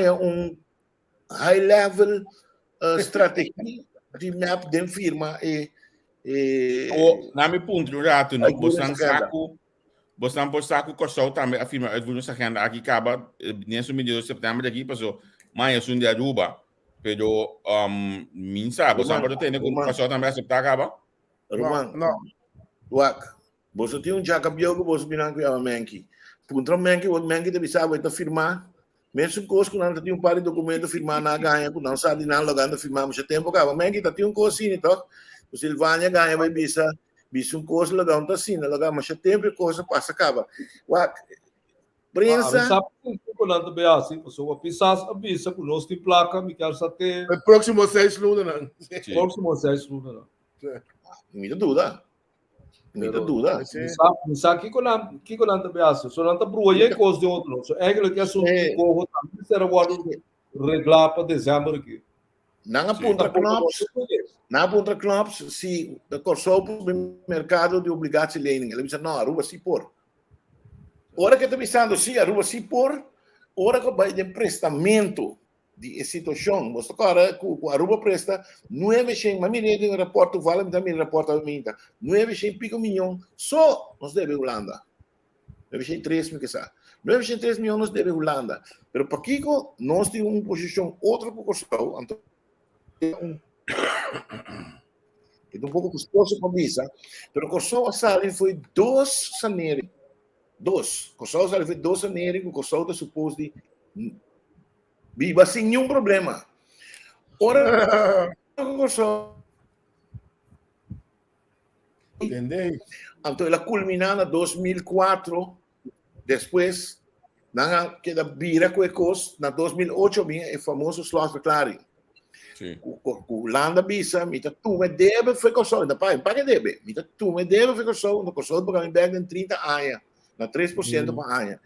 S6: high level strategia de map de firma
S1: na meu ponto do rato não Boston por saco Corsol também afirma a agenda aqui acaba nesse mês de setembro aqui passou mais de Aruba pero minsa Boston por ter com Corsol também aceitar acaba
S6: não você tem jaca biogo você binang que menki puntra menki o menki deve saber tá firmar mesmo coisa que não tem par de documento firmar na ganha, que não sabe nada logo firmar muito tempo, acaba. Mas que tem coisa assim, então, o Silvânia ganha vai bisa coisa logo tá assim, logo mas tempo coisa passa acaba. Prensa.
S5: Sabe que quando também assim, pessoa pisas avisa com nós de placa, me quer saber.
S2: Próximo 6 lunas não.
S5: Próximo 6 lunas não.
S6: Muita dúvida. Muita dúvida.
S5: Sabe que quando também assim, só não tá broia coisa de outro. Só é que assunto corro também será guardo reglar para dezembro aqui.
S6: Não aponta Knops, se o Corsol o mercado de obrigação lening, ele diz não, Aruba se por. Ora que está pensando sim, Aruba se por, ora que vai de emprestamento de situação, você agora com Aruba presta 900, mas mire de reporte vale também reporte a mim, 900 pico milhão só nós deve Holanda. 903 mil que sabe. 903 milhões deve Holanda. Pero para Kiko, nós temos uma posição outra para Kosovo. Então, é um pouco custoso para Bisa. Pero Kosovo sali foi 2 sanering. 2. Kosovo sali foi 2 sanering. O Kosovo está suposto de viva sem nenhum problema. Ora, Kosovo.
S2: Entendeu?
S6: Então, ela culminada em 2004, depois, queda vira com ecos, na 2008, é famoso slotverklaring. Holanda bisa, mita tu me deve foi Kosovo, ainda paga deve, mita tu me deve foi Kosovo, no Kosovo paga em em 30 anos, na 3% para ano.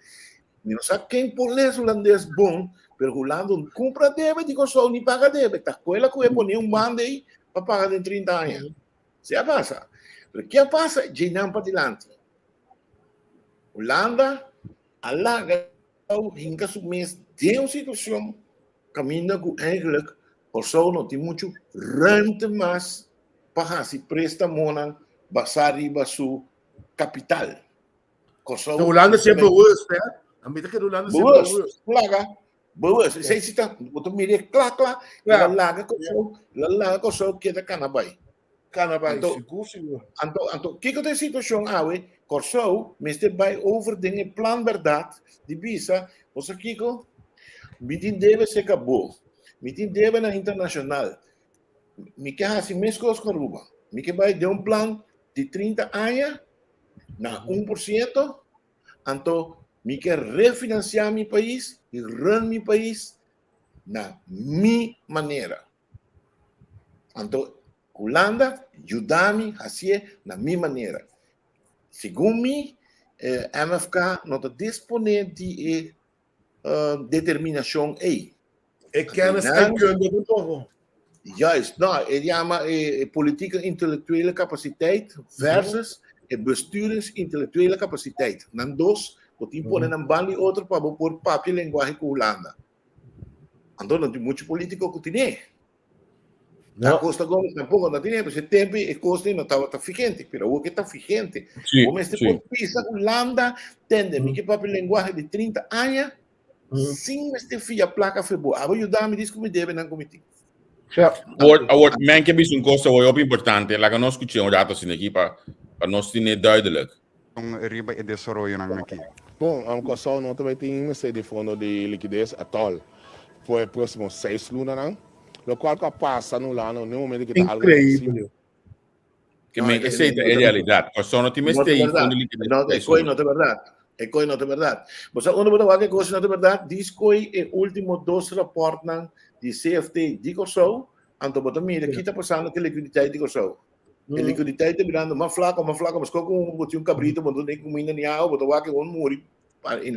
S6: Não sabe quem por isso holandês bom, pero Holanda compra deve de Kosovo, nem paga deve, tá com ela que eu pôr bando aí para pagar em 30 anos. Se passa. O que passa? Ginam para dilante. Holanda, alaga, hinga submês, tem uma situação, caminha com eigenlijk, Kosovo não tem muito rente mais para se prestar mona, basari basu capital. Kosovo.
S2: A Holanda sempre worse, né? A medida que a Holanda sempre worse.
S6: Plaga. Boas, sei se tá, botou mire clá, la laga Kosovo que da canabai.
S2: Canabai,
S6: seguro. Então, que é a situação aí? Kosovo, mas vai over dingen plan verdade de visa, você Kiko, mitin deve ser acabou. Mitin deve na internacional. Me quer assim mesmo coisa com Aruba. Me quer vai de plan de 30 anos na 1%, então me quer refinanciar meu país e run meu país na minha maneira. Então, Holanda, ajuda-me a fazer na minha maneira. Segundo mim, MFK não está disponível de determinação aí.
S2: É kennis en kunde do toch?
S6: Juist, não, ele chama política intelectuele capaciteit versus bestuursintellectuele capaciteit. Dan dos, wat die ponen een bali outro para pôr papel linguagem com Holanda. Então, não tem muito político que tem. A Costa Gomes tampouco não tem, porque tempo e Costa não estava vigente, mas o que está vigente. Como este pisa Holanda, tende, que papel linguagem de 30 anos, sem este filha placa febo. A ajudar me diz como deve na comitê.
S1: Men que is een kosten wel op importante. Laat ons goed zien dat in aqui para nós ter duidelijk.
S7: Riba e desarrollo nang aqui.
S8: Bom, a Kosovo não também tem de fundo de liquidez atual. Foi próximo 6 lunas não. Lo qual que passa no lá no momento que está algo
S2: incrível.
S1: Que me que sei é realidade. Kosovo não tem mais fundo de liquidez.
S6: Não, é coisa não é verdade. É coisa não é verdade. Você onde você vai que coisa não é verdade? Diz que é último 2 reportes de CFT de Kosovo, então você mira que está passando que liquidez de Kosovo. A liquidez está virando uma flaca, mas com um cabrito, quando nem comida nem água, você vai que muri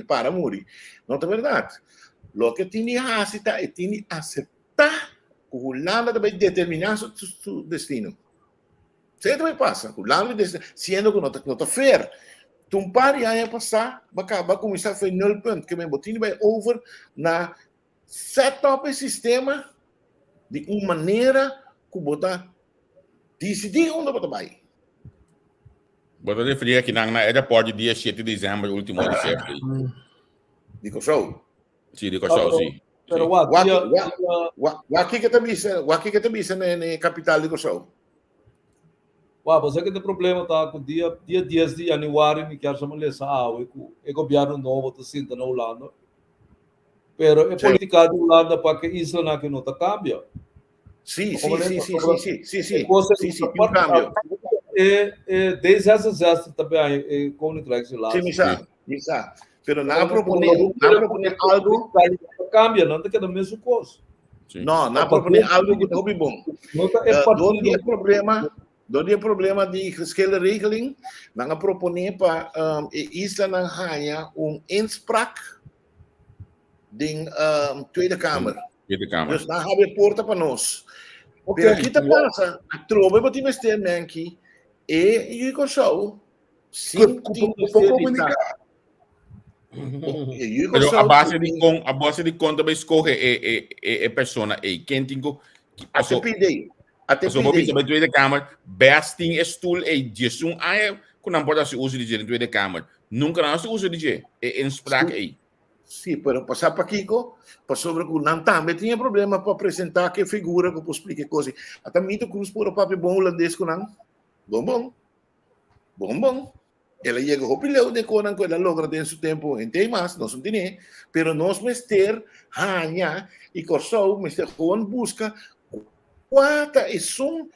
S6: para muri. Não é verdade. Lo que tinha aceitar, tinha aceitar que o Holanda vai determinar seu destino. Sempre vai passar. O Holanda sendo que não está fair. Toen pari aia passar, vai começar a fazer 0 ponto, que meu botinho vai over na setup sistema de uma maneira que botar decidir onde botar vai.
S1: Botar de fria que na aeroporto dia 7 de dezembro, último de CFT.
S6: De Kosovo.
S1: Sim, de Kosovo, sim.
S5: Pero
S6: o que está bisa na capital de Kosovo?
S5: Você que tem problema tá com dia 10 de janeiro me quer chamar essa água e o governo novo está sendo na Holanda. Pero é política da Holanda para que isso não está cambia.
S6: Sim.
S5: Cambio. Desde essa também é comunicação lá.
S6: Sim, misa. Pero não proponer algo
S5: cambia, não tem que dar mesmo coisa.
S6: Não proponer algo que não é bom. Não é problema de regeling, não proponer para isla não ganha inspraak de Tweede Kamer. Dus dan hebben we porta para nós. Porque aqui tá passa, a trova vai te mexer aqui e Kosovo sim comunicar.
S1: Pero a base de conta vai escolher a persona e quem tem
S6: Até
S1: so vou pensar Tweede Kamer, best thing is stoel e Jesus que não pode se usar de na Tweede Kamer. Nunca não se usa de é inspraak aí.
S6: Sim, pero passar para Kiko, para sobre o não também tinha problema para apresentar que figura que eu explique coisa. Até mito cruz por o papo bom holandês com não. Bom. Ela chega ao pilhão de conan que ela logra dentro do tempo em tem mais, nós não tem, pero nós mester hanha e corsou, mester gewoon busca quanta é som,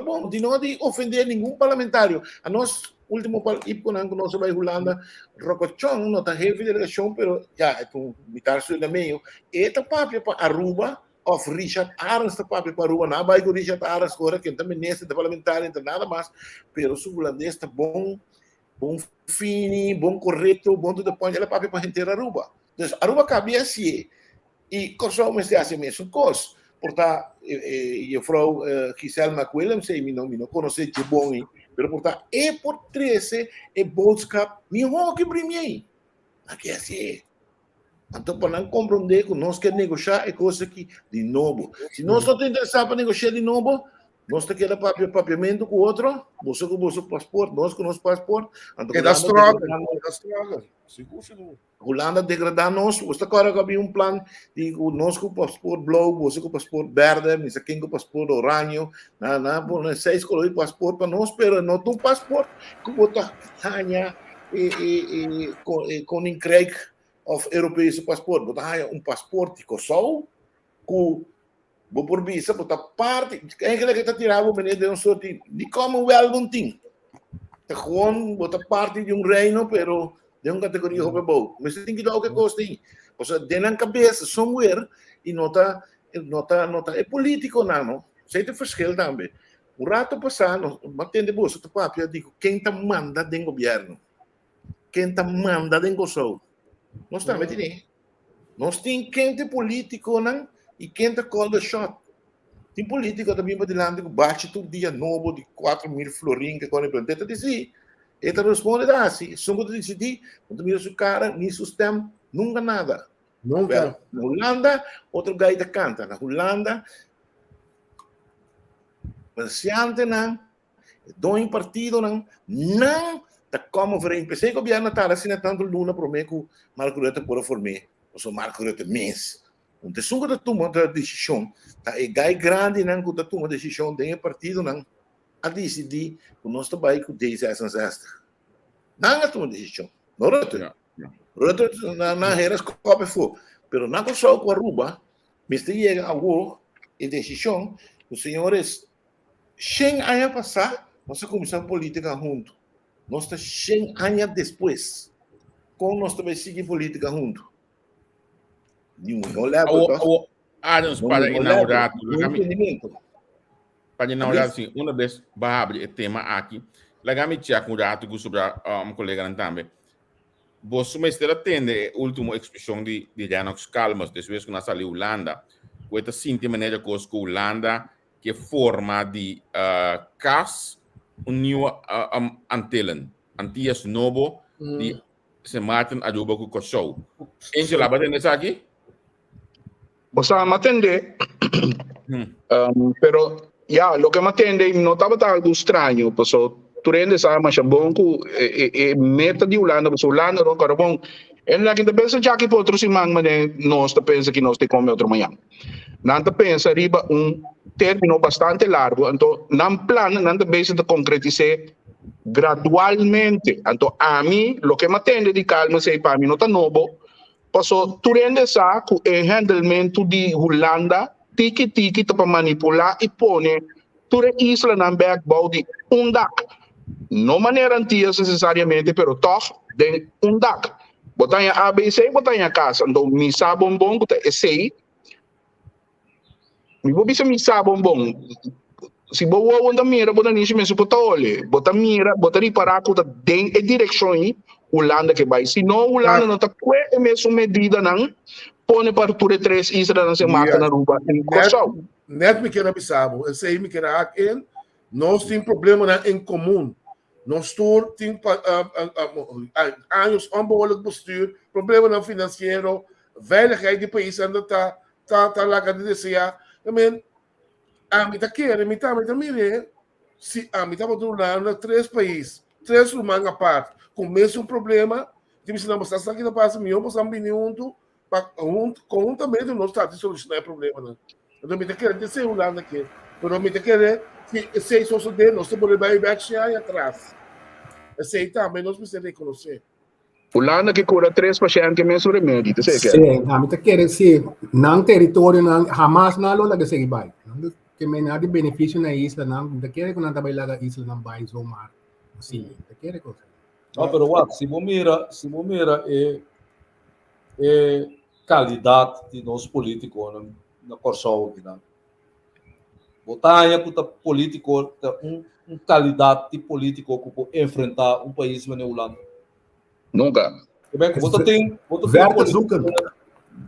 S6: bom, de não de ofender nenhum parlamentário. A nós último iponan que nós vai Holanda, Rocochon, não tá heavy delegação, pero já é um militar sul da meio. Eta papo para Aruba of Richard Arens tá papo para Aruba, não vai com Richard Arens agora que também nesse da parlamentar, então nada mais, pero o holandês tá bom fini, bom correto, bom tudo ponto, ela papo para inteira Aruba. Então Aruba cabia assim. E corsou mas se assim mesmo cos. Portanto, e a Frau Giselle McWilliam sei não conhece de bom, pero portanto é por 13 é boodschap me que brinhei. Aqui é assim. Então para não compreender que nós queremos negociar é coisa que de novo. Se nós não interessamos para negociar de novo, nós temos que dar papiamento com o outro, você com o seu passaporte, nós com o nosso passaporte.
S2: É das trocas.
S6: Holanda degradar nós, você agora havia plano de nós com o passaporte blue, você com o passaporte verde, você quem com o passaporte orange, por 6 colores de passaporte para nós, pero não tem passaporte que botar hanha com increig of europeu passaporte, botar passaporte que só com vou por visa, botar parte, quem que está tirando o menino de sorte de Commonwealth não tem. Tá gewoon botar parte de reino, pero de categoria hobby bow. Mas tem que dar o que custa aí. Ou seja, dentro da cabeça, somewhere, e nota é político, não. Sei te verschil também. Um rato passado, batendo de bolsa, tu papo, eu digo, quem te manda dentro do governo? Quem te manda dentro do sol? Nós também temos. Nós temos quem te político, não? E quem te call the shot? Tem política também para dilante que bate todo dia novo de 4.000 florim que quando ele tenta dizer. Ele responde assim, só que decidir, quando mira sua cara, nem sistema, nunca nada.
S2: Nunca.
S6: Na Holanda, outro gaita canta. Na Holanda, presidente não, dois partido não tá como ver, pensei que o governo tá assim tanto luna para mim que o Marco Rutte por formar, ou só Marco Rutte mês. Então, se você toma uma decisão, tá é gai grande não que toma uma decisão dentro do partido não, a decidir que nós trabalhamos com 10 anos extra. Não é uma decisão. Não Rutte. Rutte na era escope foi, pero na coisa com a Aruba, Mr. Chega a o e decisão, os senhores 100 anos passar, nós começamos a política junto. Nós estamos 100 anos depois, como nós também seguimos política junto. Não leva
S1: Adams para inaugurar sim, uma vez vai abrir o tema aqui. Legami tinha com o rato sobre um colega também. Você me está atende a última expressão de Janox Kalmas, depois que nós ali Holanda, com esta cinta maneira que a Holanda que forma de CAS, um nieuwe Antillen, Antillas Novo, de se matam a Juba com o show. Angela, vai entender isso aqui?
S4: Você me atende, pero ya, lo que me atende não estava algo estranho, porque tu rende sabe mas é bom que meta de Holanda, porque Holanda não cara bom. Ele lá que pensa já que outro se manga, nós pensa que nós te come outro manhã. Não pensa riba término bastante largo, então não plano, não pensa de concretizar gradualmente. Então a mim, lo que me atende de calma sei para mim não tá novo. Paso tu rende sa ku e handlemento de Holanda tiki para manipular e pone tu re isla na backbouw de dak. Não maneira antiga necessariamente, pero toch de dak. Botanha ABC, botanha casa. Então mi sa bombom ku te sei. Mi bo bisa mi sa bombom. Si bo wo onda mira botan nishi me supotole. Botan mira, botari para ku ta den e direção Holanda que vai. Se não, Holanda não está com a mesma medida, não. Põe para tudo 3 islas não se mata na Aruba.
S2: Net me quer avisar, eu sei me quer aqui. Nós temos problema em comum. Nós temos anos onbehoorlijk bestuur, problema financeiro, veiligheid do país ainda está lá que desejar. I mean, me tá querendo, me tá mire. se a mim estava durando 3 países, 3 humanos à parte, com o mesmo problema, tipo, se não mostrar aqui na base minha, vamos vir conjuntamente nós está de solucionar o problema, né? Então, me querer dizer o lado aqui, mas me querer que se isso de nós podemos ir aí atrás. Esse também nós precisamos reconhecer.
S4: Fulano que cura 3 pacientes que mesmo remédio, você quer?
S3: Sim, a mim te querer se não território não jamás não lo que seguir vai. Que me nada de benefício na isla não, te querer que não trabalhar na isla não vai somar. Sim, te querer coisa.
S5: Não, pero what? Se você mira qualidade de nós políticos na Corsol aqui, né? Botar que o político qualidade de político que pode enfrentar país venezuelano.
S4: Nunca.
S5: Você tem político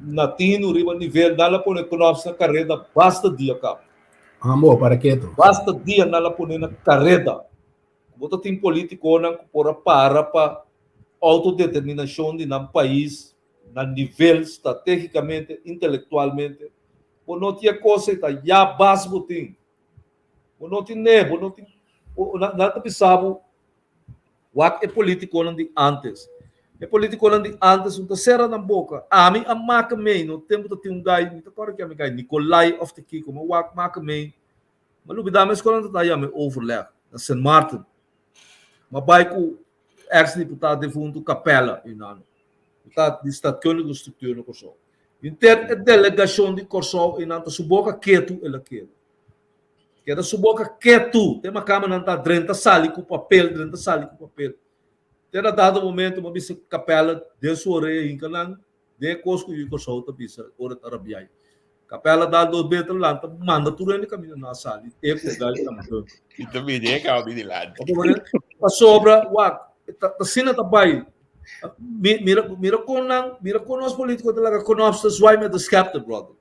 S5: latino, riba nível, dá lá por econômica na carreira, basta dia, cara.
S3: Amor, para que tu?
S5: Basta dia na por na carreira. Você tem político que para autodeterminação de um país, na nível estrategicamente, intelectualmente. Não tinha coisa que já basta botim. Não tinha, nada pensava o é político de antes. É político de antes, não será na boca. A mim, a marca mei, no tempo que tinha guy, não agora que a minha guy, Nicolai of the Kiko, mas o marca mei, mas não me dá mais quando está aí, me overlap, na St. Martin. Mas vai com ex-deputado de fundo Capela, deputado de estação de estrutura no Corsol. Então, a delegação de Corsol, e não sua boca quieto, ela quer. Queda sua boca quieto. Tem uma câmera não está dentro, sali com papel, dentro sali com papel. Tem dado momento, uma vez Capela, de sua orelha, em canal, de cosco e Corsol, tá bisa, ora tarabiai. Capela dá 2 metros lá, manda tudo no caminho na sala. E
S1: também é calma de lado.
S5: A sobra, a cena tá bem. Mira com nós políticos de lá, com nós, das vai do skepta, brother.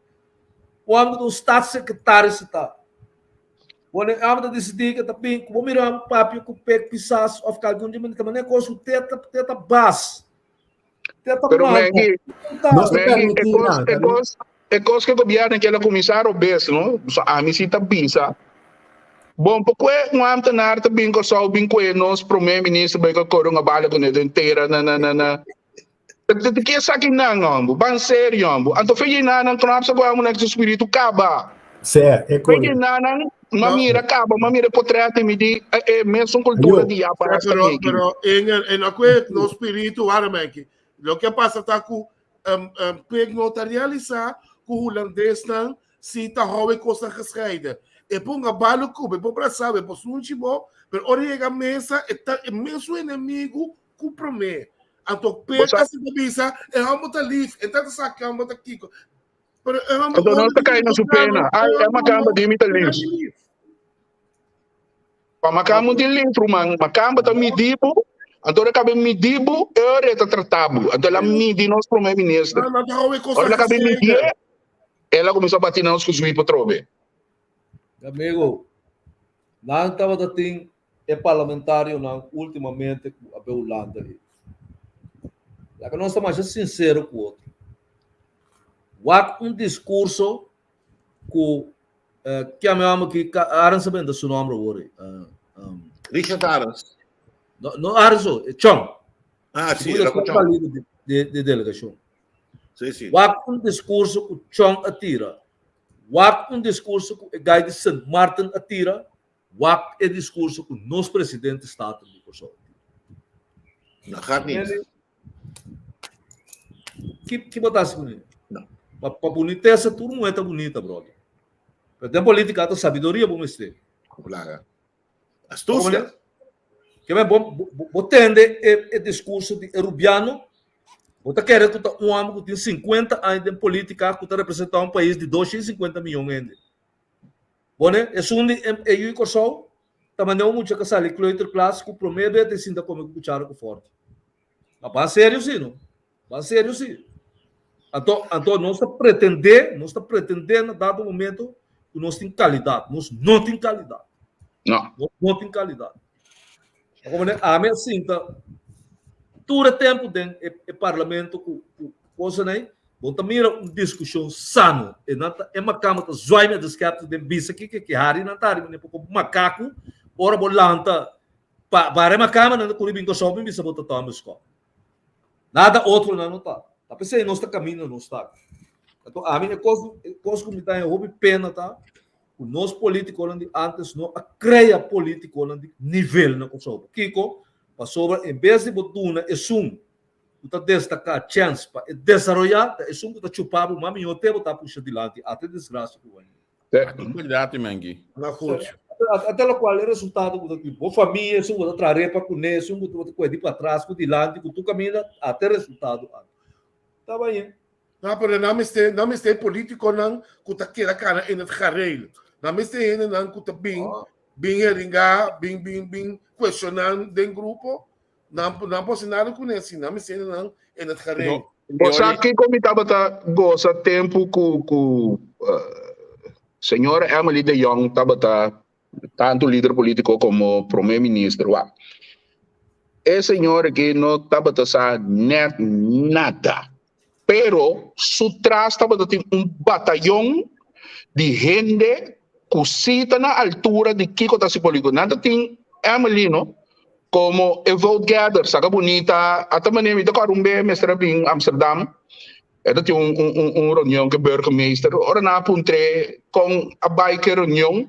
S5: O âmbito do Estado secretário está. O âmbito decidir que tá bem, como mirar um papel com o pé pisas, ou ficar algum dia, mas também é coisa o teta base. Teta
S4: Pero
S5: mal.
S3: Não se permite nada.
S4: É coisa que o governo quer começar a obedecer, não? A mim se tá bisa. Bom, porque um âmbito na arte bem que só bem que nós primeiro-ministro vai que correr uma bala com ele inteira na. Que é aqui não, ban sério, então foi na não conhece agora um espírito caba.
S3: Certo, é
S4: coisa. Foi na mamira caba, mamira potrete me di mesmo cultura de apa.
S2: Pero en aquel no espírito arameque. Lo que pasa está com nota realizar com o holandês não se tá roubando coisa gescheiden. E ponga balo cube, por para saber, por sunchibo, pero origa mesa está mesmo inimigo compromete. Então pega se divisa, é vamos tá livre, então sacamos aqui. Pero é vamos.
S4: Então não está caindo na pena. É uma cama de mita livre. Para macamo de livre, macamo tá medibo. Então acaba medibo, é tratado. Então ela medi nós primeiro-ministro. Ela acaba medir, ela começou a bater nós com os para trobe.
S5: Amigo, não estava assim, é parlamentário não, ultimamente a Holanda. Lá que nós estamos mais sinceros com o outro. Um discurso que a minha amo que Aran sabendo seu nome agora.
S6: Richard Arans.
S5: Não Aran, é Chong.
S6: Ah, sim, era com Chong.
S5: De delegação.
S6: Sim.
S5: Um discurso que o Chong atira. Um discurso que o gai de St. Martin atira. É discurso que o nosso presidente está atendendo.
S6: Não, gaat niet.
S5: Que botasse com ele?
S6: Não.
S5: Para boniteza, tudo não é tão bonita, brother. Tem política, tem sabedoria, vamos ter.
S6: Claro. Astúcia.
S5: Que é bom, entende o discurso de Rubiano. Você quer que um homem que tem 50 anos de política, que está representando um país de 250 milhões. Bom, né? É onde eu e Corsol, também não muito que sale, Cloiter clássico, promete de sinta como cuchara com forte. Mas sério sim, não? Mas sério sim. Então nós está pretendendo, a dado momento, que nós temos qualidade. Nós não temos qualidade. Não temos qualidade. Como né? A minha sinta, todo tempo tem o parlamento com coisa, né? Bom, também era uma discussão sana. É uma câmara que zoia de escape de bisa que hari na tarde, né? Porque macaco, ora bolanta para macama na kulibing ko sobe bisa bota Thomas ko. Nada outro não tá. Tá pensei nós tá caminho não está. Então a minha coisa que me tá hobby pena tá. O nosso político de antes não cria político de nível na Kosovo. Kiko passou em vez de botar é sum está destacar chance para desenvolver é sum está chupar o mami eu te botar puxa dilante até desgraça que vai.
S1: Cuidado, Mengi.
S2: Na coach.
S5: Até o qual é o resultado do boa família, se você trazer para conhecer, se você coisa para trás, com dilante, com tu caminha até resultado. Tá bem.
S2: Não, pero não me tem político não que tá queira cara em het gareel. Não me tem não que tá bem ringar, bem questionando dentro grupo. Não posso nada com isso, não me tem não em het gareel.
S4: Você aqui como estava gosta tempo com senhora Emily de Jong estava tanto líder político como primeiro-ministro. Esse senhor aqui não estava net nada. Pero su trás estava batalhão de gente que cita na altura de Kiko Tassipolítico. Nada tem Emily, no? Como a vote gather, saca bonita, até maneira de Carumbe, mestre em Amsterdam. Ito tinha reunião que burgemeester, ora na puntre com a biker reunião.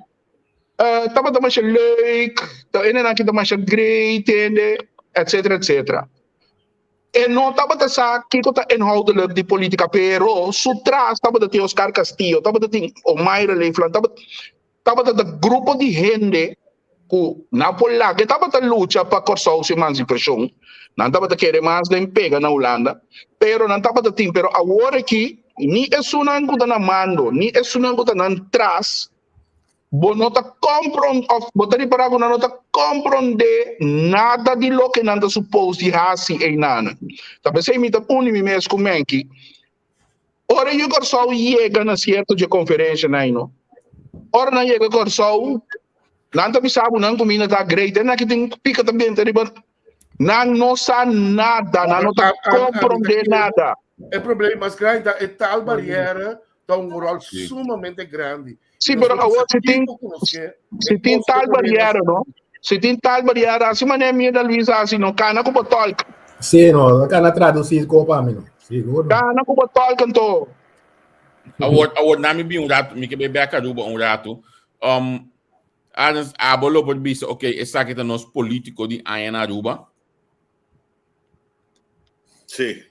S4: Tava também siya leuk, ina nakita man siya great, etc. En não estava sa kiko ta inhoudelijk die politica, pero sutra estava de Oscar Castillo, estava de Omaira Leifland, estava de grupo de gente que na Polak, estava de luta para cortar a emancipação. Não estava de querer mais de pega na Holanda, pero não estava de ting, pero agora aqui ni é sunan ko na mando, ni é sunan ko na tras. Bonota comprende, botari para ko nota comprende nada de lo que nanda supposed de hasi e nana. Tabe sei mi tapuni mi mes kumenki. Ora eu corso chega na certo de conferência na ino. Ora na chega corso, nanta mi sabu nan kumina ta great, na que tem pica também terrible. Não sabe nada, não comprende nada.
S2: O problema mais grande é tal barreira, tem rol sumamente grande.
S4: Sim, mas agora se tem tal barreira, não? Se tem tal barreira, assim maneira minha da Luísa, assim, não cana com botol.
S3: Sim, não, cana traduzir com para mim, seguro.
S4: Cana com botol canto.
S1: Award nami bi rato, mi que bebe a Caruba rato. A bolo por bisa, okay, essa que tá nos político de Ayana Aruba.
S6: Sí.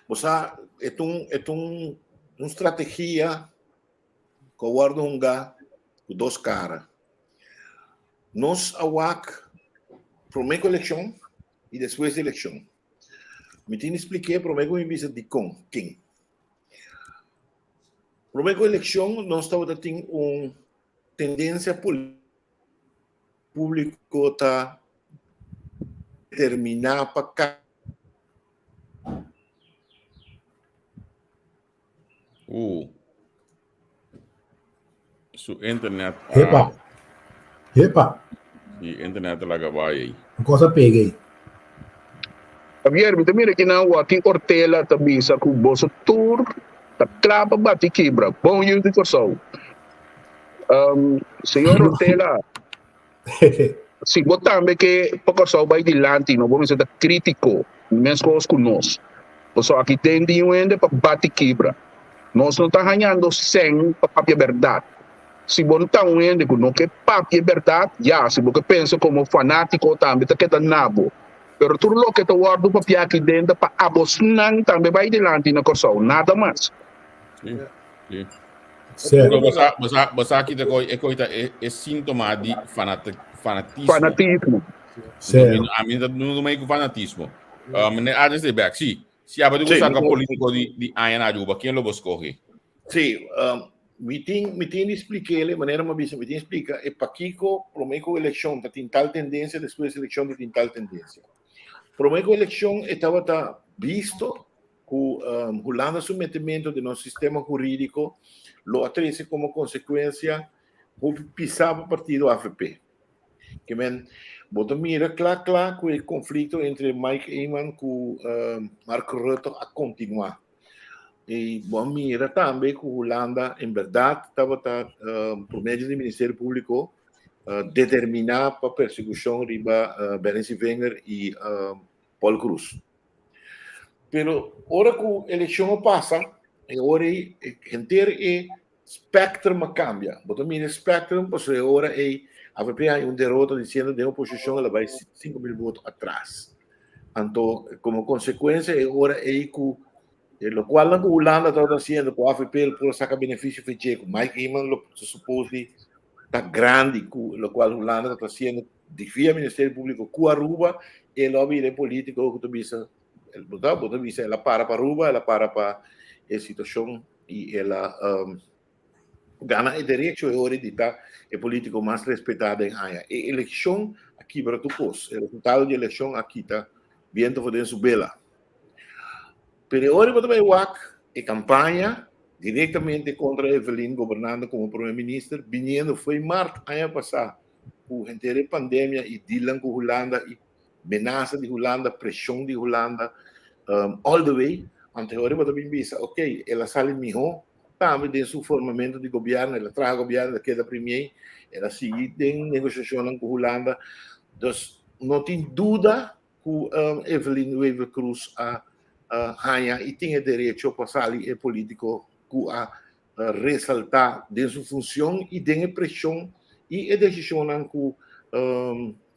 S6: O sea, es una estrategia que guarda un dos caras. Nos awak primeira eleição e depois da eleição. Me tinha expliquei primeiro em vista de quem. Primeira eleição nós estava tendo uma tendência pública tá terminar para cá.
S1: Su internet.
S3: Epa.
S1: E internet laga vai.
S3: Coisa peguei.
S4: Javier, mira que não, o aqui Ortela também sa com bolso tour, tá clapa bate quebra. Bom eu de corso. Senhor Ortela. Se botar também que para só vai dilante, não vamos ser crítico, mesmo com nós. Só aqui tem de para bate quebra. Nós não está ganhando 100 para papel verdade. Se você está ganhando com não que papel verdade, já, se você pensa como fanático também, está que tá nabo. Pero tudo o que está guardando papel aqui dentro para abosnan também vai dilante na corção, nada mais.
S1: Sim.
S3: Certo.
S1: Você aqui é sintoma de fanatismo.
S4: Fanatismo.
S3: Certo.
S1: A mim não é com fanatismo. Antes de back, sim. Se a gente usar o político de Ayana Aruba, quem lo escolhe?
S6: Sim, me tem expliquei de maneira mais me tem explica é para Kiko, primeira eleição tem tal tendência, depois da eleição tem tal tendência. Primeira eleição estava visto que o Holanda submetimento do nosso sistema jurídico lo atrese como consequência o pisava o partido AFP. Que men bota mira claro que o conflito entre Mike Eman e Marco Rutte a continuar. E bom mira também que a Holanda, em verdade, estava por meio do Ministério Público determinar para persecução riba Berenice Wenger e Paul Cruz. Pero ora que a eleição passa, ora inteiro espectro cambia. Botar mira espectro, pois ora a AVP há derrota dizendo de oposição ela vai 5.000 votos atrás. Então, como consequência, agora que lo qual a Holanda está fazendo com a AVP por sacar benefício fecheco. Mike Eman lo supõe está grande, lo qual a Holanda está fazendo via Ministério Público com a Aruba e lobby de político que tu visa, ela para Aruba, ela para a situação e ela gana o direito de hereditar o político mais respeitado em Haia. A eleição aqui para tu pôs, o resultado de eleição aqui está viento for den subela. Pero agora eu também a campanha diretamente contra Evelyn governando como primeiro-ministro, vindo foi em março ano passado, com a inteira pandemia e Dylan com Holanda e ameaça de Holanda, pressão de Holanda, all the way. Então agora eu também penso, ok, ela sai melhor, também de seu formamento de governo, ela traz o governo da queda primeiro, ela segue em negociação com Holanda, então não tem dúvida que Evelyn Wever Cruz ganha e tem direito a passar ali o político que a ressaltar de sua função e de pressão e a decisão que o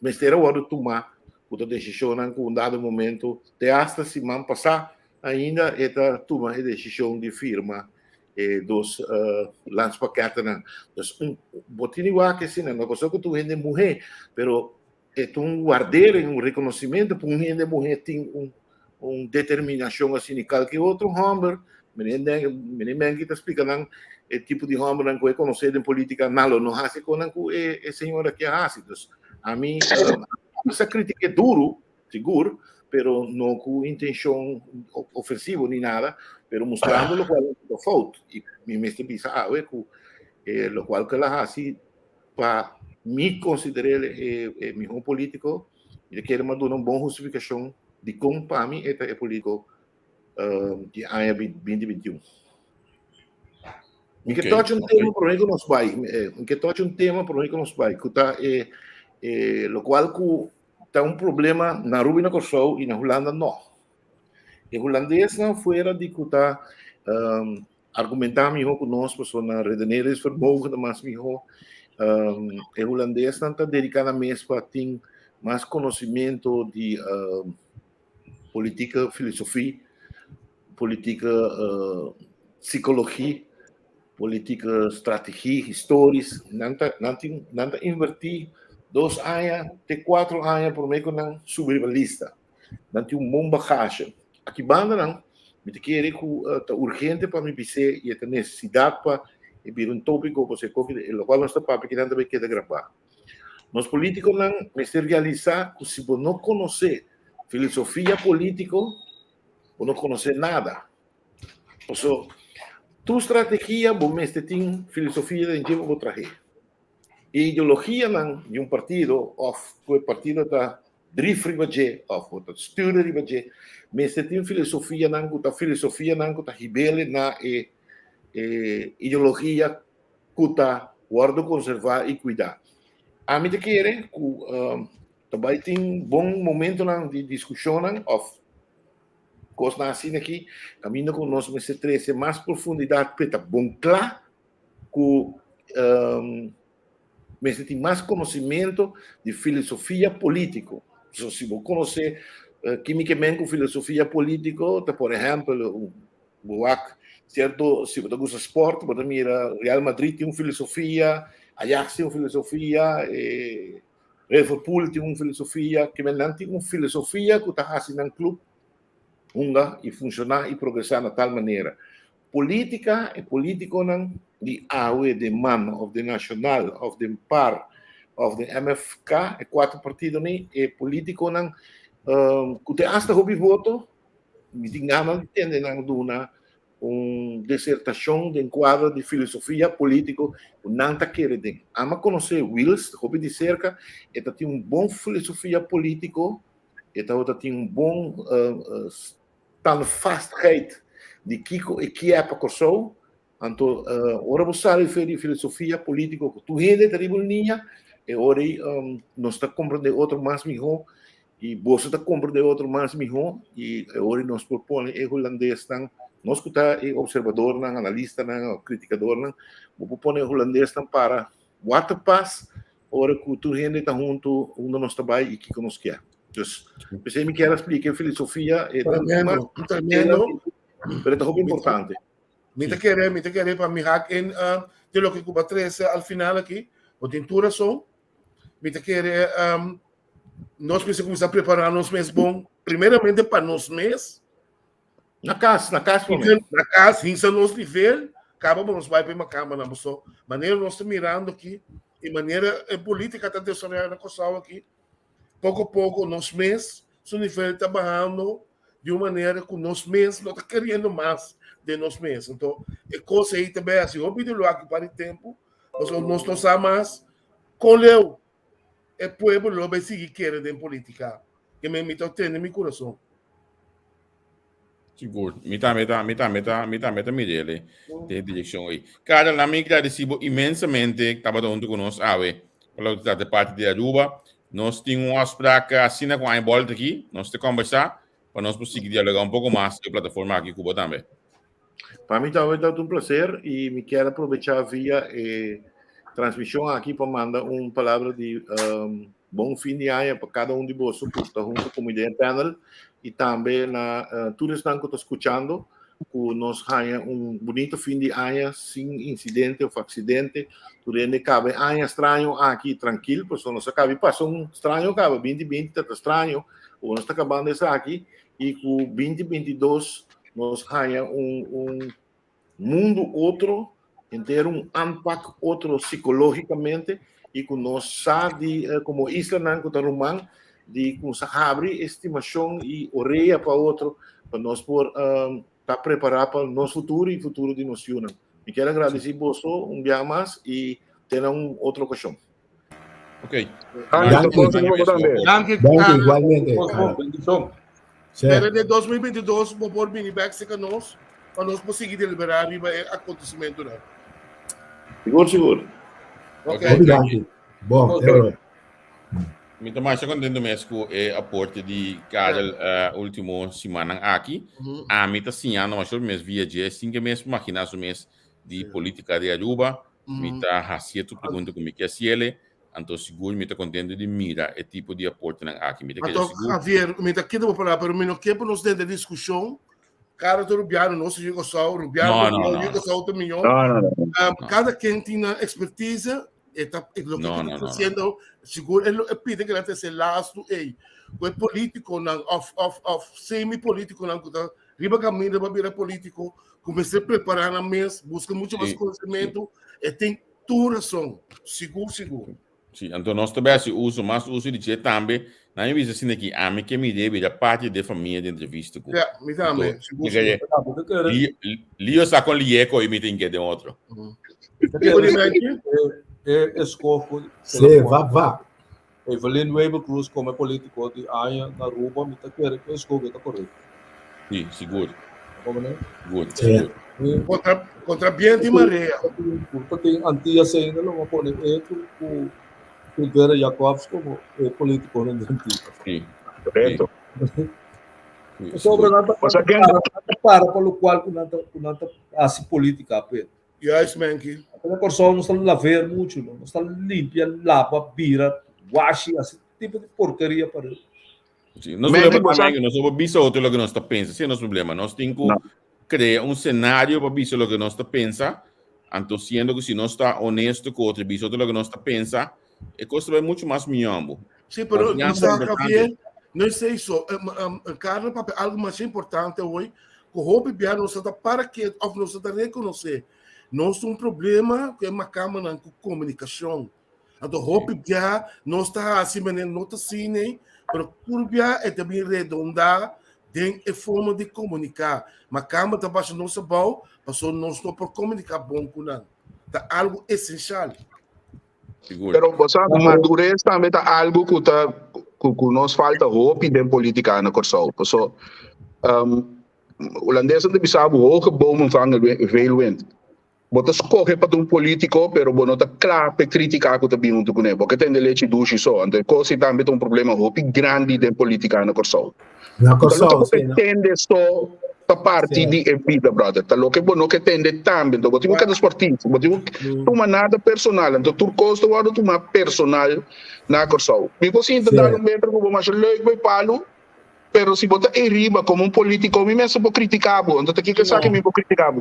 S6: Ministério vai tomar, a decisão que em dado momento, de hasta semana passada, ainda está tomando a decisão de firma dos landspaketten. Então, botin igual que assim, não é coisa que tu vende mulher, pero é um guardeiro, um reconhecimento para um gente mulher tem uma determinação sindical que outro homem, menino que está explicando o tipo de homem que é conhecido em política, não hace com a senhora que hace. Então, a mim, essa crítica é duro, seguro, pero não com intenção ofensiva nem nada, pero mostrando o qual é falta. E me pensa, o qual que ela hace para me considerar melhor político, ele quer uma boa justificação de como para mim é político de ano 2021. Que toca tema para mim que nos vai, que toca tema para mim que nos vai, que está o qual que está problema na Rubina Corsou e na Holanda não. O holandês não fora de que está argumentar melhor conosco sobre a redeneira de vermogen, mas melhor o holandês não está dedicado mesmo para ter mais conhecimento de política, filosofia, política, psicologia, política, estratégia, histórias, não está invertir 2 anos, até 4 anos por meio não subir a lista, não tem bom bagagem. Aqui banda não, me querer que está urgente para me dizer e tem necessidade para vir tópico você coge, o qual nós está para que não também queda gravar. Nós políticos não me realizar que se você não conhecer filosofia política, ou não conhecer nada. Então, tu estratégia, você tem filosofia de que vou trazer. E ideologia de partido, ou o partido está drift ou está stuur mas tem filosofia não que está rebelde na ideologia que está guarda conservar e cuidar. A mim te quer que também tem bom momento de discussão of coisas assim aqui caminho com nós mas se mais profundidade para bom claro que mas tem mais conhecimento de filosofia política. So, se você conhecer quimicamente filosofia política, por exemplo, certo, se você gosta de esporte, você mira Real Madrid tem uma filosofia, Ajax tem uma filosofia, Liverpool tem uma filosofia, que não tem uma filosofia que está fazendo um clube e funcionar e progressar de tal maneira. Política e político não de AUE, de MAN, of the Nacional, of the PAR, of the MFK, e 4 partidos e político não que te hasta hobby voto, me engano, entende não duna dissertação de enquadro de filosofia político, não está querendo. Ama conhecer Wills, hobby de cerca, e tem bom filosofia político, e tem bom standvastigheid de Kiko e que é para então ora você sabe de filosofia política que tu rende terrível linha ori nós está comprando outro mais mijo e você está comprando outro mais mijo e ori nós propõe holandês tang nós que está observador nang analista nang criticador nang propõe holandês tang para waterpass ora que tu gente está junto onde nós trabalha e que nós quer. Dus você me quer explicar a filosofia
S2: Tremendo.
S6: Pero esto es muy importante.
S2: Me te querer para mi hack en de lo que Cuba 13 al final aqui, o tintura são, me te querer nós precisamos começar a preparar nós mesmos bom, primeiramente para nós mesmos.
S6: Na casa,
S2: em nosso nível, acaba nós vai para uma câmara, na só maneira nós estamos mirando aqui, e maneira política está desenvolvendo na coisa aqui. Pouco a pouco nós mesmos, o nível está barrando de uma maneira que nós mesmos não está querendo mais de nós mesmos. Então, é coisa aí também assim, eu pedi lá que para o tempo, nós não estamos mais com o povo não vai seguir querendo em política, que me está tendo no meu coração.
S1: Seguro. Mita Mirele, de direção aí. Cara, na minha agradecido imensamente que estava junto conosco, pela da parte de Aruba. Nós temos uma praca assim com a volta aqui, nós temos que conversar, para nós conseguir dialogar um pouco mais com a plataforma aqui em Cuba também.
S6: Para mim também é um prazer e me quero aproveitar via transmissão aqui para mandar uma palavra de bom fim de ano para cada de vocês que está junto com o Ideia Panel e também na todos que estão escutando que nós tenhamos bonito fim de ano sem incidente ou acidente durante cabe ano estranho aqui tranquilo, porque nós acaba passou estranho, acaba 2020 está estranho, ou nós está acabando isso aqui e com 2022 nós tenhamos mundo outro, inteiro impacto outro psicologicamente e que nós sabe como Isla Nanco da Romã de que nós abre estimação e orelha para outro para nós por estar preparado para o nosso futuro e o futuro de nós. Me quero agradecer você dia mais e ter outra ocasião.
S1: Ok.
S3: Danke, igualmente.
S2: Pero de 2022 vou pôr mini back se nós para nós conseguir deliberar e acontecimento né.
S6: Seguro.
S2: Ok.
S3: Obrigado. Bom,
S1: Me estou mais contente mesmo com o aporte de cada última semana aqui. A mim está assinando mais ou menos via dia, assim que mesmo imaginar o mês de política de Aruba. Me está fazendo pergunta como que é se ele. Então, seguro, me está contente de mirar esse tipo de aporte aqui.
S2: Então, Javier, me está aqui, para mas no tempo nós temos discussão, cara do Rubiano, nós chegamos só, Rubiano, chegamos só outro milhão. Cada quem tem expertise, está sendo seguro, ele pede que ele seja lasto, o político, semi-político, riba caminho, riba político, comecei a preparar na mesa, busca muito mais conhecimento, e tem tudo razão, seguro.
S1: Sim, então nós também uso de dizer também, na minha visão assim aqui, a mim que me deve a parte da família de entrevista.
S2: Me também, seguro.
S1: Lio sa com lieco e me tem que de outro.
S5: Escopo.
S3: Sim, vá.
S5: Evelyn Weber Cruz como político de Aia na Aruba, me está querendo que escopo está correto.
S1: Sim, seguro.
S5: Como né?
S1: Seguro.
S2: Contra viento e maré.
S5: Porque antes ainda não pôr o Silveira Jacobs como político na antiga.
S1: Sim.
S4: Correto.
S5: Sobre nada para pelo qual nada assim política Pedro.
S2: Yes, Manky.
S5: A pessoa não está lavar muito, não está limpando, lava, vira, washi, esse tipo de porcaria para ele.
S1: Sim, nós vamos ver outro lo que nós está pensando, sim, nosso problema, nós temos que criar cenário para ver o que nós está pensando, então sendo que se nós está honesto com outro, ver outro lo que nós está pensando, é coisa vai muito mais melhor.
S2: Sim, mas não sei isso, Carlos, algo mais importante hoje, que o Hope Biano está para que nós está reconhecer, nós temos problema que é uma câmara com comunicação, então Hope Biano não está assim, não está assim, nem pero Curbia é também redondar tem a forma de comunicar. Mas câmara está baixo do nosso bom, passou não estou por comunicar bom com nada. Está algo essencial.
S4: Pero você madurez também está algo que nos falta hope de política na Corsol. So, Holandês não sabe hoge bomen vangen veel wind. Bota escorre para um político, pero bono tá claro para criticar que também muito com ele, porque tem leite duche só, então coisa também tem problema muito grande de política na Corsol.
S3: Na
S4: Então
S3: Corsol,
S4: não
S3: sim, no?
S4: tende só a parte de vida, brother. Tá lo que bono que tende também, então botigo cada esportista, botigo toma nada personal, então tu custa o ano toma personal na Corsol. Me consigo dar metro como mais leuk vai palo. Pero se botar em riba como político, me mesmo vou criticar, então tem que saber que me vou criticar.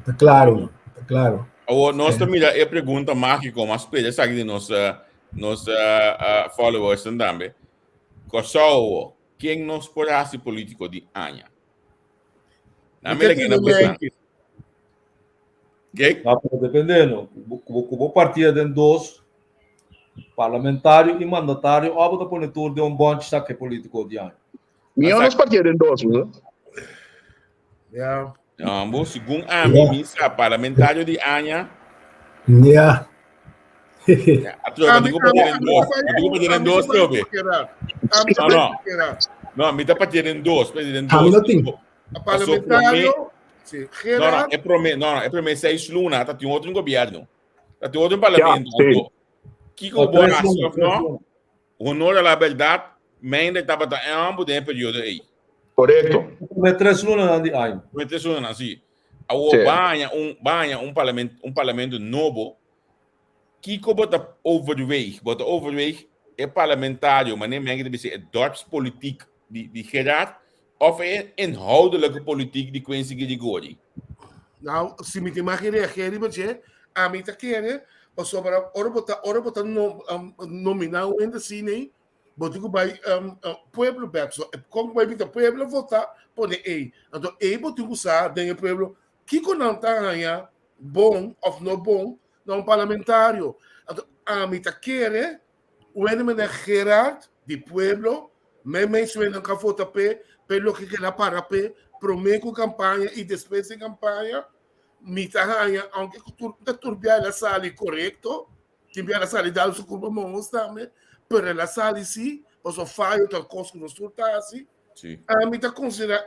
S3: Tá claro, tá claro.
S1: Nós também a pergunta mágica, mas pede sabe de nos followers também. Qual quem nos pode político de Anha? Na minha que não pensa. Que?
S5: Dependendo, como partia de dois parlamentário e mandatário, a bota pôr de bom destaque político de Anha.
S4: Minha nos partidos em dois, né?
S2: Yeah.
S1: Não, segundo a mim, parlamentário de Anha.
S3: Yeah.
S1: Eu digo para dois, também. Não, me dá para ter em dois,
S2: Parlamentário, sim.
S1: É para mim 6 lunas, tá tem outro governo. Tá tem outro parlamento. Que o bom ação, honor à verdade, mas estava em ambos de período aí.
S4: Correto.
S5: Com 3 lunas de ano.
S1: Com 3 lunas, sim. Banha um parlamento novo, que bota overweight é parlamentário, maar nem deve ser dorpspolitiek die Gerard, of é inhoudelijke politiek die Quincy Grigori.
S2: Nou, se me imagina aquele, mas a mim tá querendo, mas sobre ora botar nominar o ainda assim, né? Botigo vai pueblo perto, como vai vir o pueblo votar por aí. Então, aí botigo usar dentro do pueblo, que não tá ganhando bom ou não bom, não parlamentário. Então, a mim tá querendo o enemigo Gerard de pueblo, mesmo se não quer votar pelo que ela para prometo campanha e depois de campanha, me tá ganhando, aunque turbiar a sala correto, que a sala dá o seu curva mãos também. Pero ela sale sim, mas o falho da coisa que nós assim. A mim tá considera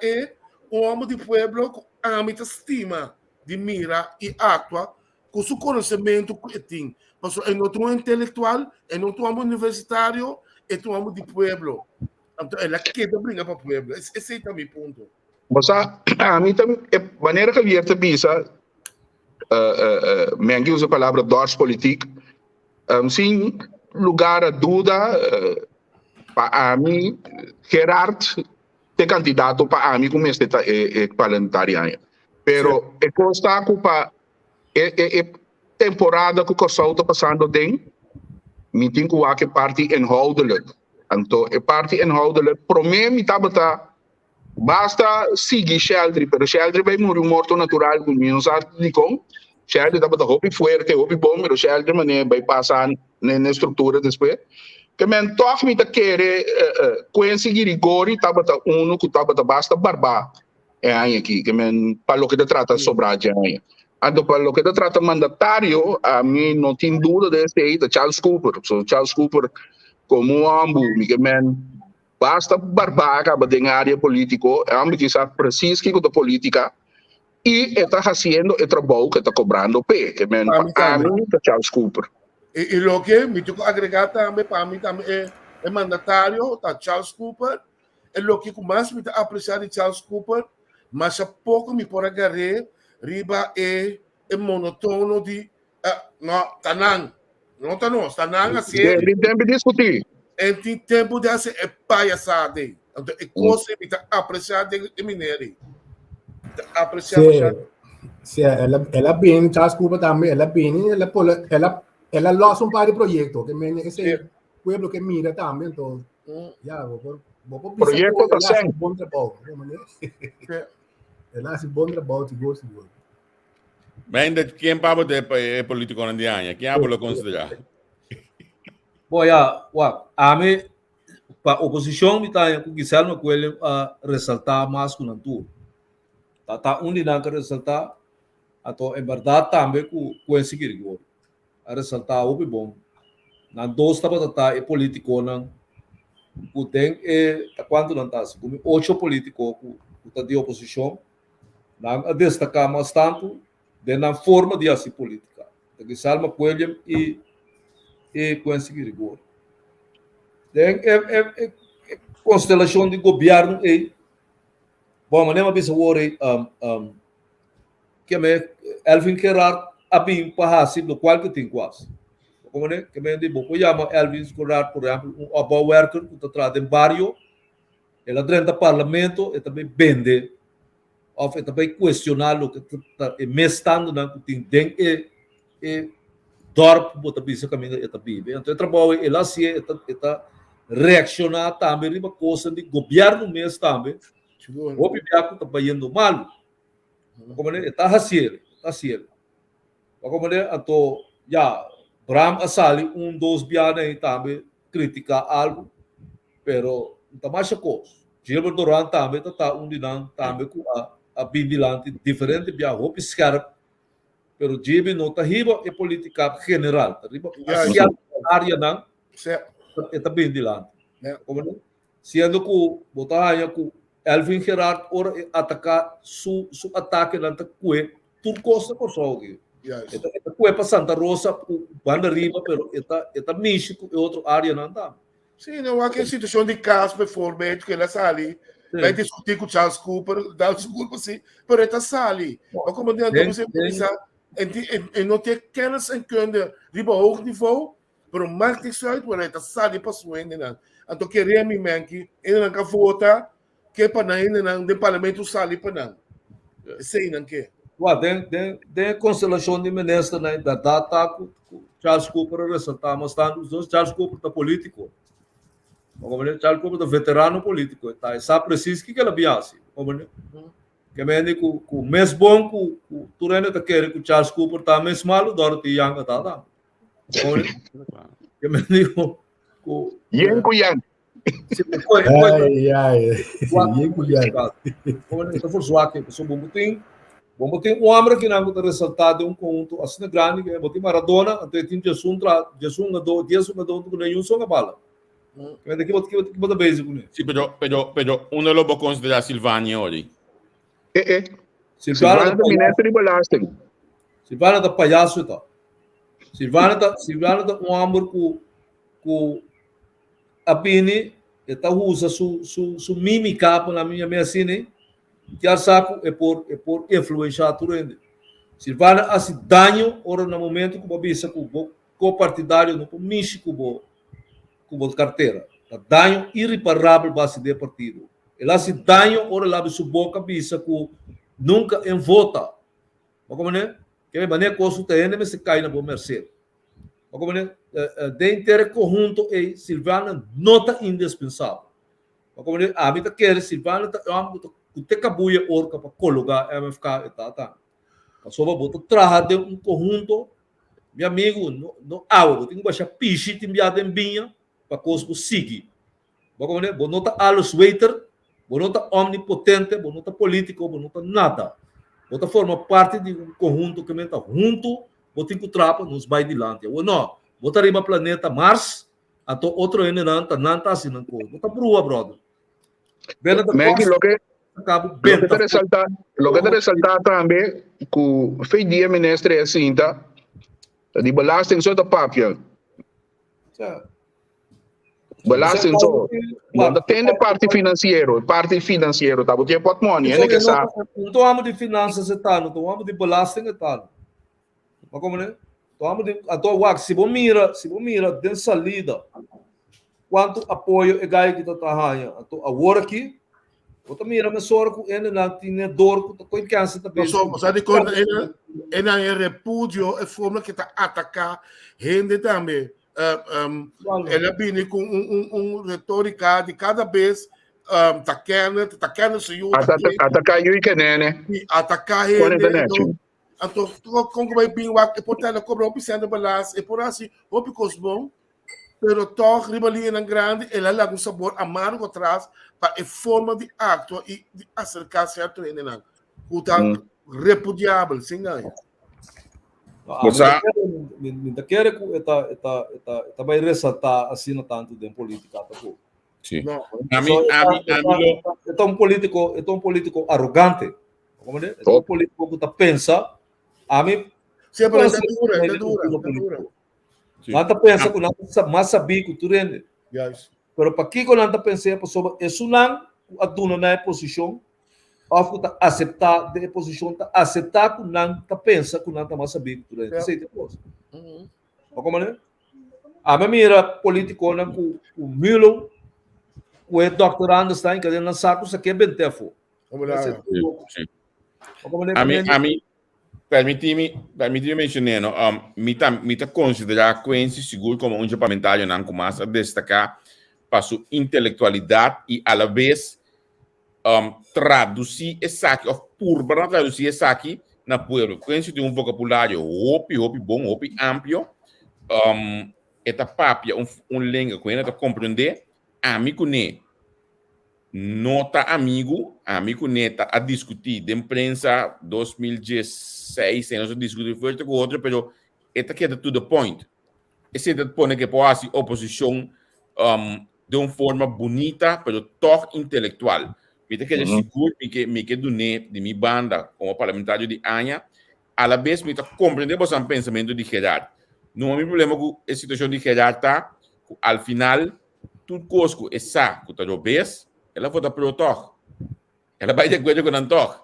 S2: um homem de pueblo, a mim tá estima de mira e atua com o conhecimento que tem. Mas é outro intelectual, é outro homem universitário, é um homem de pueblo. Então ela quer brincar para o pueblo. Esse é também ponto.
S4: Mas a mim também, a maneira que eu pensa, me usa a palavra dorpspolitiek, sim, lugar a dúvida para mim Gerard é candidato para mim como este parlamentário pero é consta para é temporada que o Corsol está passando tem me tem que parte inhoudelijk então é parte inhoudelijk para mim tá basta seguir Sheldry pero Sheldry vai morto natural com mim não sabe de como Sheldry tá hopi fuerte hopi bom pero Sheldry mané vai passar na estrutura depois que men toch me querer conseguir rigor e tava que tava basta barba é aí aqui que men para o que trata sobrar já aí ando para o que trata mandatário a mim não tem dúvida desse aí da Charles Cooper Charles Cooper como ambu que men basta barba acaba de área político é ambu que sabe preciso que da política e está fazendo o trabalho que está cobrando que men a mim da Charles Cooper.
S2: E lo que me tengo que agregar também para mim também é mandatário da Charles Cooper. É lo que mais me apreciar de Charles Cooper, mas há pouco me por agarrar riba é monotono de não tanang não tanang assim.
S4: Tem tempo de discutir.
S2: Tem tempo de fazer é palhaçada. Então é coisa me apreciar de minério. Apreciar.
S3: Sim, ela bem Charles Cooper também, ela bem, ela lança um par de projetos que esse pueblo que mira também então já
S4: projeto está sendo
S3: bom trabalho ela faz bom trabalho de gosto
S1: mas quem pabo de político na Anha quem abo lo considerar
S5: bom a mim para oposição me tá com Guilherme Coelho a ressaltar mais com o tour tá onde não quer ressaltar então é verdade também com conseguir agora a ressaltar o bom na dois tá é político não o tem quanto não tá como 8 político que tá de oposição não a destacar mais tanto na forma de assim política. Que salma coelho e conseguir rigor. Tem constelação de governo e bom, mas nem bisa worry que me Elvin Gerard abim pahasib do qual que tem quase. Como né que me digo, eu chamo Elvin Gerard, por exemplo, abo worker que está trazendo barrio, ele dentro do parlamento e também vende ou também questionar o que está mestando na que tem e dorp bota bisa caminho e também. Então trabalho ele assim está reaccionar também riba coisa de governo mesmo também. O pibiaco está fazendo mal. Como né está assim. Como né então já Bram Asali dos biana aí também criticar algo, pero não mais coisa. Gilbert Duran também está dinam também com a bindilante diferente bia hope scarp, pero Gibi não está riba e política general, tá riba área não está bindilante. Como né sendo que botar com Elvin Gerard ora atacar su ataque na cue turcosa por só aqui. Esta cue para Santa Rosa banda riba, pero esta México e outra área não dá.
S2: Sim, não há que situação de caso, performante, que ela sali, vai discutir com o Charles Cooper, dá desculpa sim, mas ela sali. Mas como você pensa, não tem kennis en kunde riba hoog niveau, pero maakt niet uit, maar ela sali para suende não. Então queria me manque, ele não vota que para não de parlamento sali para não. Sei não que.
S5: De constelação de ministro na da data com Charles Cooper ressaltar, mas os dois Charles Cooper da político. Como ele Charles Cooper da veterano político, tá? E sabe preciso que ela biase, como ele. Que me digo com mês bom com tu rende tá querer com Charles Cooper tá mês malo dorte yang tá. Que me digo com
S4: Yang kuyan.
S5: Como ele tá forçado que sou bom tem homem que não está ressaltado um conjunto assim grande que botou Maradona até tem Jesus do nenhum só na bala. Que bota base com ele.
S1: Sì, però uno lo può considerare Silvani oggi.
S4: Silvana da ministro de belasting.
S5: Silvana da palhaço tá. Silvana da um homem com a pini está usa su mímica para minha assim, que a saco é por influenciar tudo ainda. Silvana hace daño ora no momento como bisa com partidário no México com carteira. Daño irreparável base de partido. Ele hace daño ora lá sua boca bisa com nunca em vota. Como né? Que me maneira coisa tem mas se cai na boa mercê. Como né? De inteiro conjunto e Silvana nota indispensável. Como né? A mim tá quer Silvana tá te cabuia orca para colocar MFK e tá. Só vou botar trabalhar de conjunto. Meu amigo, no água, tem que baixar piche, tem que binha para coisa seguir. Como né? Não tá alos waiter, não tá omnipotente, não tá político, não tá nada. Você forma parte de conjunto que está junto, você tem que trapa nos vai adiante. Ou não, você arriba planeta Mars, até outro ainda não tá assim não coisa. Você brua, brother.
S4: Lo que te resaltar também que fez dia ministro assim tá de belasting só da papel. Belasting só. Não tem parte financeiro tá porque patrimônio, né que sabe.
S5: Não tô amo de finanças e tal, não tô amo de belasting e tal. Mas como né? Tô amo de se você mira de salida quanto apoio é gai que tá arranha. A hora aqui outra mira me soro com ele na tinha dor com câncer também.
S2: Mas de quando ele é repúdio é forma que tá atacar gente também. Ele vem com retórica de cada vez tá querendo se
S4: atacar eu que né?
S2: Atacar gente. Então como vai vir o portanto cobra o pisando balas e por assim o picos bom. Pero toch ribalina grande ela lá com sabor amargo atrás para a forma de acto e de acercar-se a treino não o tão repudiável sim ganha
S5: me quer que eta vai ressaltar assim no tanto de política tá bom
S1: sim
S5: é um político arrogante como é um político que tá pensa A mim,
S2: Sempre
S5: pensa
S2: é dura.
S1: Sim.
S5: nanta pensa que nanta mais sabia que tu rende.
S2: Yes.
S5: Pero para que nanta pensa sobre isso não aduna na posição, ou que aceitar de posição, aceitar que nanta pensa que nanta mais sabia que tu rende. Isso é depois. Como né? A mim mira político na o Milo, o doutorando está em que não sabe o que é bem tefo.
S2: Vamos lá.
S1: Sim. A mim, permite-me mencionar, me considerar Quincy seguro como um parlamentário não começa a destacar para sua intelectualidade e, à vez, traduzir essa aqui, ou por traduzir essa aqui na pueblo. Quincy tem um vocabulário bom, amplo, esta papia, língua que ele compreender, amigo ne, nota amigo neta a discutir de imprensa 2016, nós discutimos foi com outro, pero esta que é to the point. Esse é pone que pode ser oposição de uma forma bonita, pero toque intelectual. Mita que é seguro que do net de minha banda como parlamentário de Anha, a la vez mita compreender o pensamento de Gerard. Não há problema com a situação de Gerard tá, al final tudo cosco é sa, que tá vez ela vota pro toque. Ela vai de acordo com o toque.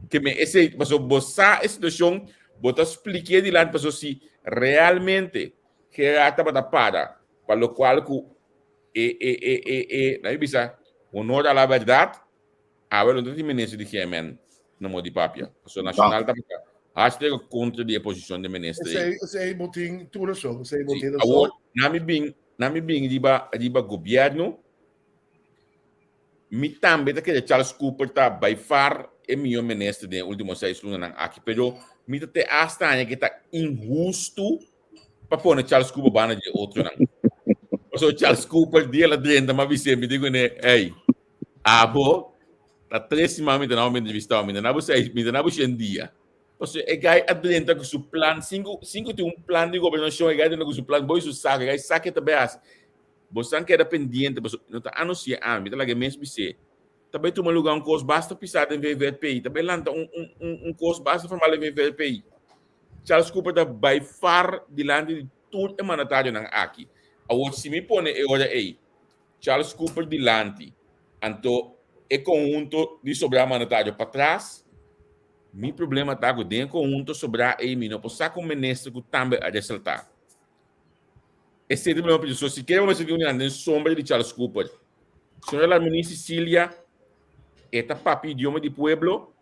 S1: Que me esse, mas o bossa a situação, bota explicar de lá para se realmente Gerard tá para o qual na bisa honor à verdade, a ver onde ministro de Yemen no modo de papia. O nacional tá hashtag contra a posição de ministro.
S2: Esse é botin tudo só, esse é botin
S1: só. Agora, na me bem riba governo, me também tá que Charles Cooper tá by far é melhor ministro de últimos 6 anos aqui, pero me tá te hasta que tá injusto para pôr Charles Cooper bana de outro não. So Charles Cooper dia lá dentro, mas você me digo né, ei, abo tá 3 semanas não me entrevistar, me não você dia. Porque é gai adrenta com seu plano, cinco tem um plano de governação, é gai dentro com seu plano, boi seu saco, é gai saque também assim. Você não quer dependente, não está anunciando, me tá lá que mesmo você. Também tu lugar um curso basta pisar em VVPI, também lá um curso basta formar em VVPI. Charles Cooper tá by far diante de tudo é mandatário não aqui. Agora se me põe agora aí, Charles Cooper diante, então é conjunto de sobrar mandatário para trás. Meu problema está com o conjunto sobrar aí, não posso sacar um ministro que também a ressaltar. Esse é o problema, pessoal. Se queremos ver uma sombra de Charles Cooper, senhora Harmonia Sicília, esta papi idioma de pueblo,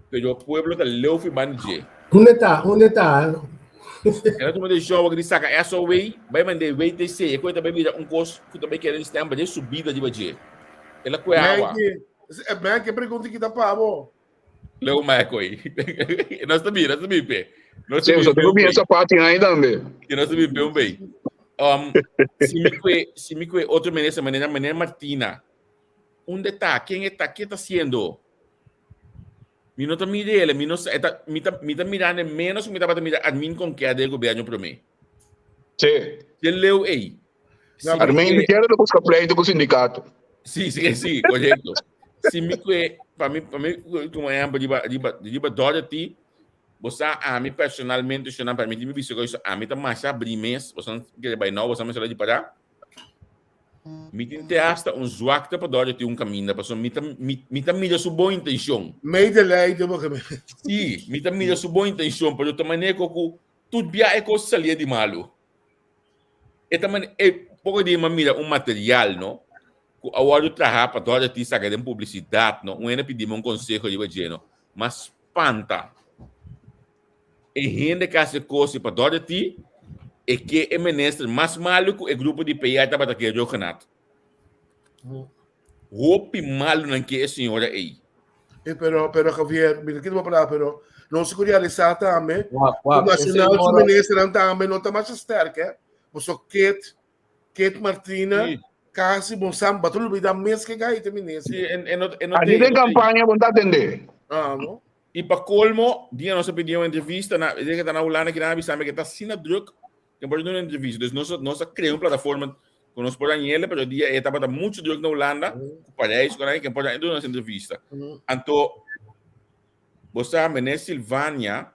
S1: pero o pueblo está leu e banjé.
S3: Onde está?
S1: Ela toma de jogo que saca essa way, vai mandar way de ser, e coisa também vira curso que também querem estar de subida de banjé. Ela coe água.
S2: É bem que pergunta que dá para abo.
S1: Leu mais coi. Nós também, pé.
S4: Nós também essa parte ainda, também.
S1: Que nós também bem. Se me que outro ministro, maneira Martina, onde está? Quem está? Que está haciendo? Me não está mirando, me está mirando menos, me está mirando admin com que é do governo para mim.
S4: Sim.
S1: Ele leu aí.
S4: Armin quer do buscar pleito com o sindicato.
S1: Sim, correto. Se me que para mim como é de Dorothy, você a mim personalmente se não permite me visto isso a mim tá mais abrir mês, você não quer vai não, você não se lá de parar. Me tem hasta zwak para Dorothy caminho, para me tá mira sua boa intenção.
S2: Meio de lei de boca.
S1: Sim, me tá mira sua boa intenção, para eu também é que tudo bem é coisa salia de malo. E também é pouco de mira material, não? A hora do trabalho para Dorothy sacar de publicidade, não? Um ainda pedimos conselho de bageno, mas espanta. E gente que faz coisa para Dorothy é que é ministro mais maluco é grupo de PIA que está aqui, Renato. Roupa malo não que é senhora aí.
S2: Pero Javier, mira que não vou falar, pero não se cuida de ça também. O nacional do ministro também não está mais certo, é? Você Kate Martina, quase bom samba, tudo bem da mês que gai tem ministro.
S4: A gente campanha vão atender.
S2: Não?
S1: E para colmo, dia nós pedimos uma entrevista, na que está na Holanda, que está sem droga, que pode dar uma entrevista. Então, nós criamos uma plataforma com nós por aí, mas o dia estava muito droga na Holanda, para isso, que pode dar uma entrevista. Então, você, Mené Silvânia,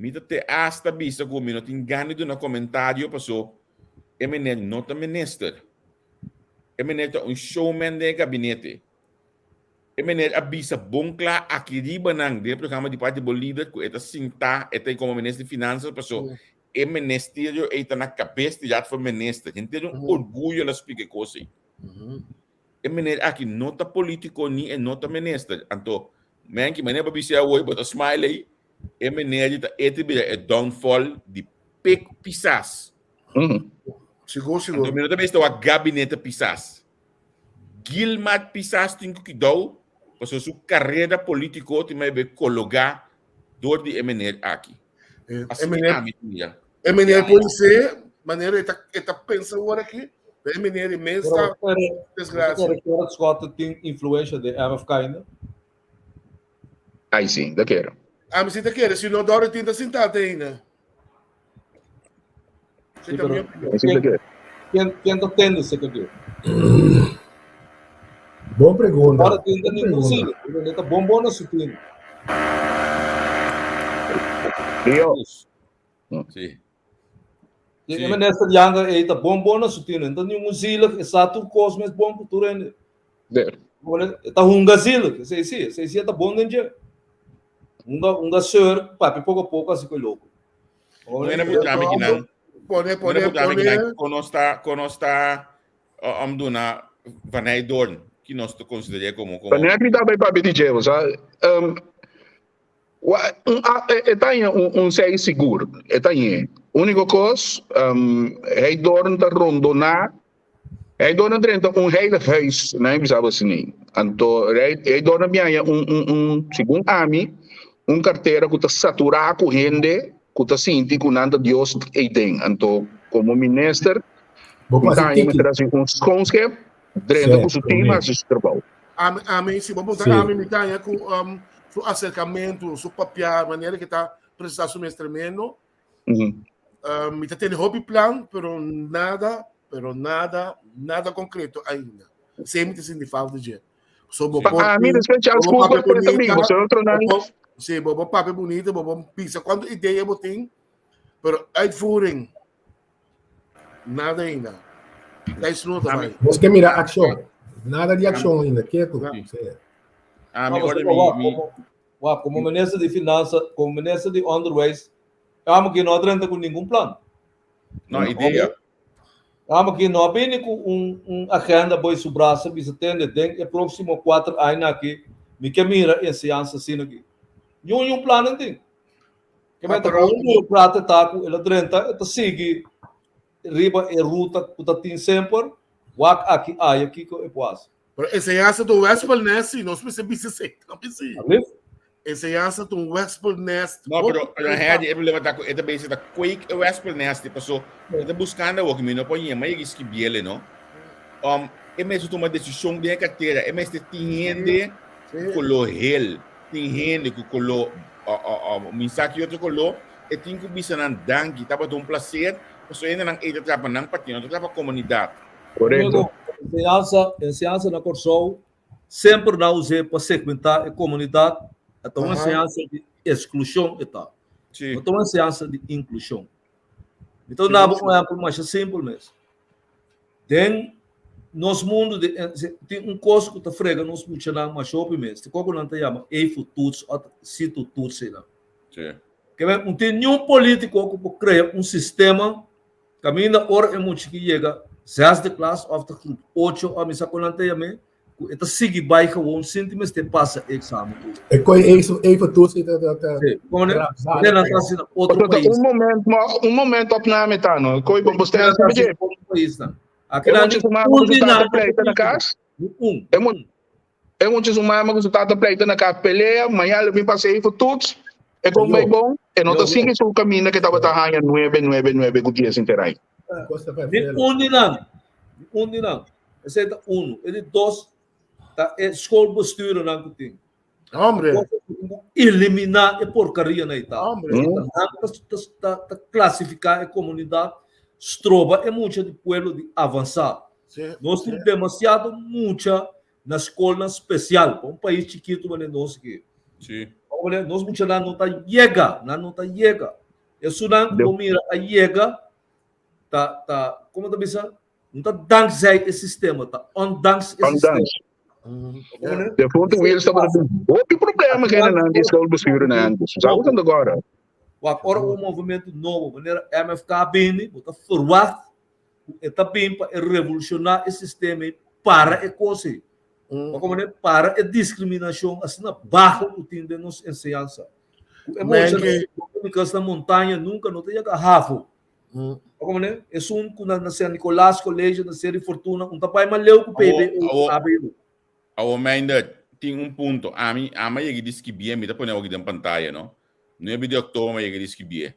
S1: Mita te hasta bisa ko minuto ingani do na comentário passou. Emenet nota minister. Emenet un showman de gabinete. Emenet abisa bonkla akiriba nang de programa de parte do líder ko eta sinta eta como ministro de finanças passou. E ministério eta na cabeça de foi ministro. Gente um orgulho la explique coisa. Emenet aqui nota político ni nota minister. Anto man que mané babisia oi bota smile Emenet eta é downfall de Pek Pisas.
S2: Seguro.
S1: Então, minuto também está o gabinete Pisas. Gilmar Pisas tem que dar, porque sua carreira política tem que colocar dor de Emenet aqui.
S2: Emenet pode ser, maneira está pensando agora aqui, Emenet mesmo está desgraça.
S5: Você quer que tem influência de MFK ainda?
S4: Aí sim, da quero.
S2: Mas você quer, se não dá tinta sentada ainda.
S5: Quem está tendo esse aqui?
S3: Boa pergunta.
S5: Agora tem ainda nenhum silo. Ele está bom na sutina.
S1: Sim.
S5: E nessa yanga ele está bom na sutina. Então nenhum silo, exato cosmo é bom por ainda. Está hunga silo, sei está bom dentro. Hunga sir, papi pouco a pouco assim que louco.
S1: Não é muito amigo não. Pode. Quando está Amduna Vanay Dorn, que nós consideramos como.
S4: Vanay que está bem para BTG, sabe? Está sei seguro. Está aí. Única coisa, Dorn está rondona. Dorn dentro hele huis, não é bizarro assim. Então, Dorn minha segundo ami, carteira que está saturada com gente. Kuta sinti kunanda Dios tem. Então, como ministro, está em trazer consciência, dentro do seu time, a seu trabalho.
S2: Amém. Se vamos botar a mitad com seu acercamento, seu papel, maneira que está precisando do mestremento, está tendo hobby plan, pero nada concreto ainda. Sempre tem falta de gente.
S4: A mim, respeito às coisas, por também, você outro não.
S2: Sim, bobo papel bonito, bobo pizza. Quando ideia eu tenho, pero uitvoering, nada ainda. É isso não também.
S3: Você quer mirar ação? Nada de ação ainda, quieto.
S5: Como ministro de finanças, como ministro de underways, amo que não atrenta com nenhum plano.
S1: Não, ideia.
S5: Amo que não apenas com agenda boi subraça, bisa tende tem próximo 4 anos aqui, me que mira em ciência assim aqui. Yung plano din. Kaya yung prata taku ela drenta ito sige riba e ruta kutatin sempre wak aki ay aqui ko epuas.
S2: Pero enseñanza do Westpal Nest não se precisa ser, não precisa. Enseñanza do Westpal Nest.
S1: Não, pero na realidade é problema da esta base da Quake Westpal Nest, pessoa está buscando o que me não põe mais que biele, não? É mesmo tomar decisão de carteira, é mesmo tiniende colo hel. Tem gente que colou mensagem outro colou e tem que bisa nang dangi tapa um prazer so ainda nang ita trapa nang partido trapa comunidade
S4: correto
S5: enseñanza na Corsol sempre na usei para segmentar a comunidade então uma enseñanza de exclusão e tal então uma enseñanza de inclusão então na é mais simples mesmo tem nos mundo tem coisa que está frega nos funcionando mais shopping mesmo tem como não te chama tuts ou cito tuts sei lá que não tem nenhum político que cria sistema caminha hora é muito que chega 6 classe of the group 8 a missa com não te chama eta sigue bike um centímetro te passa exame
S3: é coi isso tuts
S5: como né não está sendo outro país
S4: um momento opname tá não coi bom você é
S5: país não
S4: aqui não tinha uma resultado pleita na casa é muito uma resultado pleita na casa peleia amanhã eu vim passei por todos é como bem bom e não tá seguindo o caminho que estava tarranha 9 com dias interais
S5: onde não esse é ele 2 tá escola postura não tem
S2: hombre
S5: eliminar a porcaria na Itália tá classificar a comunidade Stroba é muito de pueblo de avançar. Nós temos demasiado muita na escola especial. Um país chiquito, mas não sei o quê. Olha, nós muitos lá não tá chega, não tá chega. Isso não mira a chega, tá, como tá pensando? Não tá dancei esse sistema, tá on dance esse sistema.
S4: De ponto de vista outro problema que ainda não disse que eu prefiro não. Já usando agora.
S5: Agora o movimento novo, maneira MFK bem, botar forward, está bem para revolucionar esse sistema para a coisa. Para a discriminação, assim, baixo o time de nossa ensinança. Emoções na montanha nunca não tem garrafa. Como é? É um na São Nicolás Colégio, na série Fortuna, pai maleu com o PB.
S1: A ainda tem ponto. A mim disse que bem, me dá poner aqui na pantalla, não? No de outubro, mas disse que bem.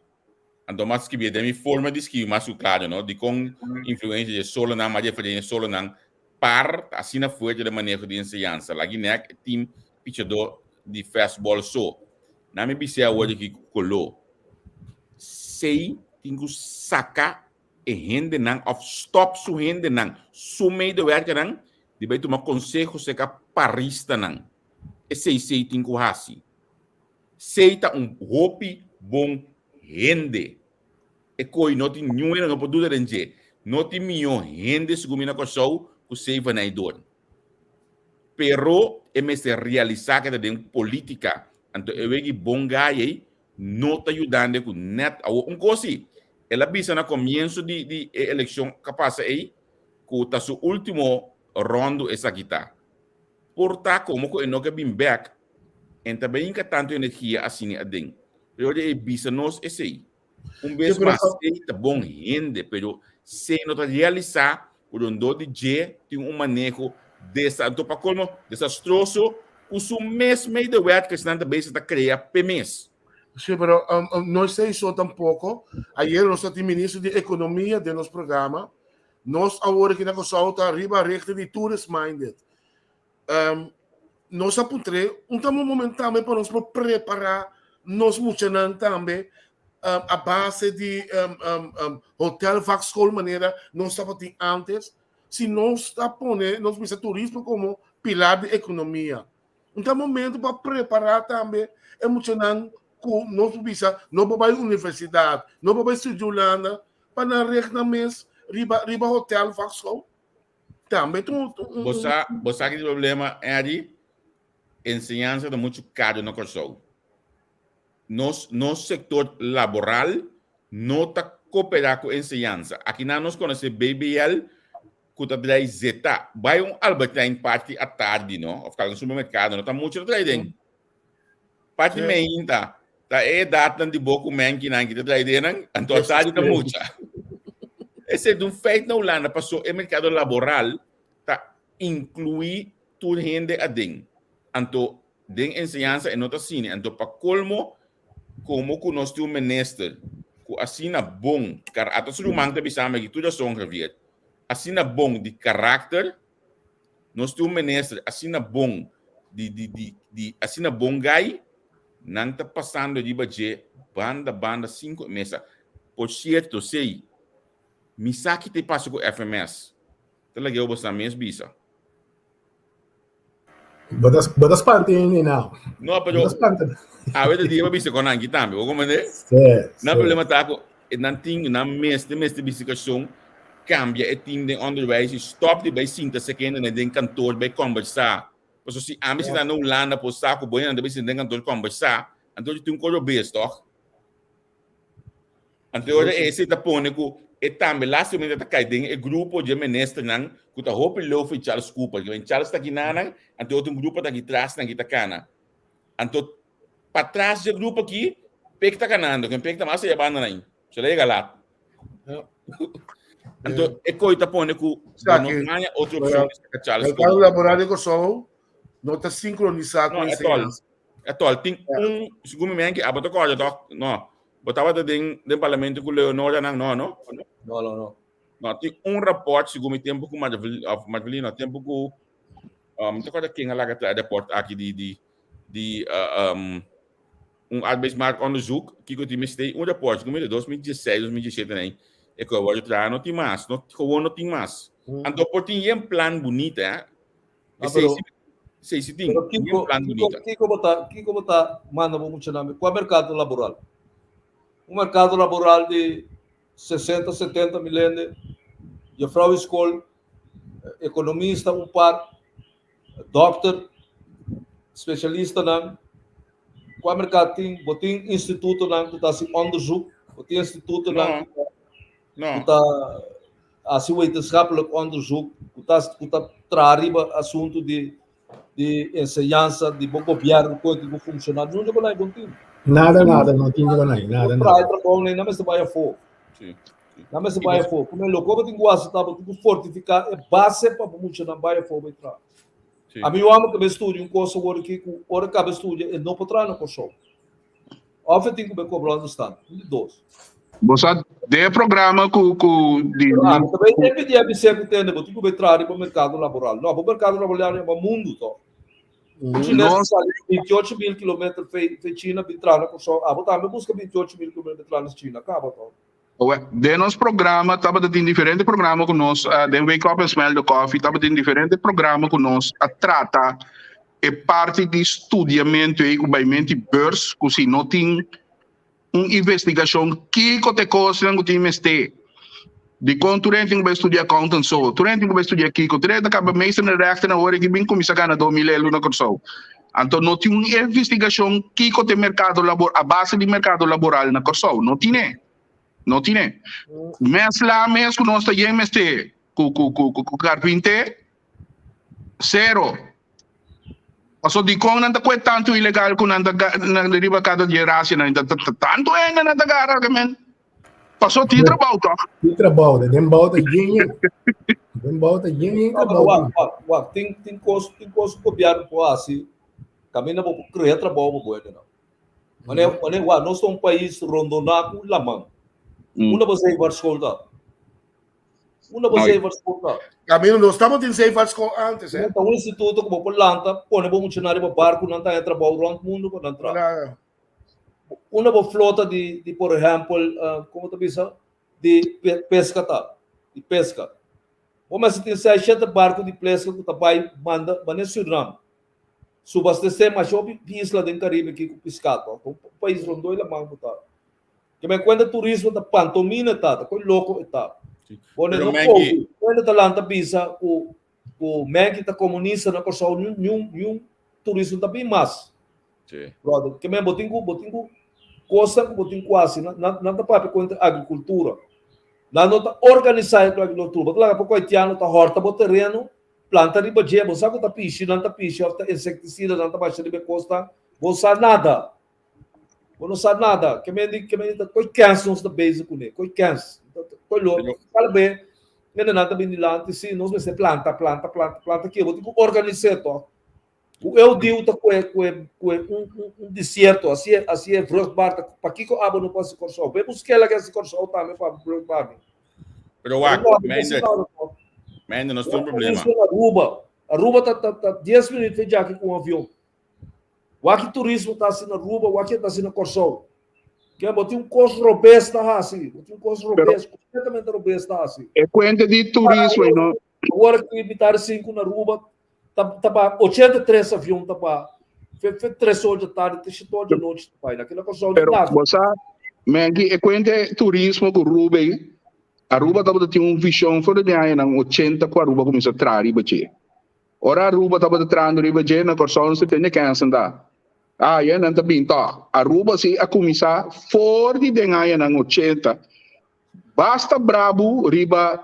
S1: Então, mas que bem, da minha forma de que mais claro, não? De com influência de solo não, mas de fazer solo não. Par, assim na força de manejo de ensinança. Lá Guiné, time pitchador de fastball só. Na minha bicicleta, hoje que colou. Sei, tem que sacar e rende não, ou stop su rende não. Su meio de werk não, de vai tomar conselho se que parista não. E sei, tem que raci. Sei, tá hopi bom rende. E coi, não tem nenhum, não pode dudar em je. Não tem milhão rende, se gomina com show, que sei vai na idor. Pero, se realizar que tem política, então eu vejo bom gai, não está ajudando com net. Coisa, ela visa no começo de eleição capaz aí, que está seu último rondo essa aqui tá. Portanto, como que não que bem back, então bem que tanto energia assim a dentro. Eu de visa nós esse aí. Vez mais, está bom rende, pero se não está realizar, por onde de G tem manejo dessa, então para como desastroso, o mesmo meio de web que está também está criando PMS.
S2: Sí, pero no se hizo tampoco. Ayer nosotros el ministro de Economía de nuestro programa, nos ahora que nos está arriba rechte de tourist minded. Nos apuntre um momento também para nos preparar nos muchanan também a base de hotel vac-school maneira não estava antes. Se nós está pondo nos visa turismo como pilar de economia. Momento para preparar também é muchanan não visa, não vai universidade, não vai estudar para regna mês riba hotel vac-school. Também
S1: você que o problema é de ensinança de muito caro no curso. No setor laboral não está cooperar com ensinança. Aqui nós conhecemos BBL, que está de Zeta. Vai Albert Einstein parte à tarde, não? Ou ficar no supermercado, não está muito trading. Parte meio tá. Tá data de boco men que não está trading, então a tarde está muito. Esse é um feito na Holanda, passou o mercado laboral, tá incluir tudo rende a dentro. Então, den ensinança é nota assim, então para colmo como que nós temos ministro que assina bom, até se o manto bisama que tudo são revier, assina bom de caráter, nós temos ministro assina bom de assina bom gai, não está passando de budget banda 5 meses. Por certo, sei, me saque te passa com FMS, tá legal você mesmo bisa.
S3: Botas pantin now.
S1: No, pero a veces digo bisa con angi también, ¿o cómo es? No problema tá com nanting na mês de bicicleta cambia o time de onderwijs, stop de bij cinta seconda na den kantoor bij conversar. Porque se a mim se dá no lana por saco boi na de den kantoor conversar, então tu coro bes, toch? Então esse tá pônico e também lá se me tá caindo o grupo de ministros não que tá roupa logo Charles Cooper, que Charles tá aqui não, então outro grupo tá aqui atrás na kita cana. Então para trás do grupo aqui, pega tá canando, quem pega tá mais é banda aí. Se liga lá. Então é coisa pônico não ganha outra opção que Charles Cooper.
S2: O laboratório que sou não tá sincronizado com isso.
S1: É tol, tem segundo me que abato coisa, não. Botava dentro do parlamento com o Leonor, não. Não, tem rapport, segundo o tempo com o Madalena, tempo com não sei quem é lá que está rapport aqui de arbeidsmarktonderzoek, que eu tive rapport, segundo 2016, 2017, né? É que eu vou entrar, não tem mais. Então, por ter um plano bonito, Sei se tem.
S5: Pero Kiko bota manda mo muito nome com o mercado laboral. Um mercado laboral de 60, 70 milhões de frau escola, economista um par, doctor, especialista não. Com o mercado tem instituto não que está se onderzoek, tem instituto não que está assim wetenschappelijk onderzoek, que está trariba assunto de enseñanza, de bom governo, coisa que funciona. Não é bom tempo.
S3: Nada, não tinha nada.
S5: Não me se vai a fogo. Não me se vai a fogo. Como é louco, eu tenho que fortificar a base para muito não vai a fogo entrar. A mim eu amo que eu estude coisa agora que hora que eu estude e não pode entrar no curso. Óbvio tem que me cobrar no stand. Dois.
S4: Você de programa com
S5: também tem que ter sempre tem, eu tenho que entrar para o mercado laboral. Não, o mercado laboral é o mundo todo. Chinês sai 28 mil quilômetros de China para entrar no curso. Também busca 28 mil quilômetros para entrar na China, acaba todo.
S4: De nosso programa, estava tendo diferentes programas com nós, de Wake Up and Smell the Coffee, estava tendo diferentes programas com nós, a trata é parte de estudiamento e cobrimento de burs, que se não tem uma investigação que te costa não tem mestre. De quando tu vai estudar accountant so, tu vai estudar Kiko, tu acaba meestal na rechter na hora que bem começa a ganhar 2 mil euros na curso. Então não tem uma investigação que te mercado laboral, a base de mercado laboral na curso, não tem. Não tem. Mas lá mesmo nós temos com carpinte zero. Paso di ko nanda ko tanto ilegal ko nanda riba kada de racia nanda tanto é nanda gara gamen. Paso ti trabalho to.
S3: Ti trabalho, dem bauta dinheiro. Dem bauta dinheiro trabalho.
S5: Tem coisa copiar por assim. Caminha para criar trabalho bueno não. Mas nós somos um país rondonaco lamang. Una você ir para escola. Una você ir para escola.
S2: Camino, nós estamos em safe school antes,
S5: Então, um instituto como por Lanta, põe um funcionário para barco, não está entra para o mundo para entrar. Uma flota de por exemplo, como tu diz, de pesca de pesca. Mas se tem 7 barcos de pesca que tá vai manda Suriname. Subastecer mais o isla do Caribe que pescado. O país rondou ele manda tá. Que me conta turismo da pantomina tá, coi louco tá. Quando tá lá tá bisa o Meg tá comunista na coisa nenhum turismo tá bem mais. Brother, que me botingo coisa que botingo quase não tá para conta agricultura. Lá não tá organizado a agricultura. Lá para coitiano tá horta bo terreno, planta de baje, você sabe tá piche, não tá piche, tá inseticida, não tá baixa de costa, você nada. Não sabe nada, que me tá coi cansos da base com ele, coi cansos. Coi louco, fala bem, não nada bem lá, se nós vai planta aqui, eu vou ter que organizar to. Eu digo tá com um deserto, assim é vrugbaar, para que eu abo não posso cortar. Vai buscar lá que esse cortar também para vrugbaar.
S1: Pero Mende, nós temos problema.
S5: Aruba tá 10 minutos já aqui com o avião. O aqui turismo está assim na Aruba, o aqui está assim na Corsol. Que é botar custo robusto assim, botar custo robusto, completamente robusto assim.
S4: É conta de turismo, não?
S5: Agora que imitar 5 na Aruba, tá para 83 aviões, tá para fez 3 horas da tarde, 3 horas da noite, tá para naquela Corsol de nada.
S4: Você, Maggie, é conta de turismo com Aruba. Aruba tá tem um visão fora de aí, não 80 com Aruba começa a trair bache. Ora Aruba tá trando riba je na Corsol se tem que andar. Yan ang tabing to. Aruba si akumisa 40 dengayan ng 80. Basta bravo, riba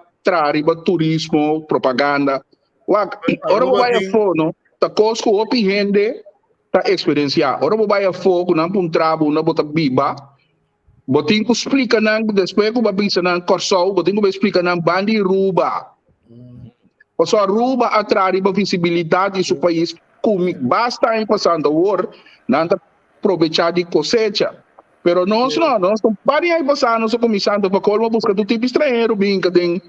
S4: turismo, propaganda. Wag, ora mo baya fo, no? Ta kosko opi hende, ta experiencia. Ora mo baya fo, kung nampun trabo na bota biba, boting ko explica ng, después ko babisa ng Corsol, boting ko explica ng bandi Aruba. O so Aruba atrari ba visibilidade do país, basta em passando o war, não aproveitar de cosecha. Pero nós estamos aí passando, nós começando para colma buscar do tipo estrangeiro, vinca de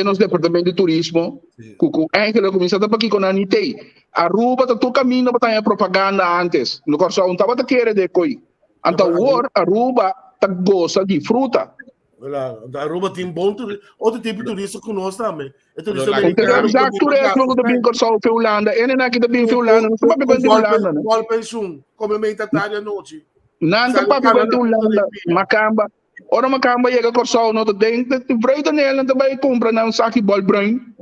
S4: nos departamento de turismo, cucu ainda começando para aqui com a NITEI. Aruba tá todo caminho para a propaganda antes, no corso não tava querer de coi. Então war Aruba tá gosta de fruta.
S2: Da Aruba tem bom outro tipo de turista que nós também. É turista
S4: Exact turismo ko tabing ko sa Holanda. Ene na kita bing Holanda. Não sabe quando Holanda, né?
S2: Qual pensão? Como me Itália noite.
S4: Nanta pa quando Holanda, Macamba. Ora Macamba chega ko sa no to ding, vreita nela na bay compra na saki ball brain.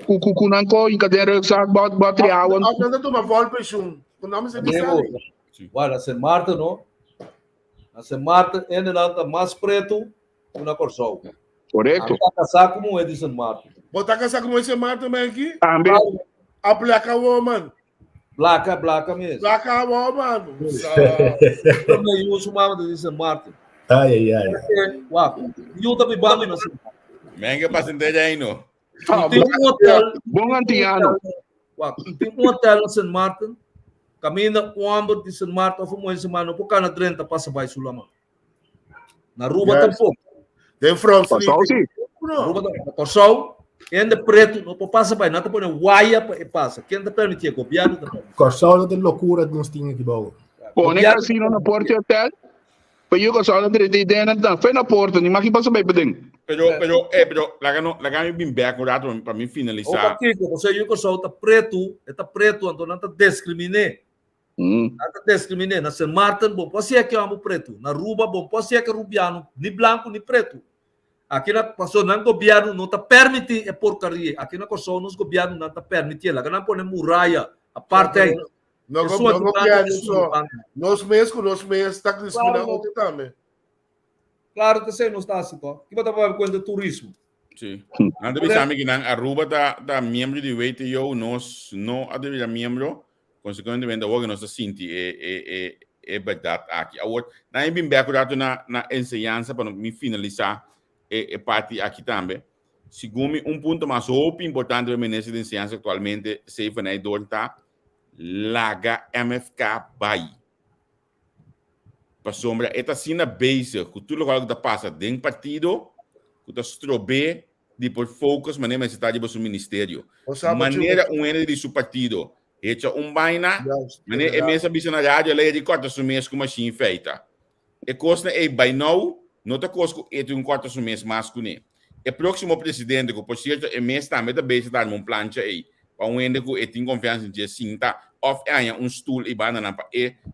S4: Kukunan ko in kadere sa batriawan.
S2: Nanda to ma vol pensão. O nome se diz.
S5: Olha, San Martin, não? Na San Martin, ene nanta mais preto que na Corsol.
S4: Correto.
S5: Tá casar como é de San Martin.
S2: Botar casar como esse Martin também aqui?
S4: Também.
S2: A placa woman.
S5: Placa mesmo.
S2: Placa woman.
S5: Também uso uma de San Martin.
S3: Ai.
S5: Uau. E eu também vamos na San Martin.
S1: Menga passeio aí, não.
S5: Tem um hotel.
S4: Bom antiano.
S5: Uau. Tem um hotel na San Martin. Camina o ambos de San Martin, fomos em semana, por cada 30 passa by Sulama. Na Aruba tampouco.
S2: Tem front.
S4: Sim.
S5: Na Aruba tampouco. Corsol, ainda preto, não passa by, não te põe guaia e passa. Quem te permite copiar também.
S3: Corsol tem loucura de nós tínhamos aqui baú.
S4: Pô, nem casino na porta hotel. Pero yo Corsol não tem ideia nada. Foi na porta, nem mais que passa by pedem.
S1: Pero, lá que bem back para mim finalizar.
S5: O que você viu que Corsol está preto, então não está discriminar. Nada discriminar. Na San Martin, bom, pode ser que é um preto. Na Aruba, bom, pode ser que é rubiano, nem branco, nem preto. Aqui na passou no governo não está permitindo é porcaria. Aqui na Corsol, nos governo não está permitindo. Aqui não põe muralha, a parte aí.
S2: Nós mesmos está discriminando também.
S5: Claro que você não está assim, tá? Que vai dar coisa de turismo.
S1: Sim. Nada de saber que na Aruba da membro de WTO, nós não é membro. Consequentemente, hoje nós sentimos é verdade aqui. Agora, nós bem back na ensinança para me finalizar a parte aqui também. Segundo ponto mais importante para ministro de ensinança atualmente, se for na idorta, laga MFK vai. Para sombra, esta sina base, que tudo o que passa dentro do partido, que está strobe de por focus, maneira mais está de seu ministério. Maneira de seu partido. Hecha vaina, maneira é mesmo bisa na rádio, ela é de corta seu mês com machine feita. E costa é by now, não está costa é um corta seu mês mais com ele. E próximo presidente, que por certo é mês também da base dar um plancha aí, para ende que tem confiança em cinta, off é stool e banana para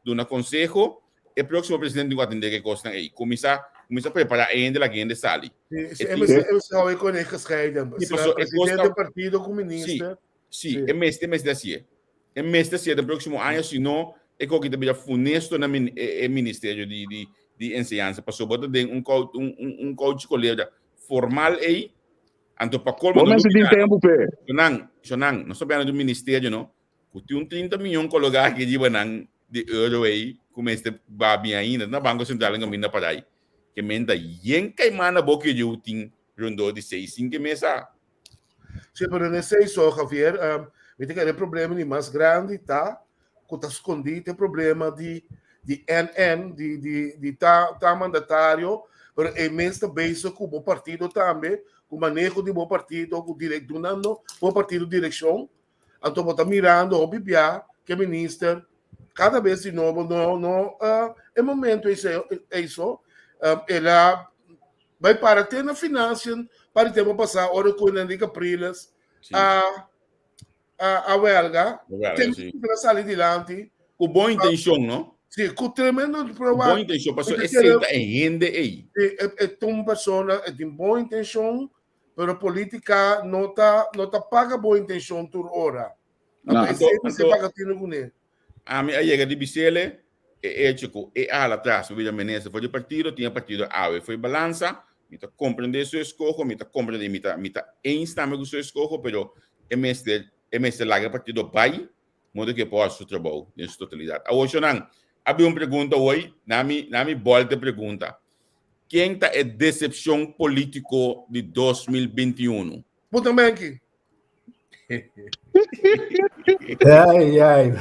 S1: do na conselho. E próximo presidente que atender que costa aí, começa a preparar ainda a agenda sali.
S2: É com ele gescheiden. O presidente do partido com o ministro.
S1: Sim, é mês desse. É mês desse do próximo ano, senão é que também funesto no Ministério de Ensinança, para sobretudo um coach colega formal aí, então para colmo
S4: não tem tempo pé.
S1: Sonang, nós sabemos do Ministério, não? Que tem 30 milhões colocar aqui de euro aí, como este babi ainda na Banco Central em Camina para aí, que menda yen caimana boca de utim rondou de 6-5 meses.
S2: Sim, mas não sei só, Javier. Weet que é problema mais grande, tá? Que está escondido, tem problema de NN, de tá mandatário, mas é mesmo também com o bom partido também, com o manejo de bom partido, com o direito do bom partido de direção. Então, está mirando, obviar, que o ministro, cada vez de novo, é momento isso, ela vai para ter na finança, para ter passar hora com o Enrique Apriles, a huelga, tem que sair adiante.
S1: Com boa intenção, não?
S2: Sim, com tremendo
S1: problema. Com boa intenção, passou essa rende aí.
S2: É uma pessoa de boa intenção, mas a política não tá paga boa intenção por hora. Então, você paga tino com ele.
S1: A minha chega de Bicele, chico, lá atrás, o ministro foi de partido, tinha partido A, foi balança, me compreender seu escojo, me compreender, me instame com seu escojo, pero MST larga partido pai, modo que posso trabalhar em sua totalidade. Hoje não, havia uma pergunta hoje, na minha volta pergunta. Quem está a decepção político de 2021?
S2: Puta aqui.
S3: Ai.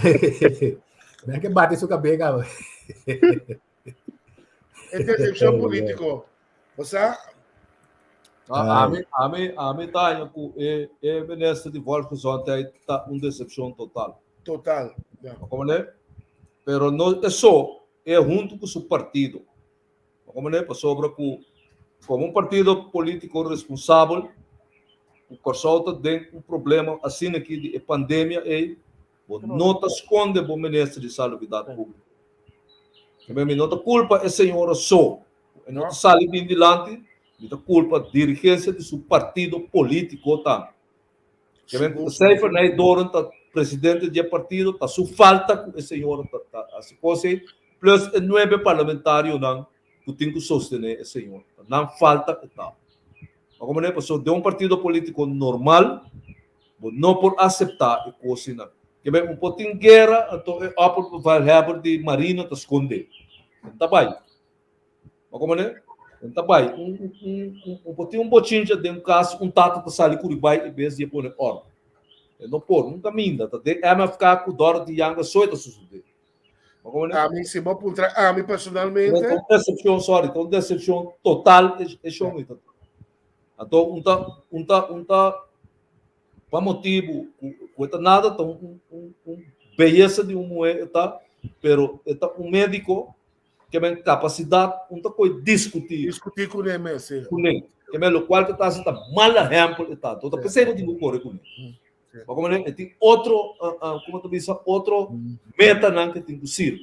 S3: Não é que bate sua cabeça,
S2: É decepção político. Você?
S5: A mim tá é ministro de Volkswagen ontem tá uma decepção total.
S2: Total.
S5: Como é? Pero não é só, é junto com o seu partido. Como é? Sobre com como partido político responsável, o Corsauta tem problema assim aqui de pandemia e não esconde o ministro de Saúde Pública. Não te culpa a senhora só. Não sai bem dilante, não culpa a dirigência de seu partido político. O Seifer não é durante presidente do partido, está sua falta com a senhora. Plus 9 parlamentários que tem que sostener a senhora. Não falta. Como é que de partido político normal, não por aceitar a coisa. Que bem, pouquinho de guerra, então vai haver de marina te esconder. Tá bem. Como é? Tá bem. Um pouquinho de um caso, tato para sair Curibai e vez de pôr ordem. Não pôr, nunca minda. É ficar com dor de yanga só suceder.
S2: A mim, se vou contra a mim personalmente.
S5: Então, decepção total é show. Então, para motivo, não nada, então, beleza de moeda, tá? Pero médico que tem capacidade, coisa discutir
S2: com ele, sim.
S5: Com ele. Que é o qual que está sendo mal exemplo, tá? Então, pensei que não corre com ele. Como ele tem outro, como tu diz, outro meta não que tem que ser.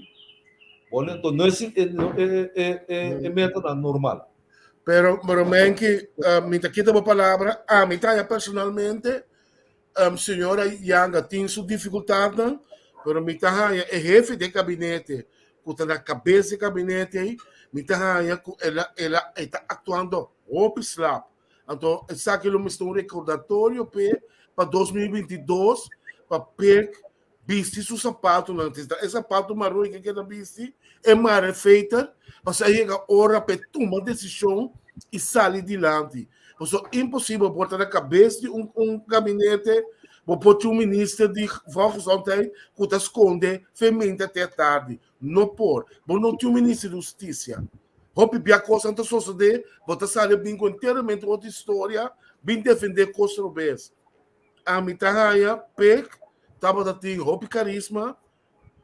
S5: Então, não é meta normal.
S2: Pero que me quita uma palavra, a mim personalmente, senhora Yanga tem sua dificuldade, pero me é jefe de gabinete, que está na cabeça do gabinete aí, me ela está atuando slap. Então, essa aqui é um recordatório para 2022, para PEC, vestir seu sapato, esse sapato marrom que quer vestir, é mais feita, mas aí chega a hora para tomar decisão e sair adiante. É impossível botar na cabeça de um gabinete, vou pôr um ministro de Volks ontem, que está esconde, fermenta até tarde. Não pôr. Vou não ter um ministro de Justiça. Vou pedir a coisa antes de suceder, vou estar saindo bem inteiramente outra história, bem defender coisa do bem. A mitahaya, PEC, estava tendo roupa carisma,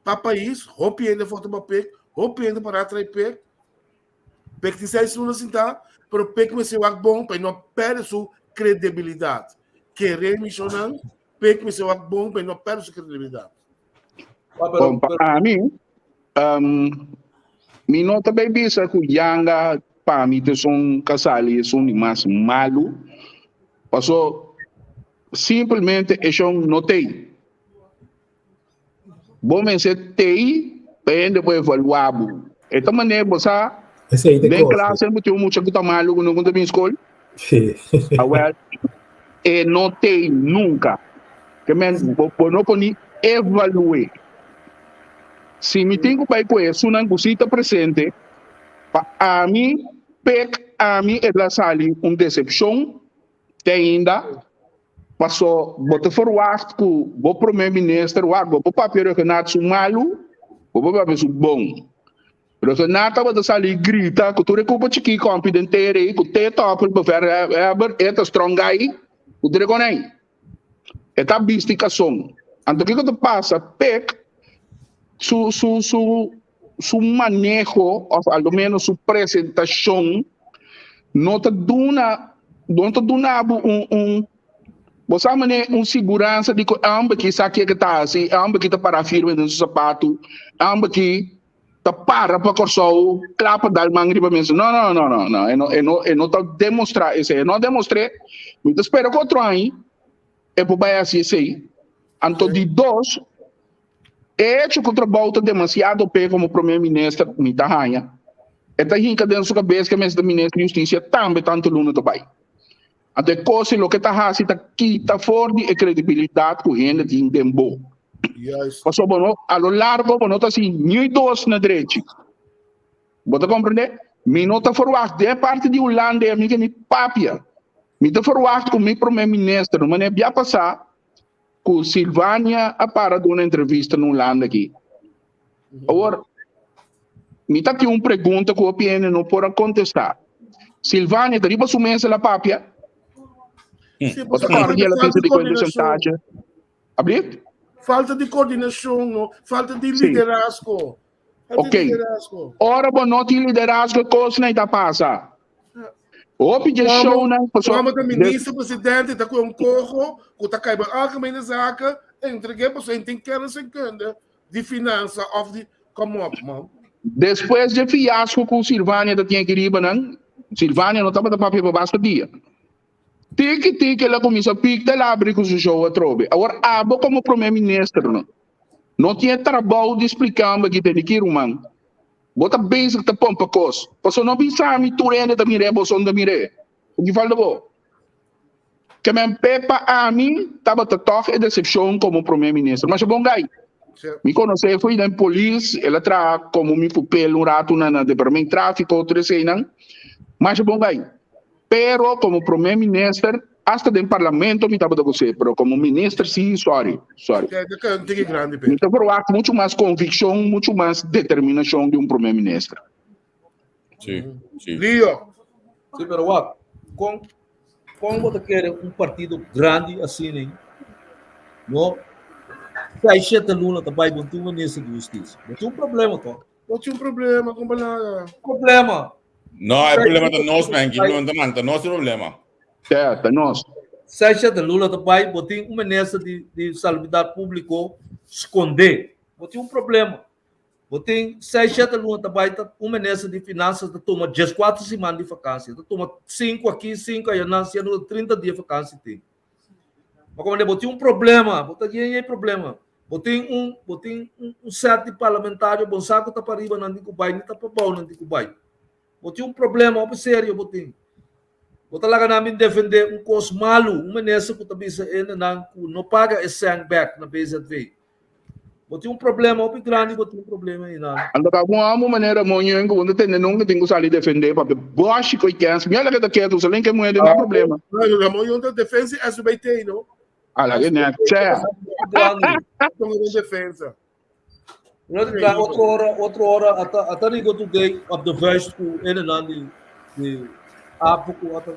S2: para o país, roupa ainda falta para PEC, roupa ainda para atrair PEC. PEC tem 6 anos assim, tá? Mas o PEC vai ser algo bom para não perder sua credibilidade. Querer missionar, PEC vai ser algo bom para não perder sua credibilidade.
S4: Bom, para mim, me nota bem bisa que o Yanga, para mim, são casais, são mais malu. Passou, simplesmente, eu não tenho. Bom, mas você tem, para depois evaluar. Então, maneira, você bem claro, sempre tem muito que tá maluco no mundo da escola. E não tem nunca. Que não pode evaluar. Se me tenho que ir isso, não está presente, a mim, ela sali uma decepção, ainda, passou, botar forward com o primeiro-ministro, o papel que não é malo, o papel é bom. Pero se nada vai sair grita, que tu recupa chiqui confidente aí, que te top para ver é strong aí, o dragonei. É tá bisticação. Então que tu passa PEC su manejo, ou ao menos sua apresentação, não te dona você sabe segurança de que ambos que sabe que tá assim, ambos que tá para firme no sapato, ambos que tá para corso, clapa dar mangri para menso. Não, eu não tá demonstrar isso, eu não demonstrei. Eu espero que outro aí é para vai assim sei. Então de dois hecho contra volta demasiado pé como primeiro-ministro Mitahanha. Esta hinca dentro sua cabeça que o ministro de Justiça também tanto luno também. Até coisa o que está fazendo quita fora de credibilidade que ainda tem tempo. Passou bom, a lo largo bom tá assim, nem dois na direita. Você compreende? Me nota forward de parte de Holanda é minha papia. Me tá forward com o primeiro-ministro, mas é bem passar com Silvânia a para de uma entrevista no Holanda aqui. Agora, me tá aqui uma pergunta que o PN não pode contestar. Silvânia, deriva sua mesa la papia? Você perde ela pensa de porcentagem. Abrir?
S2: Falta de coordenação, falta de liderazgo.
S4: Ok. Ora, bom, não tem liderazgo, coisa não está passa. Opi je show na
S2: Vamos de ministro-presidente, tá com um corro, que tá caindo algemene zaken, entreguei para você, tem que querer segunda de finança of the come up, man.
S4: Depois de fiasco com Silvânia da tinha que ir não. Silvânia não estava da papel para basta dia. Tique ela começa a picar lá abrir com o show a trobe. Agora abo como primeiro-ministro não tinha trabalho de explicar que tem que ir man. Bota basic ta pompa cos. Passo não bisa mi turene da mire boson da mire. O que falta bo? Que me pepa a mim tava toque decepção como primeiro-ministro. Mas bom gai. Me conhece foi da polícia, ela tra como me pupel um rato na departamento de tráfico outro sei não. Mas bom gai. Pero como primeiro-ministro hasta do parlamento me tava você, pero como ministro sim, sorry. Então provar muito mais convicção, muito mais determinação de primeiro-ministro.
S1: Sim.
S2: Leo.
S5: Sim, pero what? Como você quer partido grande assim, né? Não? Sai cheta Lula também não tem ministro de justiça. Não tem problema, então.
S2: Não tinha problema com balada.
S5: Problema.
S1: Não, é problema de nós, man. Não é nosso problema.
S4: Certo, nós.
S5: Seja de Lula também, botem ministro de salubridade pública esconder. Botem problema. Botem seja de Lula também, ministro de finanças toma 14 semanas de vacância. Toma 5 aqui, 5 aí, não, 30 dias de vacância tem. Mas como botem problema, botem problema. Botem certo parlamentar, bom saco tá para riba, não digo bai, não tá para bom, não digo bai. Botem problema, ó, sério, botem. Bota lá namin defender coisa malo, ministro que também não paga esse back na BZV. Bota problema, o grande bota problema aí não.
S4: Anda com uma maneira monha que quando tem não tem que sair defender para baixo que quer, me olha que daqui tu só nem que moeda não problema.
S2: Não, a monha não defende SBT, não.
S4: Ala que né, certo.
S2: Como defesa.
S5: Outra hora até nem go day of the verse to ele não de pouco até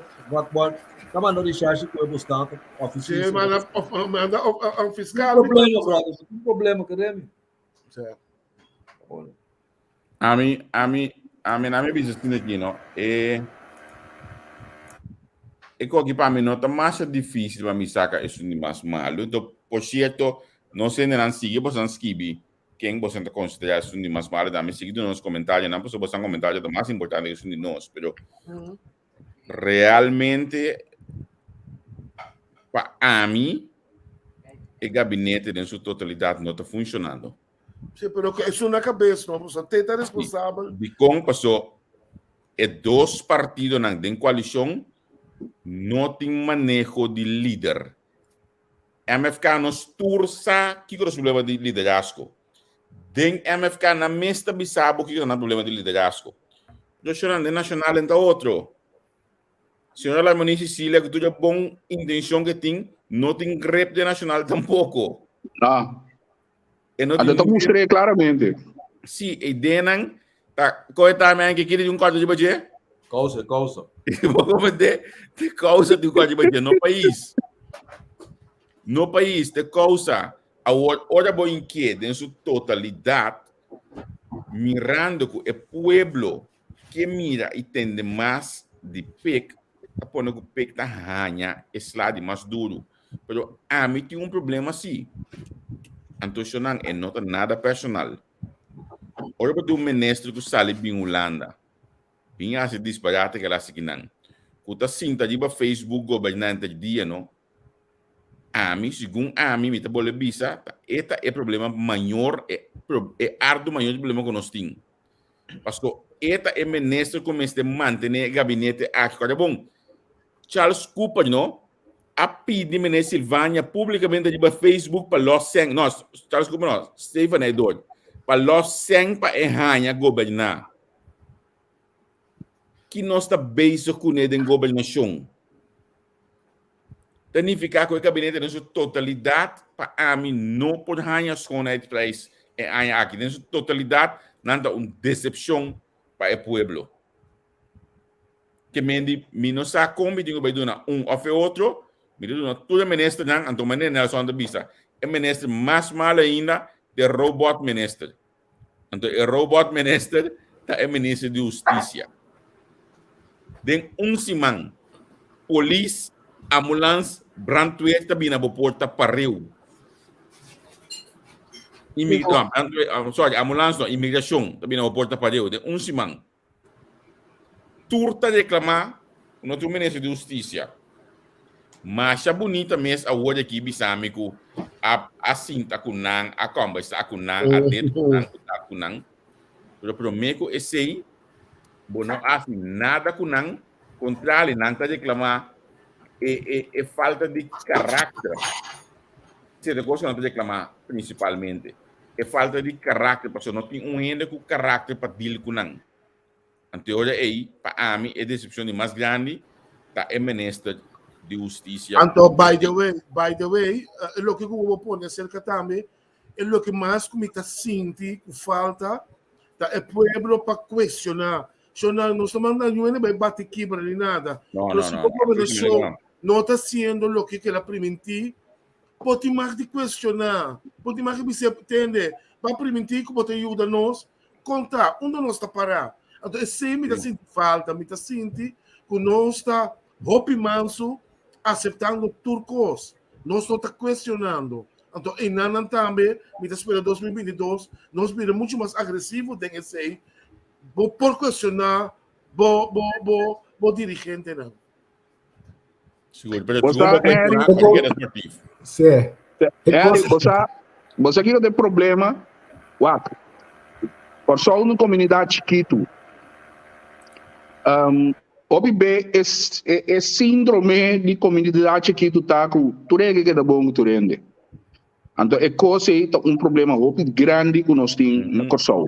S5: kama não deixar que eu bastante oficina.
S2: Sim, mas a fiscal.
S5: Problema, brother. Tem problema, cadê?
S2: Certo.
S1: A mim business aqui, não? É que para mim não tá mais difícil para me sacar isso de mais malo. Então, por certo, não sei nem seguir você não escrever quem você está considerando isso de mais malo. Dá-me seguir nos comentários, não posso você comentário é mais importante que isso de nós, pero realmente para mim o gabinete em sua totalidade não está funcionando.
S2: Sim, pero isso na cabeça, não você está responsável.
S1: De como passou dois partidos na coalição não tem manejo de líder. MFK nos tursa que é o problema de liderazgo. Den MFK na mesta bisabo que é o problema de liderazgo. Eu chorando de nacional então outro. Senhora Lamoni Sicília, que toda boa intenção que tem, não tem rep de nacional tampouco.
S4: Não. Até mostrei claramente.
S1: Sim, e denan, coitadamente que queria um quadro de budget?
S5: Causa.
S1: Vamos de causa de quadro de budget no país. No país, de causa, agora vou inquietar em sua totalidade, mirando que o pueblo que mira e tem mais de PEC, a pôr no PEC da ranha, esse lado mais duro. Mas a mim tem problema assim. Então, não é nada personal. Ora, para ministro que sai de Holanda, bem assim disparate que ela se não. Quando sinta de Facebook governante de dia, não? A mim, segundo a mim, me tá bolando bisa, este é problema maior, é árduo maior de problema que nós temos. Porque este é ministro que começa a manter o gabinete aqui. Agora, bom, Charles Cooper, não? A pedir ministro Silvânia publicamente de Facebook para los 100, nós, Charles Cooper, não, Stephen Edward, para los 100 para errar governar. Que nós está basic com ele em governação. Significa que o gabinete na sua totalidade para mim não pode ganhar com esse país aqui na sua totalidade não dá uma decepção para o povo. Que me não sabe como digo vai dar ou outro, me diz todo ministro não, então maneira Nelson da vista, é ministro mais mal ainda de robot ministro. Então o robot ministro é ministro de justiça. Den simang. Police, ambulance, brandweer tabi na porta pariu. Ambulance no, imigração tabi na porta pariu. Den simang. Turta reclamar no tu ministro de justiça. Mas a bonita mes a word aqui bisami ko a cinta kunang, a conversa a kunang, a net kunang. Pero meco esse bono assim nada kunang contra não tá reclamar é falta de caráter. Se de coisa não tá reclamar principalmente é falta de caráter, porque não tem gente com caráter para deal kunang. Anteora aí para mim é decepção mais grande da ministro de justiça.
S2: Então, by the way, lo que eu vou pôr cerca também é lo que mais que me tá sentindo com falta da é pueblo para questionar. Não estamos mandando ninguém vai bater quebra nem nada. Não está sendo lo que ela permitir. Pode mais de questionar, pode mais de se entender. Para permitir que pode ajudar nós contar onde nós está parar. Então, esse me está sentindo falta, me está sentindo que nós está roupa manso aceptando turcos. Nós estamos questionando. Então, em Nanan também, me espera 2022, nós viramos muito mais agressivos do que esse. Por questionar, o dirigente não.
S1: Seguro, pero tú no puedes motivo.
S3: Sim.
S4: Você aqui tem problema, por só uma comunidade chiquito. OBB é síndrome de comunidade que tu tá com tu rege que é bom tu rende. Então é coisa problema grande que nós temos no Corsol.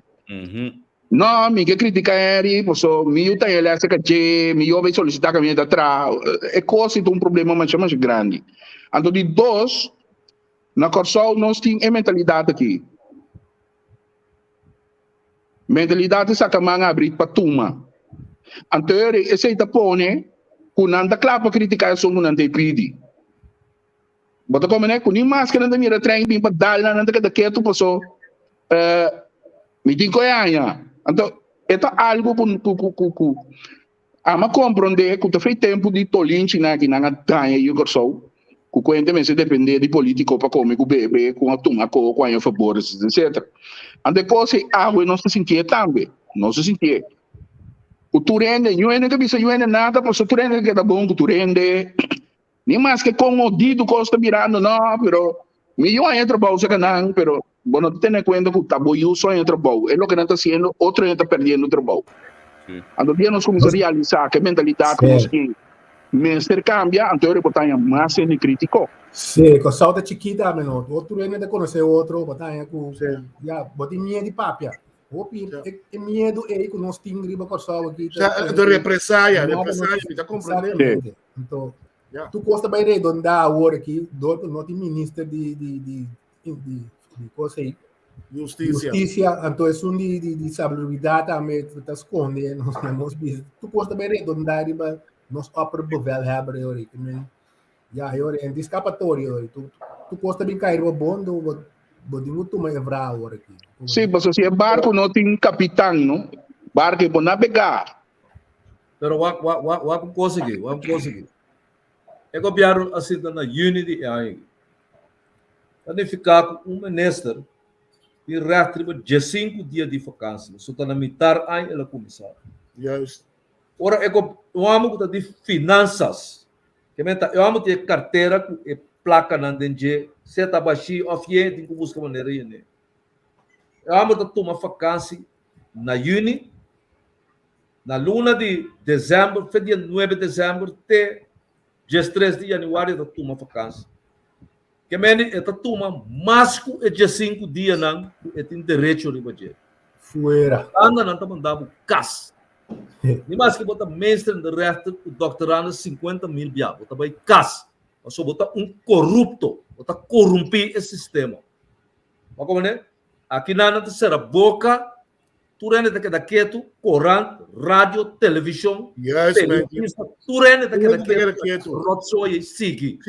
S4: Não, me que critica ele, porque me uta ele essa que me vai solicitar que me dá atrás. É coisa problema mais grande. Então de dois na Corsol nós temos a mentalidade aqui. Mentalidade saca manga abrir para turma. Então, esse aí pone, quando anda claro para criticar, eu sou um ande pedi. Bota como né, quando mais que anda mira trem bem para dar, anda que daqui tu passou, me tem coisa. Então, é algo que ama compreender que tu fez tempo de tolinche na que na ganha e o corso, que conhecermente depende de político para comer com bebê, com a turma com a favores, etc. Então, coisa água não se sentia também, não se sentia. O Turende, eu ainda que bisa, eu ainda nada, porque o Turende que é bom, o Turende, nem mais que com o dito costa virando, não, pero, eu ainda trabalho, se não, pero, bueno, tem em conta que o tabu eu só ainda trabalho, é o que não está sendo, outro ainda está perdendo o trabalho. Então, nós começamos a realizar que a mentalidade que nós temos, mestre cambia, então, eu botar mais sendo crítico.
S3: Sim, com salta chiquita, menor, outro ainda conhece outro, botar com, já, botar minha de papia. É medo é que nós temos riba corsal aqui.
S2: De represália, me está compreendendo.
S3: Então, tu gosta bem redondar agora aqui, não tem ministro de coisa aí. Justiça. Então, é um de salubridade também, tu esconde, nós tu gosta bem redondar riba, nós opera bevel hebben hoor, ja, hoor, en die escapatório, tu gosta bem cair o bondo, tu mais bravo aqui.
S4: Sim, mas se é barco não tem capitão, não? Barco é para navegar.
S5: Pero wag conseguir. É copiar assim na Unity aí. Para ficar com ministro e retribuir 5 dias de vacância. Só está na metade aí ela começar.
S2: Yes.
S5: Ora eu amo que de finanças. Que menta eu amo ter carteira com placa na dentro. Se está baixo, ofie tem que buscar maneira aí. Eu amo tomar vacância na Uni, na luna de dezembro, foi dia 9 de dezembro, até dia 3 de janeiro, eu tomar vacância. Que meni, eu tomo mais que dia 5 dias, não, eu tenho direito a fazer.
S3: Fuera.
S5: Anda, não está mandando cas. Nem mais que botar mestre de resto, o doutorado 50 mil biá, botar bem cas. Eu só botar corrupto, botar corromper esse sistema. Mas como é? Aqui na terceira boca, tu rende daquele corante, rádio, televisão, tu rende daquele rotso e sigue.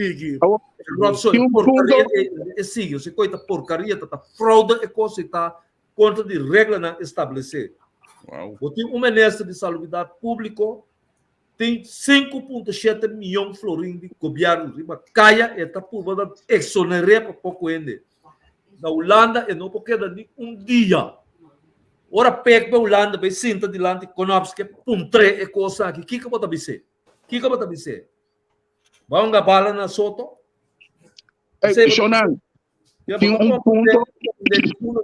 S5: Rotso e porcaria e sigue. Você coita porcaria, tá fraude e coisa está contra de regra não estabelecer. O tipo ministro de salubridade público tem 5,7 milhões de florins de governo. Caia está por volta de exonerar para pouco ainda. Na Holanda, é não porque de dia. Ora, pega para a Holanda, vai sentar delante econômica, puntre é coisa aqui. O que você vai dizer? O que você vai dizer? Vamos a bala na soto?
S4: Shonan, tem um ponto.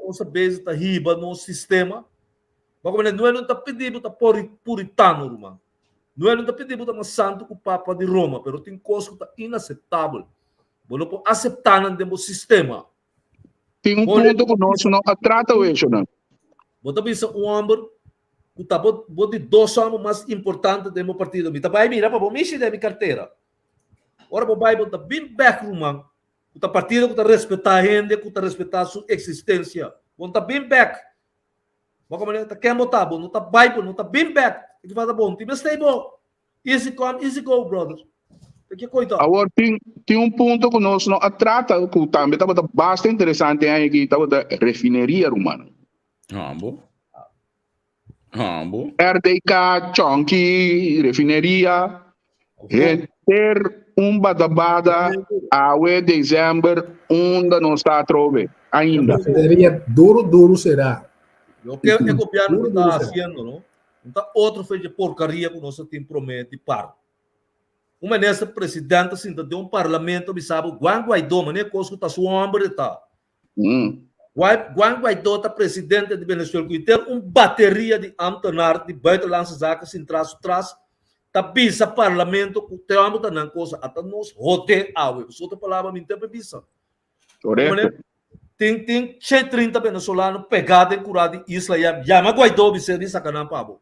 S5: Nossa base está riba no sistema. Não está pedindo para puritano, irmão. Não está pedindo para santo com o Papa de Roma, mas tem coisa que está inaceitável. Não pode aceitar no sistema.
S4: Tem um ponto que nós não trata o Shonan.
S5: Você pensa homem que está de 2 anos mais importantes do meu partido. Me vai mirar para mexer da minha carteira. Ora, o Bible está bem back, irmão. O partido que está respeitar a gente, que está respeitar a sua existência. Está bem back. Mas está quem botar, não está Bible, não está bem back. Que vai dar bom. Time stable. Easy come, easy go, brothers.
S4: Agora, tem um ponto que nós não trata, que também está bastante interessante aqui, está da refineria romana. RDK, Chonky, refineria, ter badabada, awe dezembro, onde não está a trove, ainda.
S3: Refineria duro será.
S5: O que o governo está fazendo, não? Então, outro fez de porcaria que nós temos promete par. Uma nessa presidente, assim, de um parlamento, me sabe, Juan Guaidó, mas nem coisa que está sua homem, tá? Juan Guaidó está presidente de Venezuela, que tem uma bateria de antenar de buitenlandse zaken, sem traço, está bisa parlamento, que tem uma outra coisa, até nós, rote, awe, só outra palavra, me tem bisa.
S4: Correto.
S5: Tem 30 venezuelanos pegados em curado de isla, já mas Guaidó, me serve sacanagem, pabo.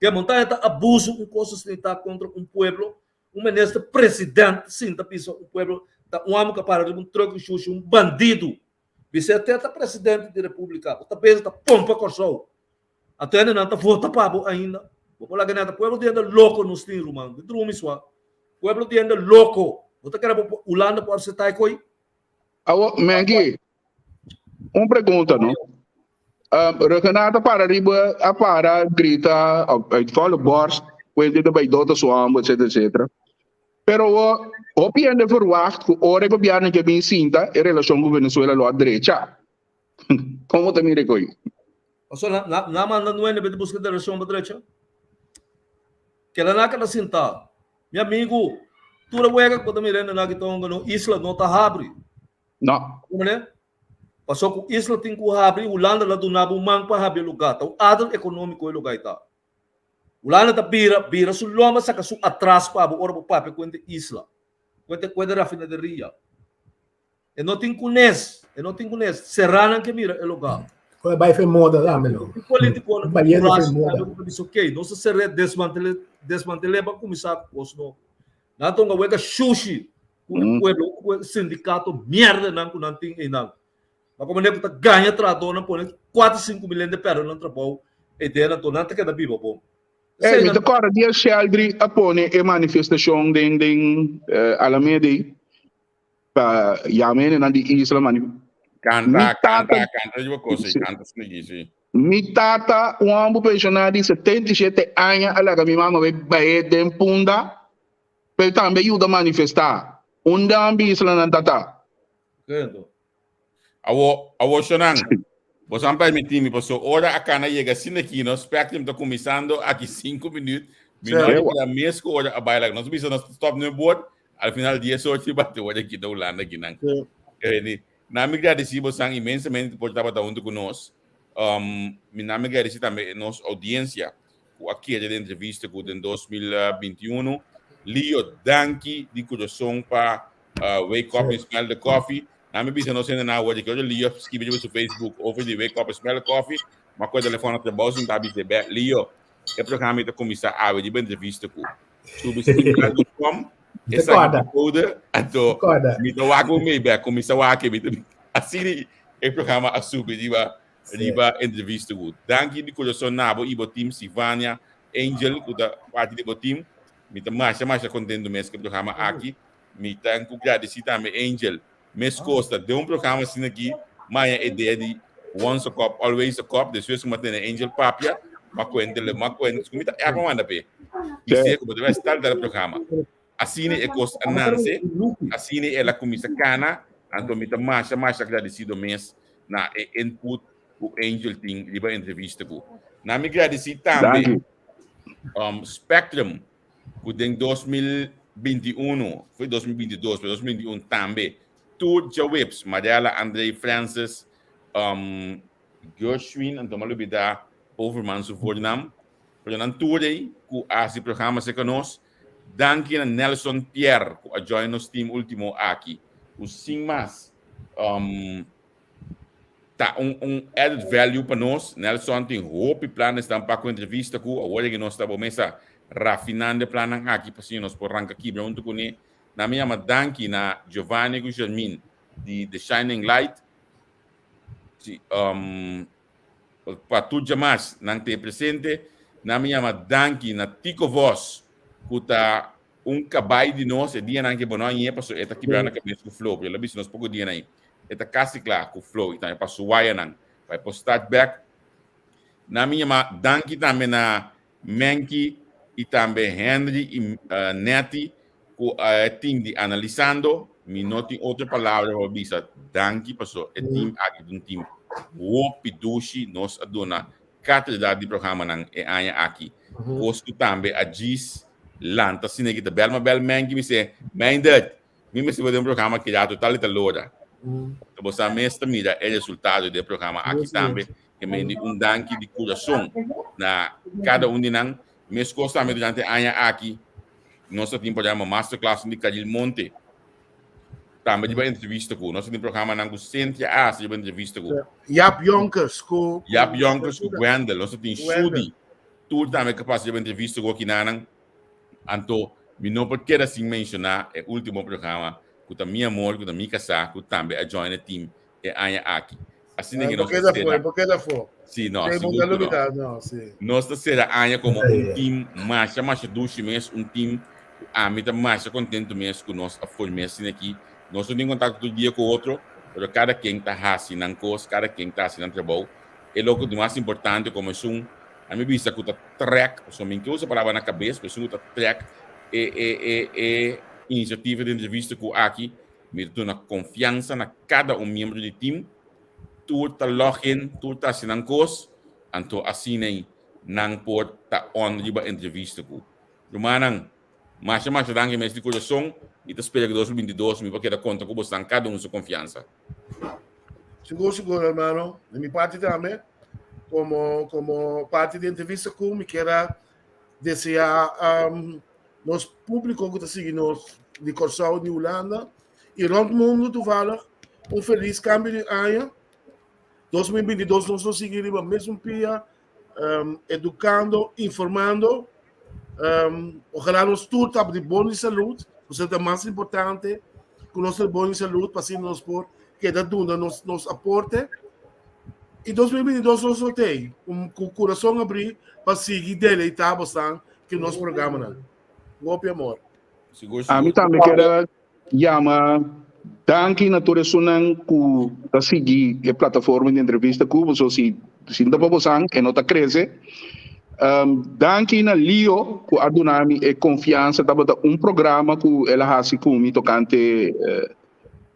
S5: Que a montanha está abuso, com coisas que está contra um pueblo, um ministro presidente, sim, está pisando um pueblo, um homem que para de um troco de xuxa, um bandido. Você até está presidente da República, está preso, está pompa corção. Até não está vota pabo ainda. Vou falar que nada, o pueblo de louco nos tem, irmão. De drume só. O pueblo de louco. Você quer Holanda pode ser tai coi?
S4: Mengi, uma pergunta, não? Recanata para riba, a para grita, fala borst, quando ele vai dar sua alma, etc. Pero o piano verwacht, o governo que bem sinta, em relação com Venezuela, lá à direita. Como te mire coi?
S5: Na manda não é de busca da relação com a direita? Que ela não quer sentar. Meu amigo, tu não é que pode mirar na isla, não está abre.
S4: Não.
S5: Como é? Passou com isla tem que abrir, Holanda lá do Nabo mang para abrir lugar. Então, adel econômico é lugar está. Holanda tá bira su loma saka su atrás para o orbo pape quando isla. Quando rafinaderia. E não tem conhece, serrana que mira é lugar.
S3: Qual vai ser moda lá, melo?
S5: Político
S3: não vai
S5: ser ok, não se será desmantelar para começar com os não. Não tonga wega sushi, o pueblo, sindicato merda não tem aí não. Mas como é que tá ganha tradona por 4, 5 milhões de pesos no trabalho, e dela tonante que da biba bom.
S4: Me recordo dia Sheldry apone e manifestação de Alameda para Yamen na de Isla
S1: Canta, eu coisa, canta sim.
S4: Mi tata um homem pensionado de 77 anos, alaga minha mama vai de punda, pero também ajuda a manifestar. Onde a Isla na tata?
S1: Awo Shonan, você não permite me passou hora a cana chega assim aqui, nós espectrum está começando aqui 5 minutos, a mesma hora a bailar, nós precisamos stop no board, ao final dia só te bateu hora aqui da Holanda aqui não. Na me agradeci você imensamente por estar junto conosco. Me na me agradeci também nossa audiência, aqui a entrevista com em 2021, Leo Danki de coração para Wake Up and Smell the Coffee. Na me bisa não sendo na hoje que eu Leo escreve no Facebook over the Wake Up and Smell the Coffee, uma coisa telefone para bolsa não bisa bem Leo é programa de começar a de entrevista com subscribe.com essa code ato me do wago me bem começar a que me assim é programa a subir riba entrevista com danke de coração nabo e botim Silvania Angel da parte do botim me tá mais contento mesmo que o programa aqui me tá com agradecer também Angel Miss Costa de programa assim aqui minha ideia de once a cup always a cup después como tem Angel Papia makwente, kumita é como anda pe. Isso como deve estar do programa. Assim é cos ananse, assim é ela comisa cana, então mita mais que agradecido mês na input o Angel Team liba entrevista ko. Na me agradeci também Spectrum que em 2021, foi 2022, foi 2021 também. Tour de webs, Mariela, André, Francis, Gershwin, então mal obida Overman so voornaam. Pero nan tour aí, que esse programa se conosco, danke a Nelson Pierre, que a join nos team último aqui. O sim mais tá added value para nós. Nelson tem hope planos para com entrevista com agora que nós estamos começando raffinando planos aqui para nós por arrancar aqui junto com ele. Na minha danke na Giovanni Guilhermin de The Shining Light. Para tudo mais não ter presente. Na minha danke na Tico Voz, que tá cabai de nós é dia que bom aí passou eta quebrando a cabeça com flow, pelo visto nós pouco dia aí. Eta casi claro com flow, então passou wire não. Vai para start back. Na minha danke também na Menki e também Henry e Neti, que team de analisando, me noti outra palavra para bisa danke passou é team aqui um team o pidushi nos aduna cátedra de programa nang e aya aqui. Posto também a GIS lanta sine kita bel Menki me se minded me se um programa que já total ita loda. Então você mestra mira o resultado do programa aqui também que me danke de coração na cada de nang mes costa me durante aya aqui nosso tempo programa masterclass de Cadil Monte também de entrevista com nosso programa nango Cynthia de entrevista com
S2: Yap Yonkers com
S1: Gwendel nosso tem Shudi tudo também capaz de entrevista com aqui nanang anto me não pode querer assim mencionar o último programa com a minha amor com a minha casa com também a join a team é aya aqui assim que nós
S2: porque da foi
S1: sim nós nós será aya como team mais duche mês team a mim também mais contento mês com nós a formar assim aqui nós estamos em contato todo dia com o outro, mas cada quem está assinando coisas, cada quem está assinando trabalho, é logo do mais importante como a minha vista que o track, somente que usa a palavra na cabeça, mas o track é iniciativa de entrevista com aqui, me dá confiança na cada membro do time, tu está login, tu está assinando coisas, então assinei, não pode estar on de entrevista com. Rumanang, mais danke mês de coração. E te espero que 2022 me vai querer conta com você cada sua confiança.
S2: Seguro, hermano. De minha parte também, como parte da entrevista com me quero desejar nosso público que está seguindo de Corsau de Holanda e rond o mundo tu fala feliz câmbio de ano. 2022 nós vamos seguir o mesmo pia, educando, informando. Ojalá nós tudo tá de boa saúde. Isso é o mais importante, que nós temos boa saúde para assim nos por que da dúvida nos aporte. E 2022 nós soltei com o coração abrir para seguir deleitar bastante que o nosso programa não. Golpe amor.
S4: A mim também quero chamar danke na tua sunang ku ta seguir a plataforma de entrevista ku você se não para você que não tá cresce. Danke na Lio ku adunami e confiança tabata programa ku ela hasi ku mi tocante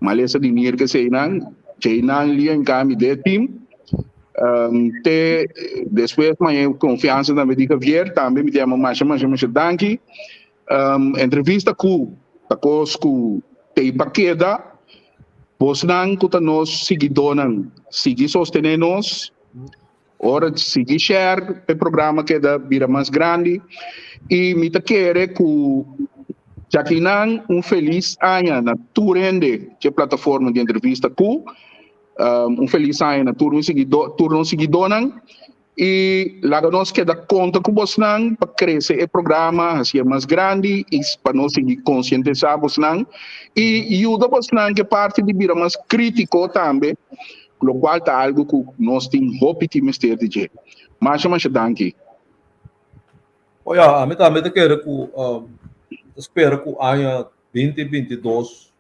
S4: malesa de mir que seinan Lio em cami de team te depois mais confiança na medica vier também me chama mais danke entrevista ku takos ku te paqueda posnan ku tanos seguidonan seguir sostener nos ora seguir share o programa que da vira mais grande e me quere que já que não feliz ano na turende que plataforma de entrevista com feliz ano na turno seguidor e lá nós que dá conta com você para crescer o programa assim mais grande e para nós seguir conscientizar você e ajuda você que parte de vira mais crítico também lo qual está algo que nós temos hope de mestre de jeito. Mas danke.
S5: Olha, a mim também quero que espero que o ano 2022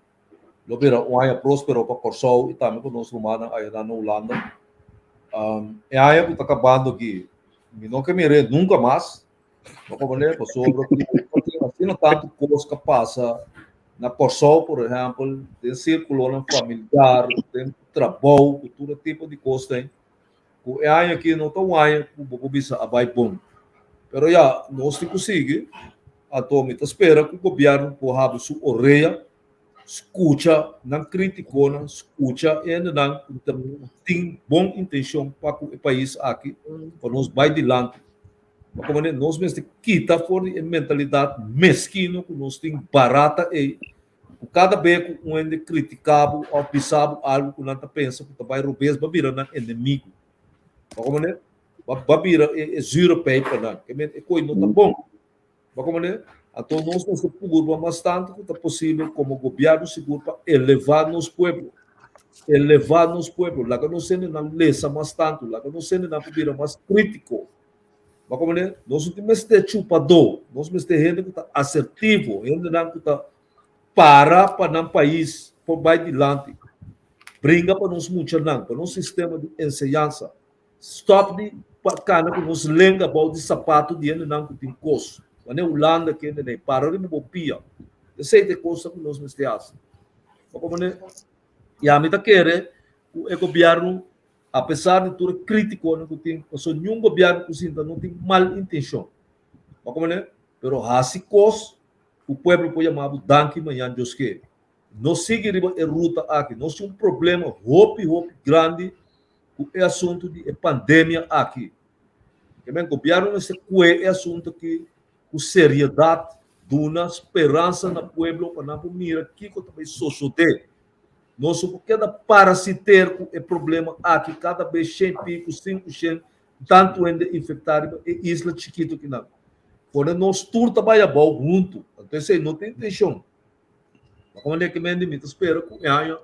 S5: lo vira ano próspero para Corsau e também para nós humanos aí na Holanda. É ano que está acabando aqui. não que me nunca mais. Como né, sobre assim não tanto coisa que passa na Corsol, por exemplo, tem círculo familiar, tem trabalho, todo tipo de coisa tem. O ano aqui não tão ano, o bisa vai bom. Pero já nós te consegue, a tome espera que o governo porra sua orelha, escuta, não criticou, não escuta, e ainda não tem boa intenção para o país aqui, para nós vai adiante. Como nós mesmos quita fora a mentalidade mesquina que nós temos barata e cada vez que um é criticado ou pisado algo que não pensa que vai roubar vai virar inimigo. Como vai virar zero paper não, que é coisa não tá bom. Como então nós nos preocupamos bastante que é possível como governo seguro para elevar nos pueblos. Elevar nos pueblos, lá que nós sendo na lesa bastante, lá que nós sendo na virar mais crítico. Como nós não temos que chupador, nós temos que ter gente assertivo, gente que está para não país, por vai adiante, brinca para nós muito não, para nosso sistema de ensinança, stop de cana que nos lembra about de sapato de gente não que tem costo, mas é Holanda que ainda nem para de bopia, esse é coisa que nós temos que fazer. Como e a mim tá querer o governo apesar de tudo crítico não tem, só nenhum governo que não tem mal intenção. Como pero assim cos o povo pode chamar danke manhã Deus que não sigue a ruta aqui, nós temos um problema hope grande com o assunto de pandemia aqui. Que o governo nesse é assunto que com seriedade, duna esperança na povo para não mira aqui que também sociedade. Nós cada parasiteiro é problema aqui, cada vez 100 pico, 5%, tanto ainda infectado, é isla chiquito que não. Quando nós tudo trabalha bom junto, então isso aí não tem intenção. Como é que me limita? Espero que o ano,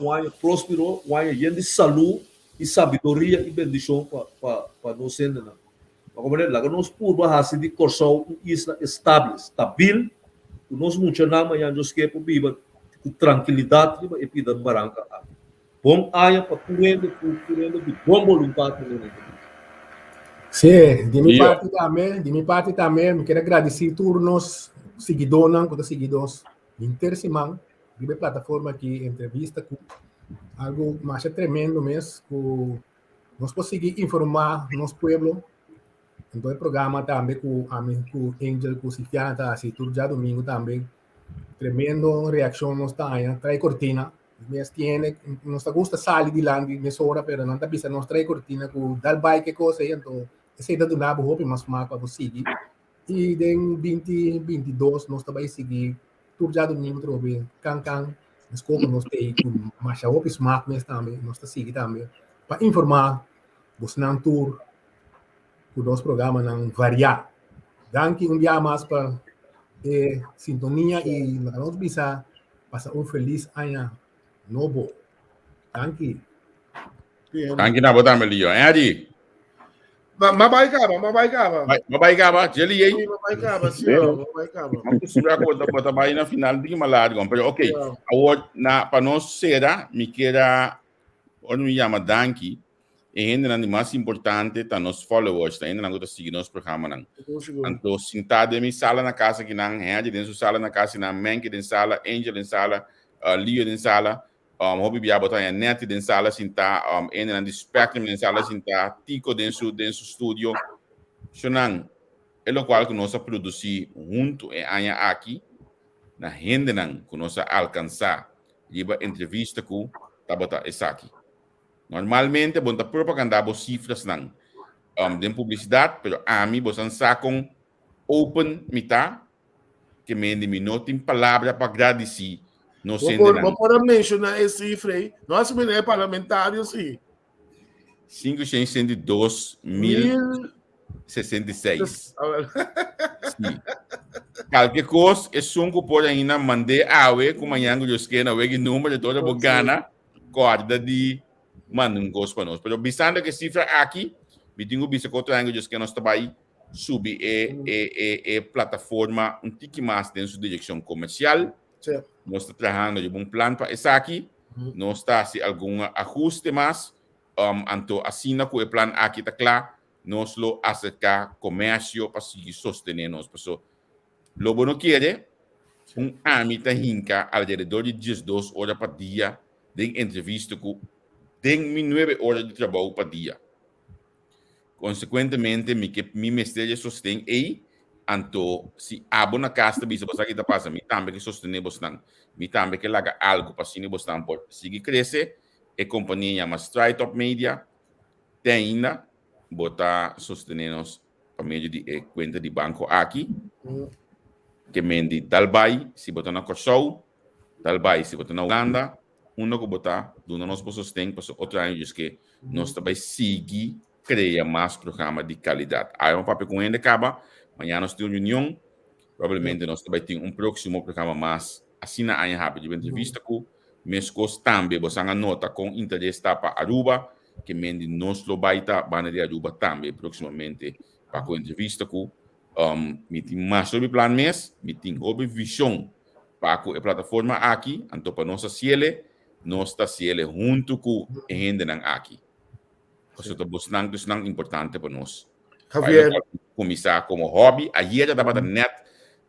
S5: um ano próspero, um ano de saúde e sabedoria e bendição para nós ainda. Como é que nós podemos fazer de Corsol uma isla estável, nós muito não amanhã nós queremos viver com tranquilidade e vida barranca. Bom ano para correndo de boa vontade.
S3: Sim, de minha parte também, me quero agradecer a todos os seguidores interessantes de plataforma que entrevista com algo mais tremendo mesmo, que nós conseguimos informar nosso povo. Então, o programa também com Angel, com Sifiana, tá assim, todo dia domingo também. Tremendo reação nos está trae cortina. Mas tiene, nos gusta salir de lá de mesora, pero não está bisa nos trae cortina com dal bike coisa, então esse é do nabo hope mas para conseguir. E em 2022 nós também seguir todo dia domingo trobe can escopo nós tem com mais hope smart mas também nós está seguir também para informar você não tour o nosso programa não variar. Danke dia mais para sintonia e nós bisa passar feliz ano novo. Danke.
S1: Danke na botar melhor, hein, Adi? Mabaigaba, jeli aí.
S2: Mabaigaba, sim, mabaigaba.
S1: Vamos subir a coisa botar aí na final de uma larga, pero ok. Agora na para nós será, me queira, onde me chama Danke. E ainda não mais importante tá nos followers, tá ainda não gosta seguir nosso programa não. Então sentado em minha sala na casa que não é, dentro da sala na casa na Mank dentro sala, Angel dentro sala, Leo dentro sala, hobby bia botar net dentro sala senta, ainda não Spectrum dentro sala senta, Tico dentro estúdio. Sonang, é o qual que nós produzir junto e anya aqui na renda não que nós alcançar, liba entrevista com tá botar essa aqui. Normalmente, bonta propaganda bo cifras nang de publicidade, pero a mim bosan sacam open mita que me tem palavra para agradecer no centro.
S2: Vou por mencionar esse cifra aí. Nós somos parlamentários sim.
S1: 562.066. Sim. Qualquer coisa é sunco por ainda mandei awe como amanhã eu esqueci na web número de toda bogana corda de manda gosto para nós. Pero bisando que cifra aqui, me tenho visto que outro ângulo que nós trabalhamos subir plataforma tique mais dentro da direção comercial. Nós estamos trabalhando de um plano para essa aqui. Nós está se algum ajuste mais, então assina com o plano aqui está claro. nos lo acercar comercio para seguir sostenernos. Por lo bueno quiere ámbito hinca alrededor de 12 horas por dia de entrevista com 9 horas de trabalho por dia. Consequentemente, mi mestre sostém anto se abo na casa bisa basta kita passa, mi também que sostener bastante, mi também que laga algo para sini bastante por seguir crescer, e companhia chama Straight Up Media, tem ainda botar sostenernos por meio de conta de banco aqui, que mendi talbai se botar na Kosovo, talbai se botar na Uganda, que botar do nosso sostém para outro ano que nós também seguir criar mais programa de qualidade. Aí papel com ele acaba, amanhã nós temos reunião, provavelmente nós também temos próximo programa mais assim na anha rápido de entrevista com mescos também, você nota com interesse para Aruba, que mendi nós lo baita bana de Aruba também proximamente para com entrevista com me tem mais sobre plano mês, me tem sobre visão para a plataforma aqui, então para nossa ciele, nós está ciele junto com a gente aqui. Isso é bastante importante para nós.
S2: Javier,
S1: começar como hobby. Ayer já estava net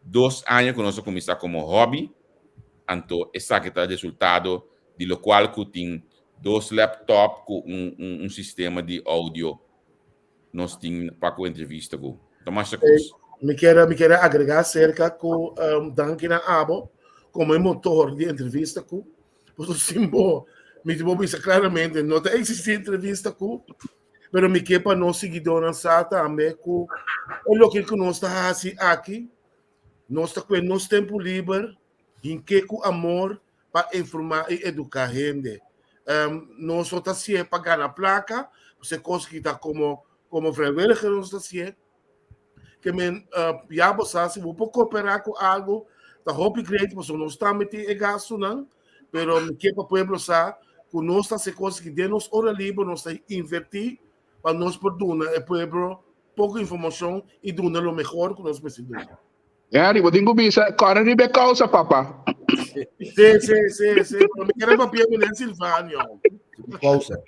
S1: 2 anos que nós começamos como hobby. Então, esse aqui é o resultado de lo qual que tem 2 laptops com sistema de áudio. Nós temos para a entrevista com. Tomás Chacos.
S2: me quero agregar cerca com Dankina Abo como motor de entrevista com. Por isso, me dizer claramente, não existe entrevista com, mas me quer para nós seguidores também com o que nós está assim aqui, nós está com nosso tempo livre, em que com amor para informar e educar a gente. Nós só está assim para ganhar placa, você consegue estar como vrijwilliger nós está assim, que já você se vou cooperar com algo, da hope great, mas nós está metendo gasto não, pero me quer para o pueblo saber que nós está se conseguir de nós hora livre, nós está invertir para nós por donar o pueblo pouca informação e donar o melhor que nós precisamos.
S4: Yari, vou ter que bisa, cara de causa, papa.
S2: Sim, me quero para Pierre Silvânio.
S5: Pausa.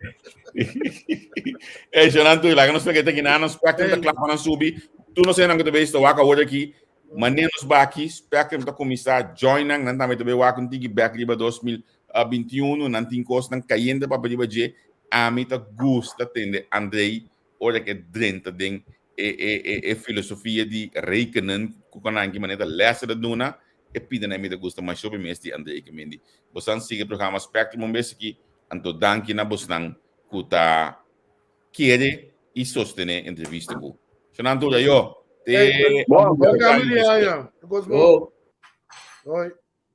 S1: Jonathan, lá que nós pegamos aqui na nossa prática da clapa na subir, tu não sei não que tu vês, tu waka hoje aqui, manemos aqui, espero que tu começar joining, não também tu vê waka um tigre back riba 2021, não tem coisa não caindo para riba de a mim tá gosta tende Andrei, olha que dentro den e filosofia de rekenen, com a que maneira lessa da duna, e pida na mim gosta mais sobre mês de Andrei que mendi. Você siga o programa Spectrum um mês aqui, anto danke na bosnang kuta querer e sostener entrevista com. Jonathan, eu
S4: Bom,
S2: Oi.